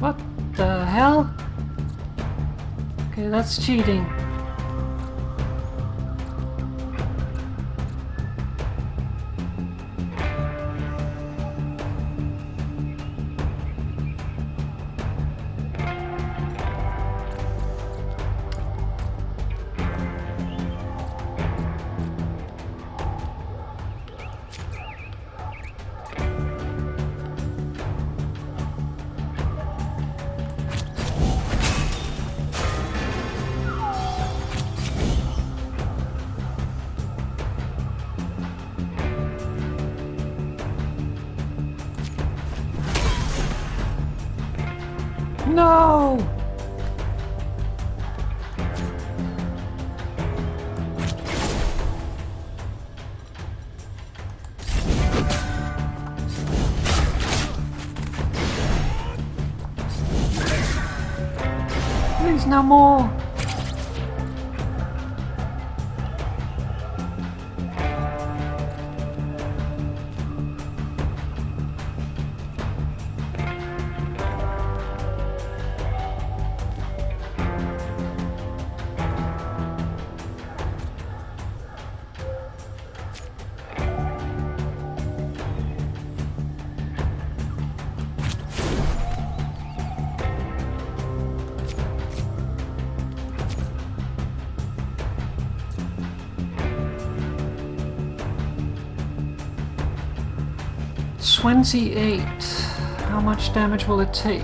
What the hell? Okay, that's cheating. No! Please, no more! $28. How much damage will it take?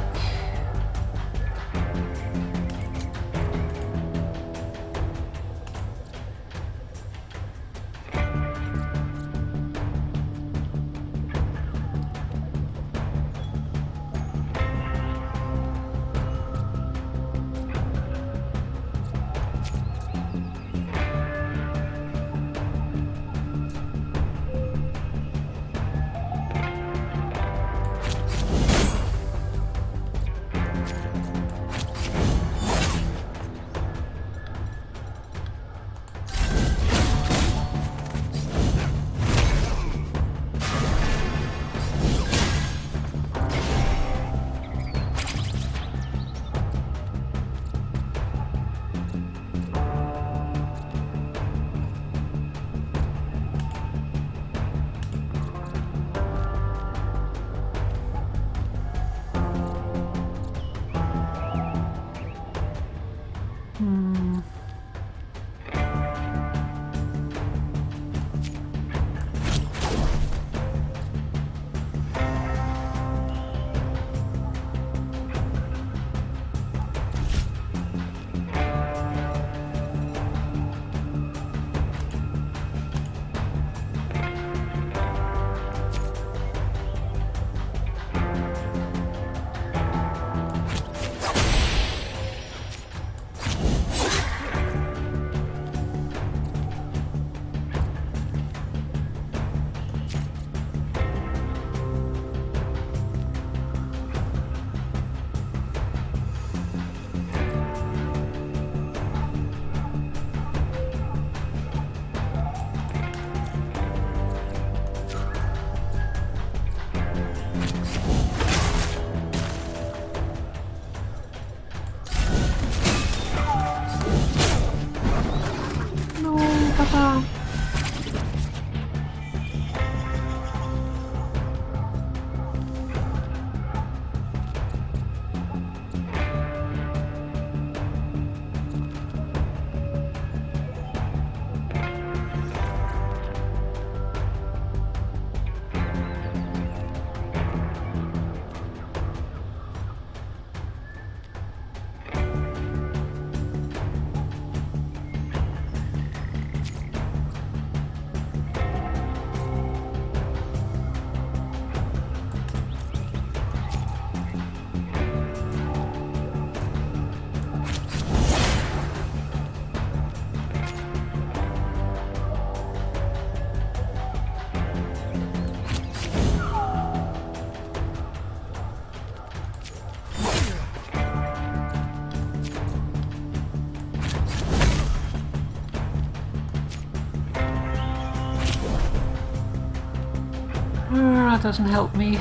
That doesn't help me.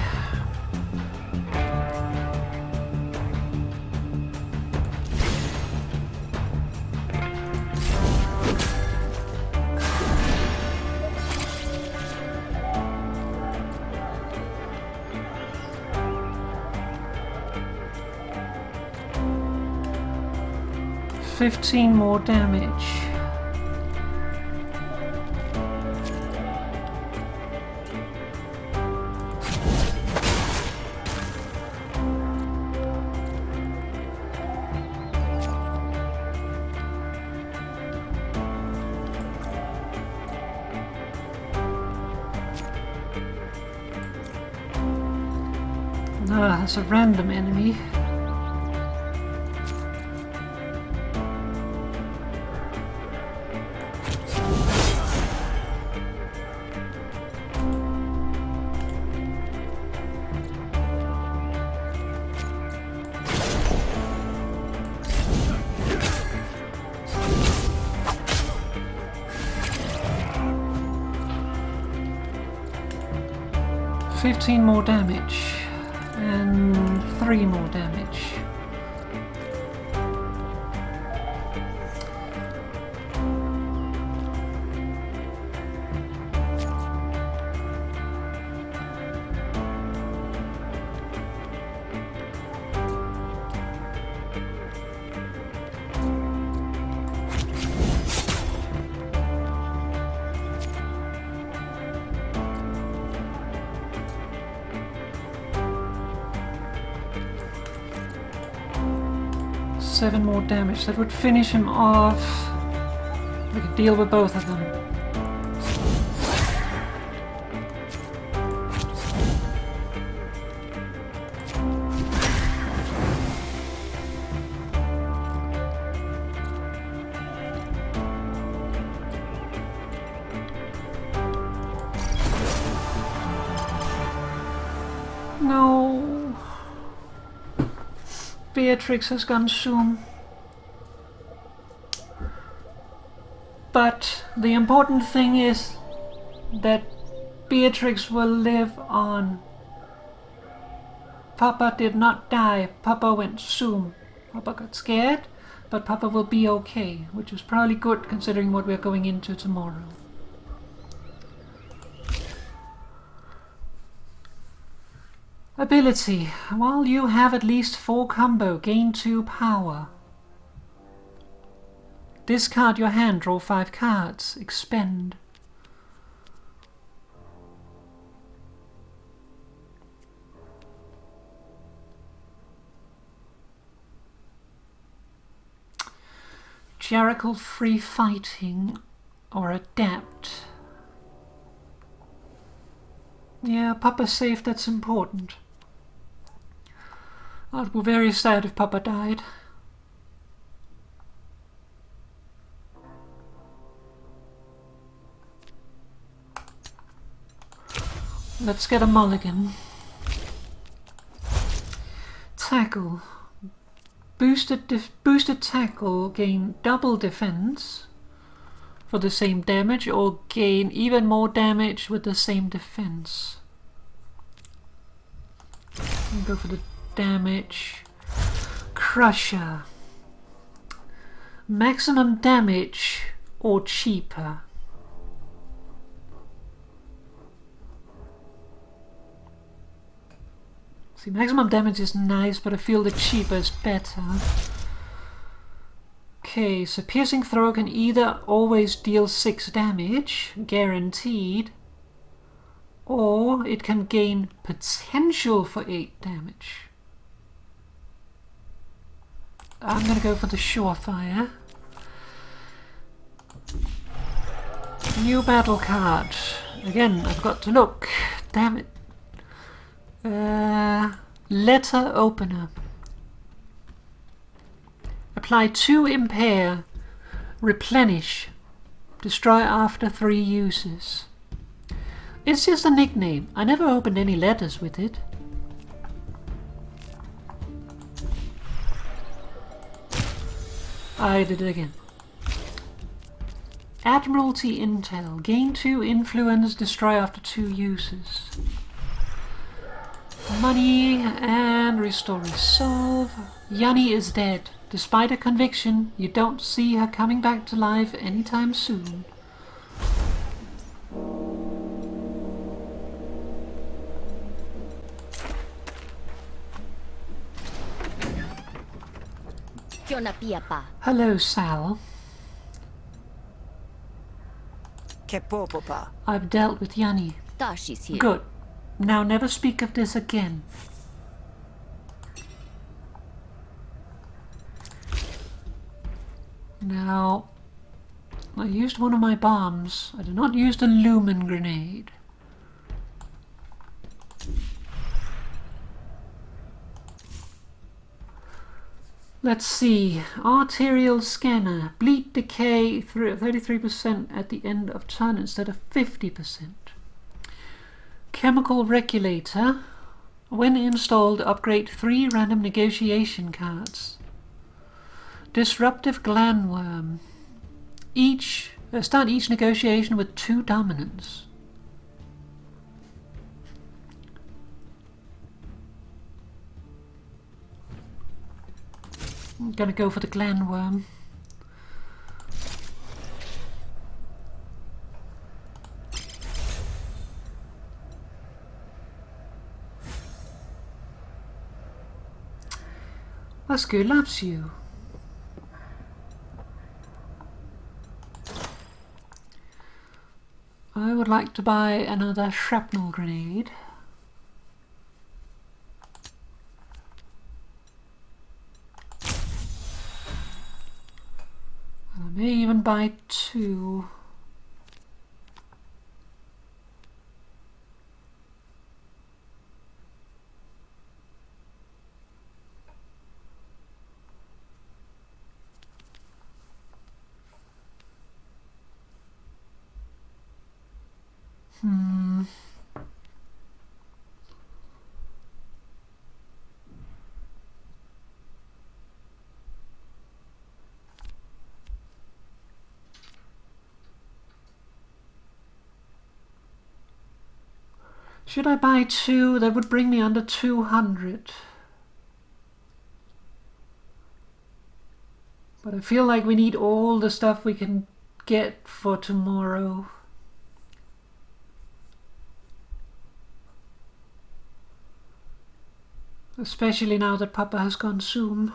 $15 more damage. Ah, that's a random enemy. $15 more damage and 3 more damage. $7 more damage. That would finish him off. We could deal with both of them. No. Beatrix has gone soon. But the important thing is that Beatrix will live on. Papa did not die. Papa went soon. Papa got scared, but Papa will be okay, which is probably good considering what we're going into tomorrow. Ability. While you have at least 4 combo, gain 2 power. Discard your hand, draw 5 cards. Expend. Jericho free fighting or adapt. Yeah, Papa's safe, that's important. I'd be very sad if Papa died. Let's get a mulligan. Tackle. Boosted tackle, gain double defense for the same damage, or gain even more damage with the same defense. I'll go for the damage. Crusher. Maximum damage or cheaper. See, maximum damage is nice, but I feel the cheaper is better. Okay, so piercing throw can either always deal 6 damage, guaranteed, or it can gain potential for 8 damage. I'm gonna go for the surefire. New battle card. Again, I've got to look. Damn it. Letter opener. Apply 2 impair. Replenish. Destroy after 3 uses. It's just a nickname. I never opened any letters with it. I did it again. Admiralty Intel. Gain 2 influence, destroy after 2 uses. Money and restore resolve. Yanni is dead. Despite her conviction, you don't see her coming back to life anytime soon. Hello, Sal. Che popopa. I've dealt with Yanni. Tashi's here. Good. Now never speak of this again. Now, I used one of my bombs. I did not use the lumen grenade. Let's see. Arterial scanner. Bleed decay 33% at the end of turn instead of 50%. Chemical regulator. When installed, upgrade 3 random negotiation cards. Disruptive glandworm. Start each negotiation with 2 dominance. I'm gonna go for the glandworm. Lasku loves you. I would like to buy another shrapnel grenade. I may even buy 2. Should I buy 2? That would bring me under 200. But I feel like we need all the stuff we can get for tomorrow. Especially now that Papa has gone Zoom.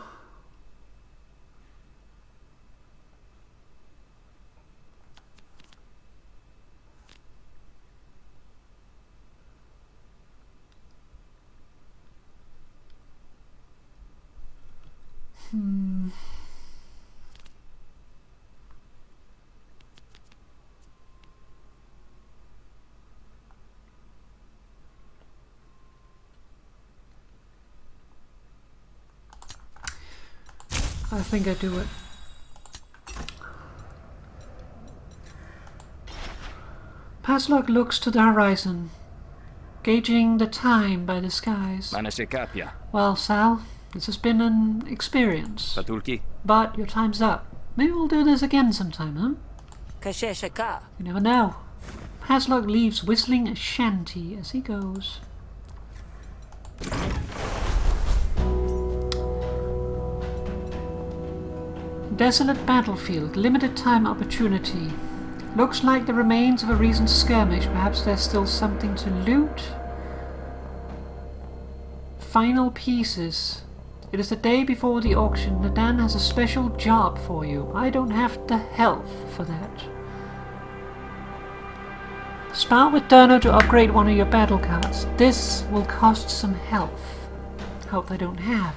I think I do it. Paslock looks to the horizon, gauging the time by the skies. Mä se käpjä. Well, Sal, this has been an experience. Patulki. But your time's up. Maybe we'll do this again sometime, huh? Kasheshaka. You never know. Paslock leaves whistling a shanty as he goes. Desolate battlefield, limited time opportunity. Looks like the remains of a recent skirmish. Perhaps there's still something to loot. Final pieces. It is the day before the auction. Nadan has a special job for you. I don't have the health for that. Spar with Durno to upgrade one of your battle cards. This will cost some health. Health I don't have.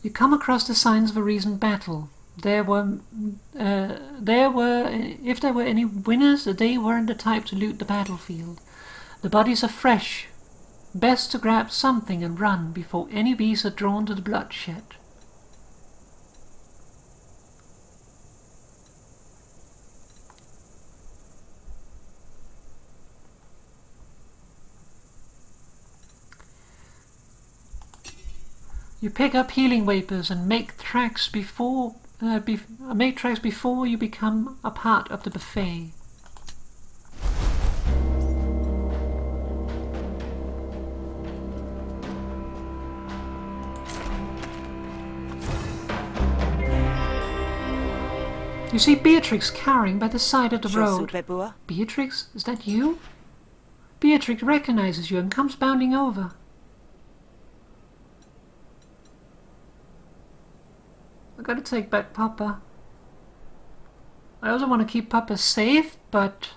You come across the signs of a recent battle. If there were any winners, they weren't the type to loot the battlefield. The bodies are fresh. Best to grab something and run before any bees are drawn to the bloodshed. You pick up healing vapors and make tracks before you become a part of the buffet. You see Beatrix cowering by the side of the road. Pepua. Beatrix, is that you? Beatrix recognizes you and comes bounding over. I gotta take back Papa. I also want to keep Papa safe, but...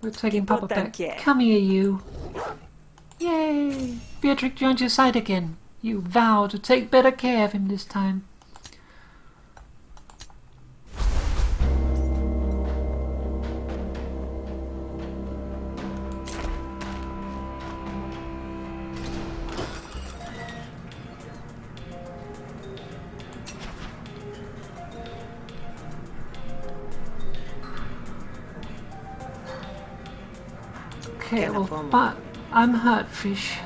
We're taking Papa back. Come here, you. Yay! Beatrix joins your side again. You vow to take better care of him this time. Okay, well, but I'm hurt, fish.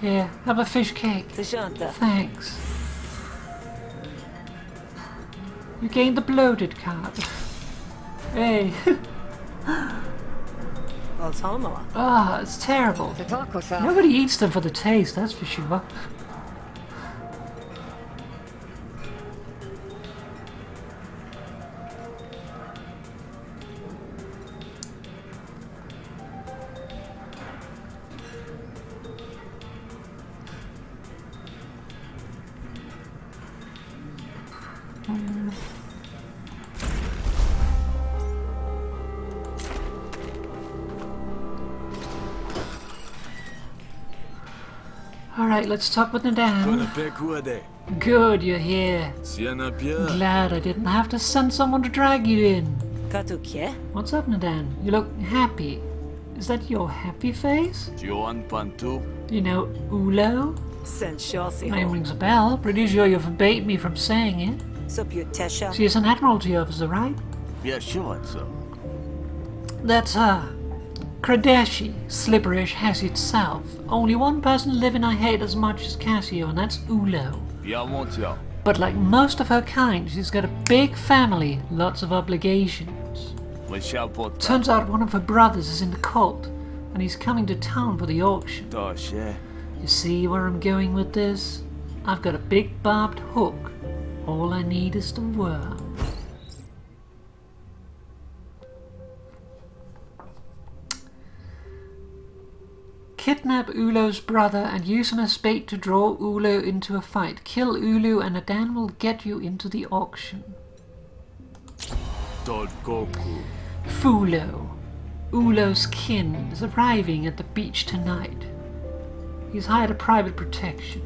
Yeah, have a fish cake. Thanks. You gained the bloated card. Hey. Ah, it's terrible. Nobody eats them for the taste, that's for sure. Alright, let's talk with Nadan. Good, you're here. Glad I didn't have to send someone to drag you in. What's up, Nadan? You look happy. Is that your happy face? You know Ulo? Name rings a bell. Pretty sure you forbade me from saying it. She is an admiralty officer, right? Yeah, sure, so. That's her. Kradeshi, Slipperish has itself. Only one person living I hate as much as Cassio, and that's Ulo. But like most of her kind, she's got a big family, lots of obligations. Turns out one of her brothers is in the cult, and he's coming to town for the auction. You see where I'm going with this? I've got a big barbed hook. All I need is the worm. Kidnap Ulo's brother and use him as bait to draw Ulo into a fight. Kill Ulu and Nadan will get you into the auction. Fulo, Ulo's kin, is arriving at the beach tonight. He's hired a private protection.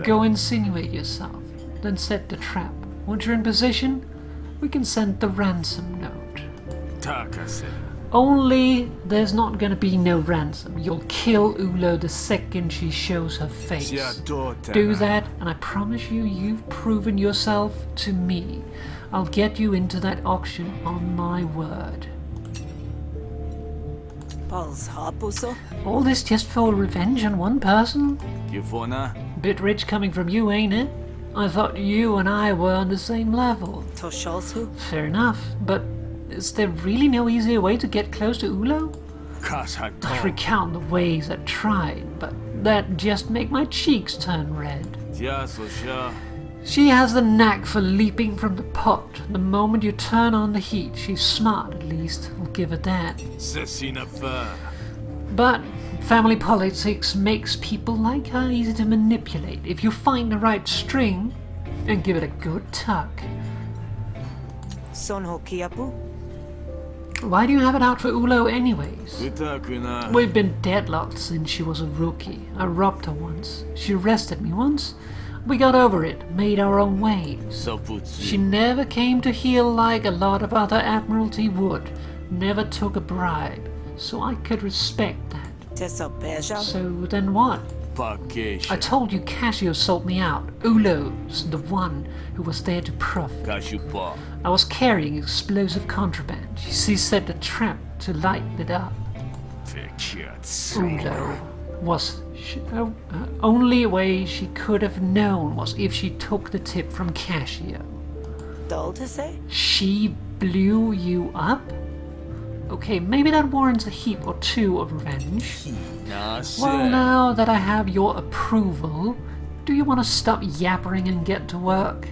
Go insinuate yourself, then set the trap. Once you're in position, we can send the ransom note. Only there's not gonna be no ransom. You'll kill Ulo the second she shows her face. Do that, and I promise you, you've proven yourself to me. I'll get you into that auction on my word. All this just for revenge on one person? Bit rich coming from you, ain't it? I thought you and I were on the same level. Fair enough, but is there really no easier way to get close to Ulo? I recount the ways I tried, but that just make my cheeks turn red. She has the knack for leaping from the pot. The moment you turn on the heat, she's smart at least, I'll give her that. But family politics makes people like her easy to manipulate if you find the right string and give it a good tug. Why do you have it out for Ulo anyways? We've been deadlocked since she was a rookie. I robbed her once. She arrested me once. We got over it, made our own ways. She never came to heel like a lot of other Admiralty would. Never took a bribe. So I could respect that. So then what? I told you Cassio sold me out. Ulo's the one who was there to profit. I was carrying explosive contraband. She set the trap to light it up. Ulo was only way she could have known was if she took the tip from Casio. Dull to say? She blew you up? Okay, maybe that warrants a heap or two of revenge. Well, now that I have your approval, do you want to stop yappering and get to work?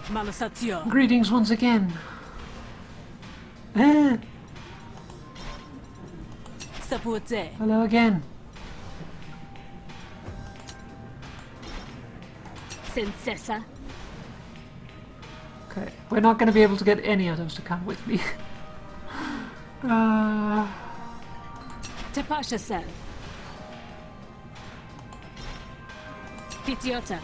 Malasatio. Greetings once again. Eh, Sapute. hello again. Sensessa. Okay, we're not going to be able to get any of those to come with me. Tepasha sen. Pitiota.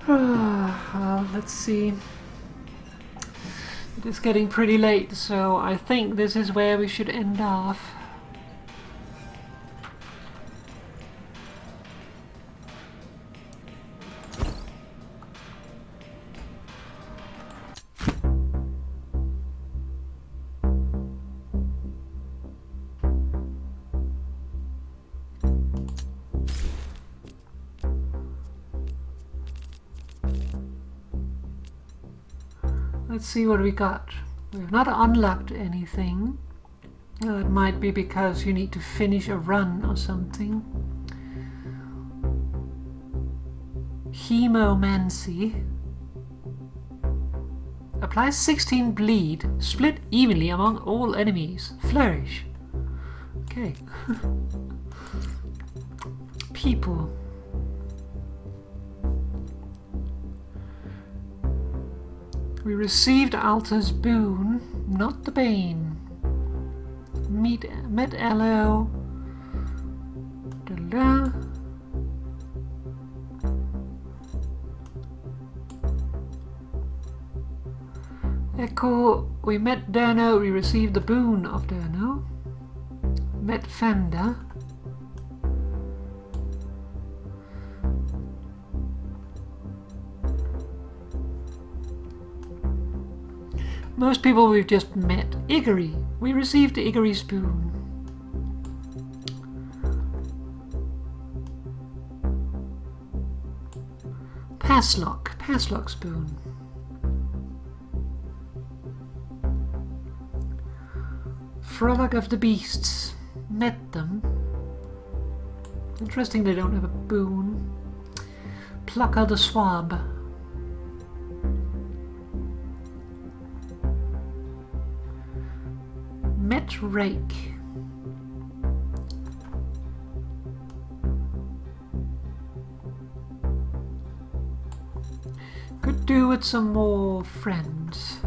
Well, let's see. It is getting pretty late, so I think this is where we should end off. Let's see what we got. We've not unlocked anything. It might be because you need to finish a run or something. Hemomancy. Applies 16 bleed, split evenly among all enemies. Flourish. Okay. People. We received Alta's boon, not the bane. Met Elo. Da-da. Echo, we met Derno, we received the boon of Derno. Met Fanda. Most people we've just met. Iggory. We received the Iggory spoon. Passlock. Passlock spoon. Frolic of the Beasts. Met them. Interesting they don't have a boon. Plucker the Swab. Met Rake. Could do with some more friends.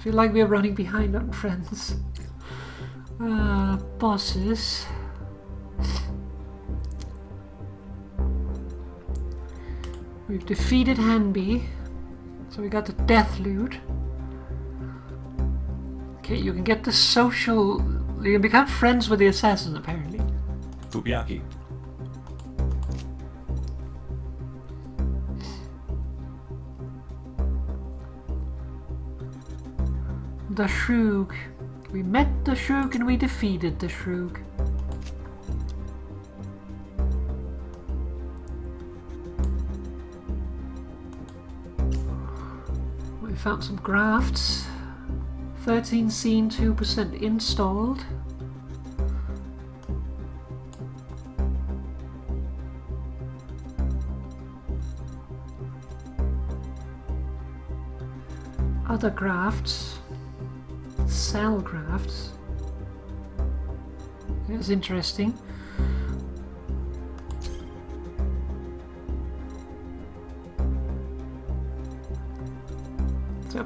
Feel like we're running behind on friends. Bosses. We've defeated Hanby, so we got the death loot. Okay, you can get the social... You can become friends with the assassin, apparently. Fubiaki. The Shroog. We met the Shroog and we defeated the Shroog. We found some grafts. 13 seen, 2% installed. Other grafts. Cell grafts. That's interesting.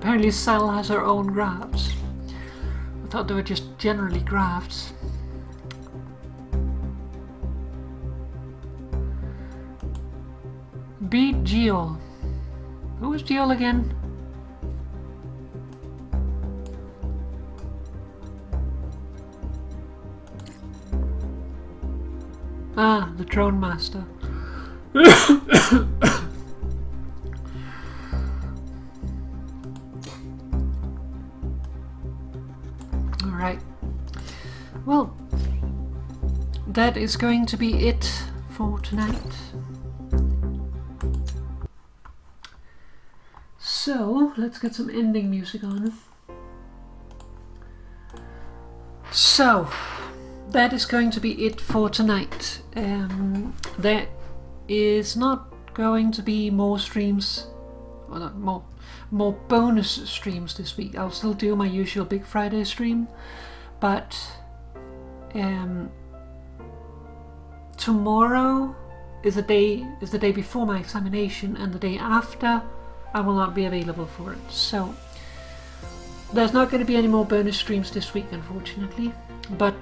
Apparently Sal has her own grafts. I thought they were just generally grafts. Beat Geol. Who is Geol again? Ah, the Drone Master. Alright. Well, that is going to be it for tonight. So, let's get some ending music on. So, that is going to be it for tonight. There is not going to be more streams, well, not more bonus streams this week. I'll still do my usual Big Friday stream, but tomorrow is the day before my examination, and the day after I will not be available for it. So there's not going to be any more bonus streams this week, unfortunately. But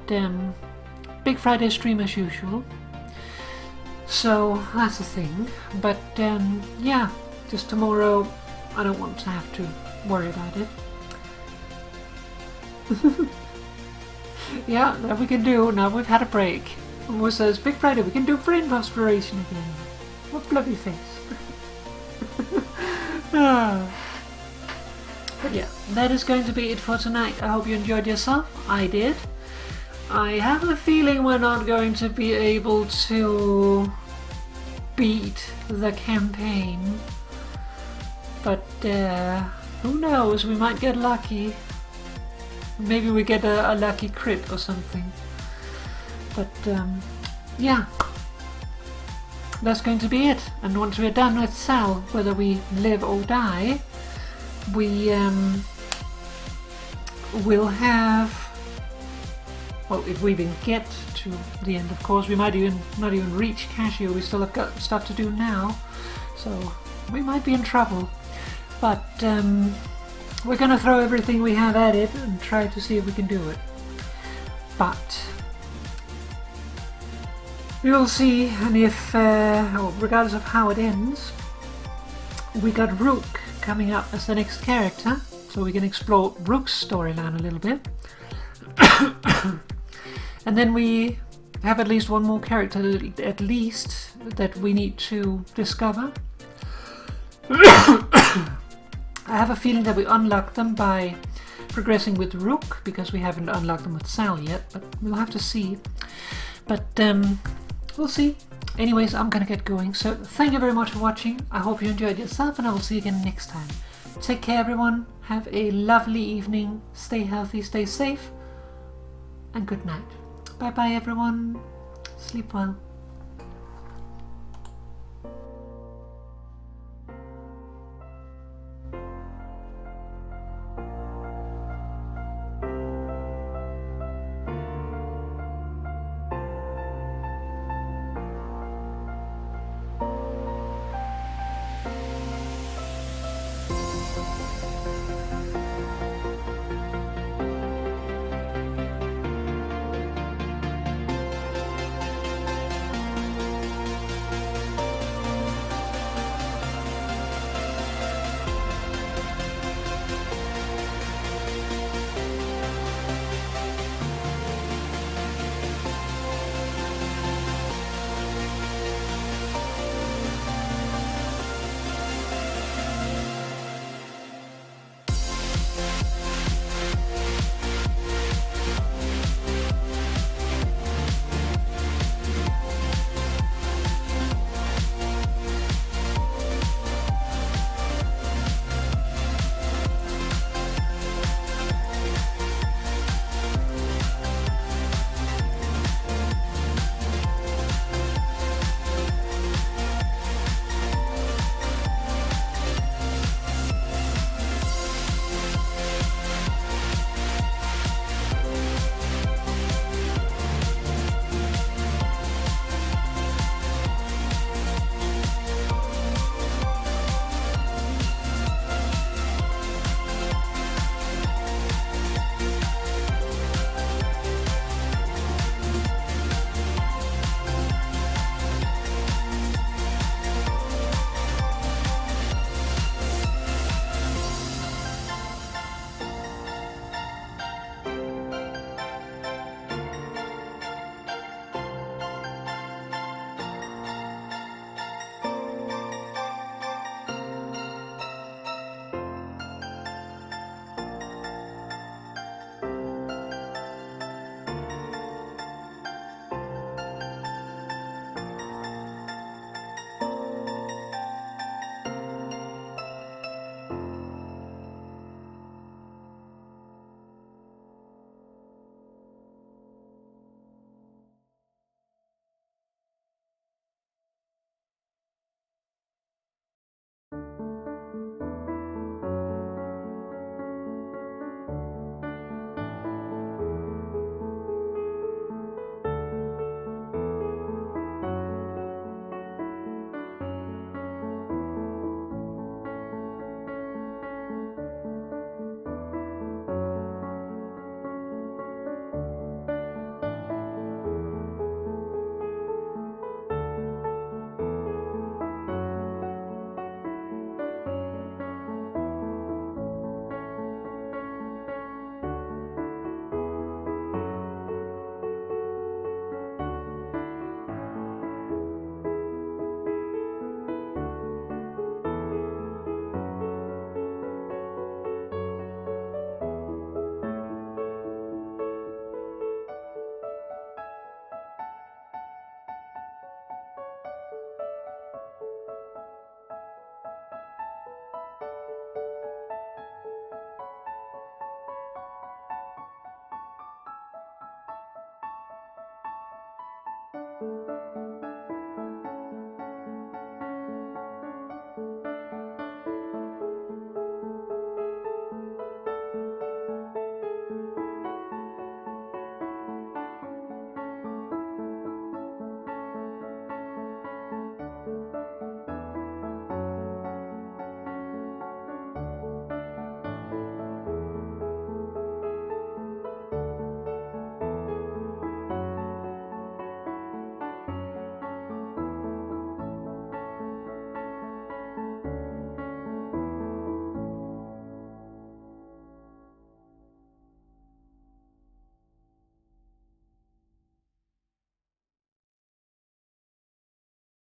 Big Friday stream as usual. So that's the thing. But yeah, just tomorrow I don't want to have to worry about it. Yeah, that we can do. Now we've had a break. Who says Big Friday we can do brain exploration again? What bloody face. But yeah, that is going to be it for tonight. I hope you enjoyed yourself. I did. I have a feeling we're not going to be able to beat the campaign. But who knows, we might get lucky. Maybe we get a lucky crit or something. But yeah, that's going to be it. And once we're done with Sal, whether we live or die, we will have, well, if we even get to the end, of course, we might not even reach Casio. We still have got stuff to do now, so we might be in trouble. But we're going to throw everything we have at it and try to see if we can do it. But we will see, and if, regardless of how it ends, we got Rook coming up as the next character, so we can explore Rook's storyline a little bit. And then we have at least one more character at least that we need to discover. I have a feeling that we unlock them by progressing with Rook, because we haven't unlocked them with Sal yet, but we'll have to see. But we'll see. Anyways, I'm gonna get going, so thank you very much for watching. I hope you enjoyed yourself, and I will see you again next time. Take care, everyone. Have a lovely evening. Stay healthy, stay safe, and good night. Bye bye, everyone. Sleep well.